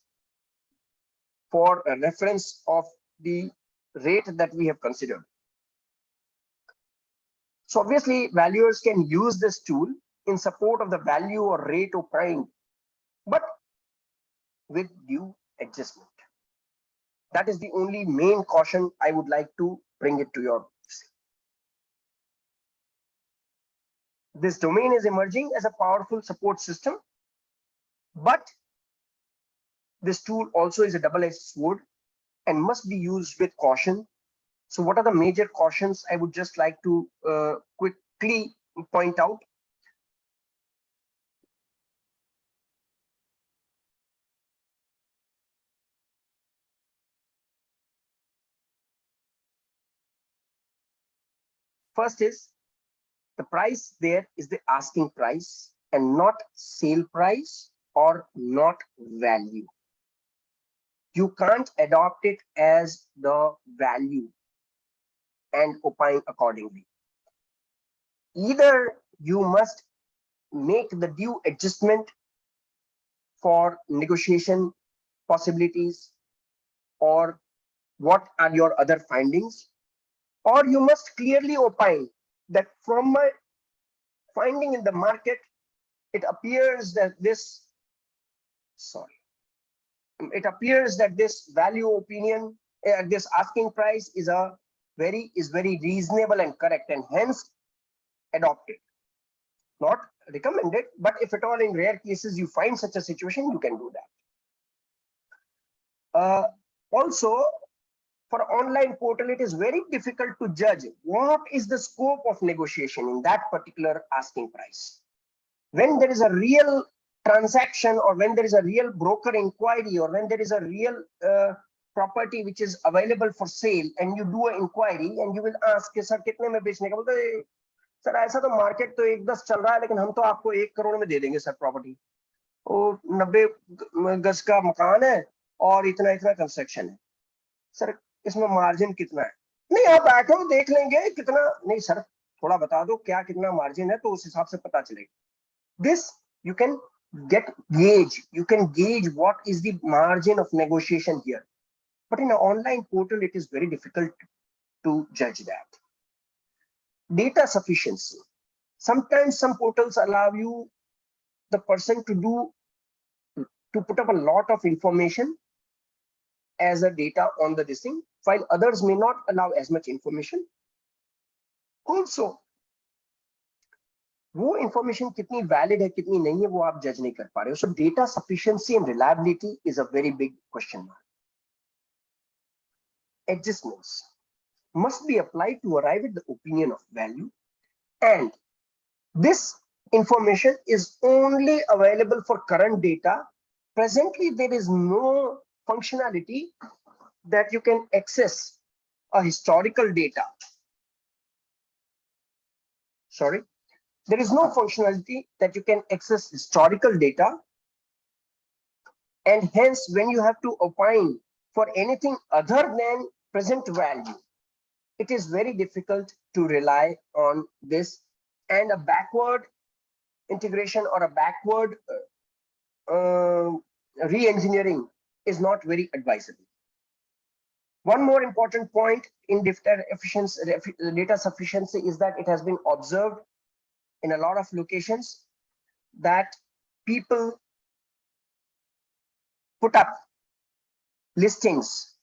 for a reference of the rate that we have considered. So obviously, valuers can use this tool in support of the value or rate opined, but with due adjustment. That is the only main caution I would like to bring it to your. This domain is emerging as a powerful support system, but this tool also is a double-edged sword and must be used with caution. So what are the major cautions I would just like to quickly point out? First is the price there is the asking price and not sale price or not value. You can't adopt it as the value and opine accordingly. either you must make the due adjustment for negotiation possibilities, or what are your other findings, or you must clearly opine that from my finding in the market, it appears that this value opinion, this asking price is very reasonable and correct, and hence adopted, not recommended. But if at all in rare cases you find such a situation, you can do that. Also, for online portal, it is very difficult to judge what is the scope of negotiation in that particular asking price. When there is a real transaction, or when there is a real broker inquiry, or when there is a real property which is available for sale, and you do an inquiry and you will ask कि सर कितने में बेचने का, बोलते सर ऐसा तो मार्केट तो 1-10 चल रहा है, लेकिन हम तो आपको 1 करोड़ में दे देंगे सर प्रॉपर्टी, वो 90 गज का मकान है और इतना इतना कंस्ट्रक्शन है, सर इसमें मार्जिन कितना है? नहीं, आप बैठो देख लेंगे कितना, नहीं सर थोड़ा बता दो क्या कितना मार्जिन है, तो उस हिसाब से पता चलेगा. This you can gauge what is the margin of negotiation here, but in an online portal it is very difficult to judge that. Data sufficiency. Sometimes some portals allow you the person to put up a lot of information as a data on the listing, while others may not allow as much information. Also, वो information कितनी valid है कितनी नहीं है वो आप judge नहीं कर पा रहे हो. So data sufficiency and reliability is a very big question mark. Adjustments must be applied to arrive at the opinion of value, and this information is only available for current data. Presently, there is no functionality that you can access a historical data. Sorry. There is no functionality that you can access historical data, and hence when you have to opine for anything other than present value, it is very difficult to rely on this, and a backward integration or a backward re-engineering is not very advisable. One more important point in data sufficiency is that it has been observed in a lot of locations that people put up listings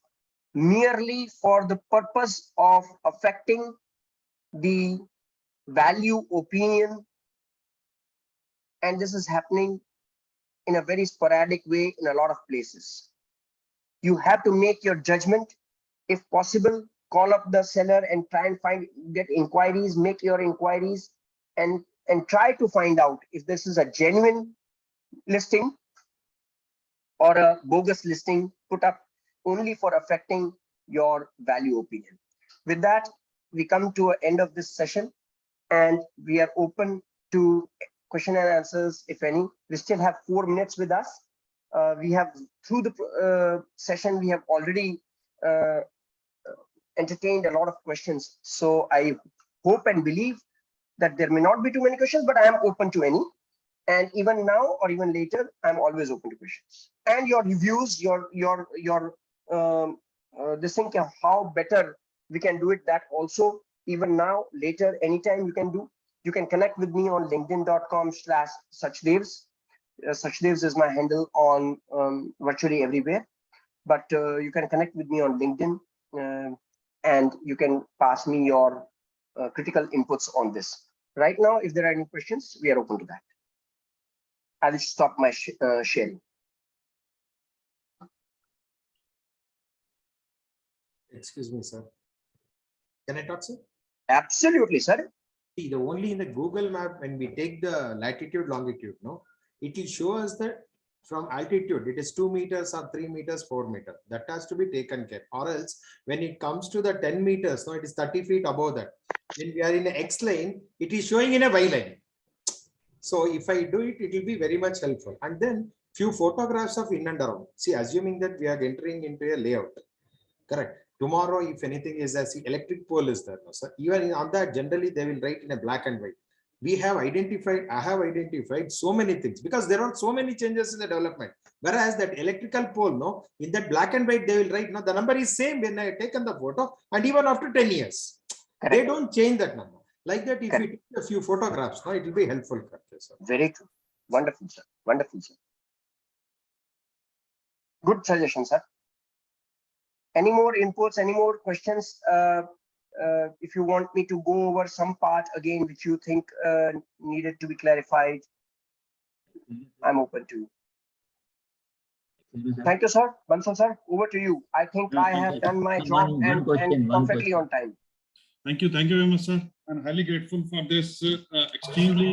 merely for the purpose of affecting the value opinion, and this is happening in a very sporadic way in a lot of places. You have to make your judgment. If possible, call up the seller and try and get inquiries, make your inquiries, and try to find out if this is a genuine listing or a bogus listing put up only for affecting your value opinion. With that, we come to an end of this session, and we are open to question and answers, if any. We still have 4 minutes with us. We have, through the session, we have already entertained a lot of questions. So I hope and believe that there may not be too many questions, but I am open to any. And even now or even later, I'm always open to questions. And your reviews, this thing, how better we can do it, that also, even now, later, anytime you can do. You can connect with me on linkedin.com/Sachdevs. Sachdevs is my handle on virtually everywhere. But you can connect with me on LinkedIn, and you can pass me your critical inputs on this. Right now, if there are any questions, we are open to that. I will stop my sharing. Excuse me, sir. Can I talk, sir? Absolutely, sir. See, only in the Google map, when we take the latitude, longitude, no, it will show us that from altitude, it is 2 meters or 3 meters, 4 meters. That has to be taken care. Or else, when it comes to the 10 meters, no, it is 30 feet above that. When we are in an X line, it is showing in a Y line. So if I do it, it will be very much helpful. And then few photographs of in and around. See, assuming that we are entering into a layout, correct? Tomorrow, if anything is as the electric pole is there, no, sir. Even on that, generally they will write in a black and white. I have identified so many things because there are so many changes in the development. Whereas that electrical pole, no, in that black and white, they will write, no, the number is same when I have taken the photo, and even after 10 years, correct, they don't change that number. Like that, if we take a few photographs, no, it will be helpful. Sir. Very true. Wonderful, sir. Wonderful, sir. Good suggestion, sir. Any more inputs, any more questions? If you want me to go over some part again, which you think needed to be clarified, I'm open to. Thank you, sir. Bansal sir, over to you. I think I have done my job and perfectly on time. Thank you very much, sir. I'm highly grateful for this extremely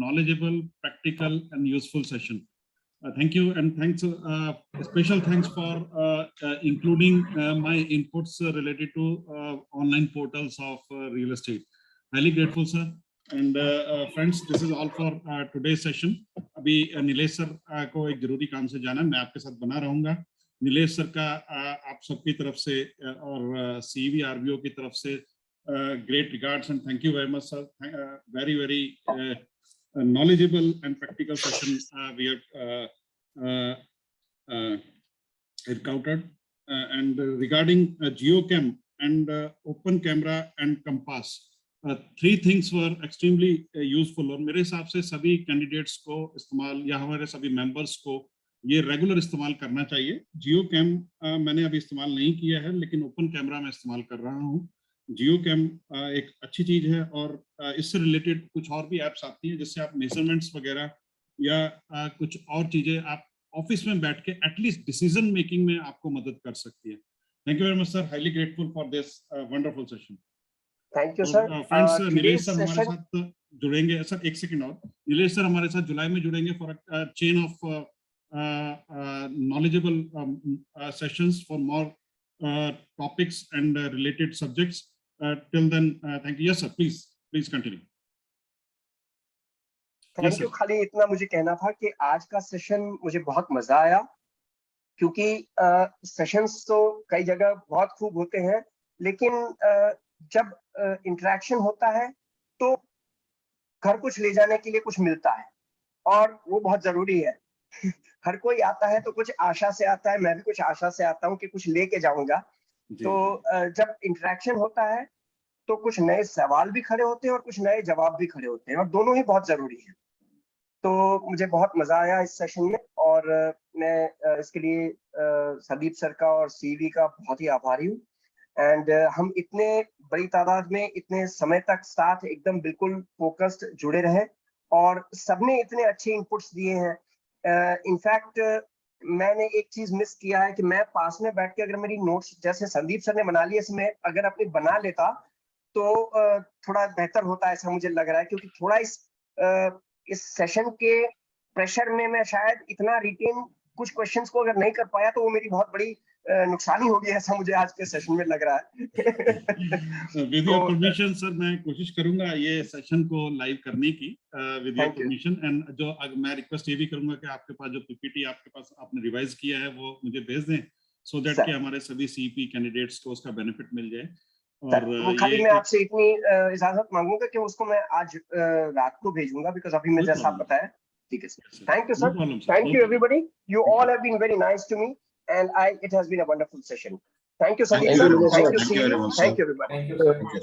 knowledgeable, practical, and useful session. Thank you, and thanks. Special thanks for including my inputs related to online portals of real estate. Highly grateful, sir. And friends, this is all for today's session. अभी नीलेश सर को एक जरूरी काम से जाना है, मैं आपके साथ बना रहूंगा. नीलेश सर का आप सबकी तरफ से और सीवी आरबीओ की तरफ से great regards and thank you very much, sir. Very knowledgeable and practical session we have encountered. And regarding geocam and open camera and compass, three things were extremely useful. और मेरे हिसाब से सभी candidates को इस्तेमाल या हमारे सभी members को ये regular इस्तेमाल करना चाहिए. geocam मैंने अभी इस्तेमाल नहीं किया है, लेकिन open camera में इस्तेमाल कर रहा हूँ. जियोकैम एक अच्छी चीज है और इससे रिलेटेड कुछ और भी एप्स आती हैं जिससे आप मेजरमेंट्स वगैरह या कुछ और चीजें आप ऑफिस में बैठ के एटलीस्ट डिसीजन मेकिंग में आपको मदद कर सकती है. Thank you very much sir. Highly grateful for this wonderful session. Thank you sir. Friends, Nilesh sir हमारे साथ जुड़ेंगे. सर एक सेकंड और, नीलेश सर हमारे साथ जुलाई में जुड़ेंगे for chain of knowledgeable sessions for more topics and related subjects. Till then, thank you. Yes, sir. Please continue. Thank you. खाली इतना मुझे कहना था कि आज का सेशन मुझे बहुत मजा आया, क्योंकि सेशंस तो कई जगह बहुत खूब होते हैं, लेकिन जब इंटरेक्शन होता है तो घर कुछ ले जाने के लिए कुछ मिलता है और वो बहुत जरूरी है. हर कोई आता है तो कुछ आशा से आता है, मैं भी कुछ आशा से आता हूँ कि कुछ लेके जाऊंगा. तो जब इंटरेक्शन होता है तो कुछ नए सवाल भी खड़े होते हैं और कुछ नए जवाब भी खड़े होते हैं, और दोनों ही बहुत जरूरी है. तो मुझे बहुत मजा आया इस सेशन में, और मैं इसके लिए संदीप सर का और सीवी का बहुत ही आभारी हूँ. एंड हम इतने बड़ी तादाद में इतने समय तक साथ एकदम बिल्कुल फोकस्ड जुड़े रहे और सबने इतने अच्छे इनपुट्स दिए हैं. इनफैक्ट मैंने एक चीज मिस किया है कि मैं पास में बैठ के अगर मेरी नोट्स जैसे संदीप सर ने बना लिए, इसमें अगर अपनी बना लेता तो थोड़ा बेहतर होता है, ऐसा मुझे लग रहा है. क्योंकि थोड़ा इस सेशन के प्रेशर में मैं शायद इतना रिटेन कुछ क्वेश्चंस को अगर नहीं कर पाया तो वो मेरी बहुत बड़ी नुकसानी होगी, ऐसा मुझे आज के सेशन में लग रहा है. विद योर परमिशन सर, मैं कोशिश करूंगा ये सेशन को लाइव करने की विद योर परमिशन. एंड जो मैं रिक्वेस्ट ये भी करूंगा कि आपके पास जो पीपीटी आपके पास आपने रिवाइज किया है वो मुझे भेज दें, सो दैट कि हमारे सभी सीपी कैंडिडेट्स को उसका बेनिफिट मिल जाए. और वो खाली मैं आपसे इतनी इजाजत मांगूंगा कि उसको मैं आज रात को भेजूंगा, बिकॉज अभी मैं जैसा आप बताया. ठीक है sir. Thank you sir. Thank you everybody. You all have been very nice to me, and it has been a wonderful session. Thank you, Sandeep sir. Thank you, everybody. Thank you.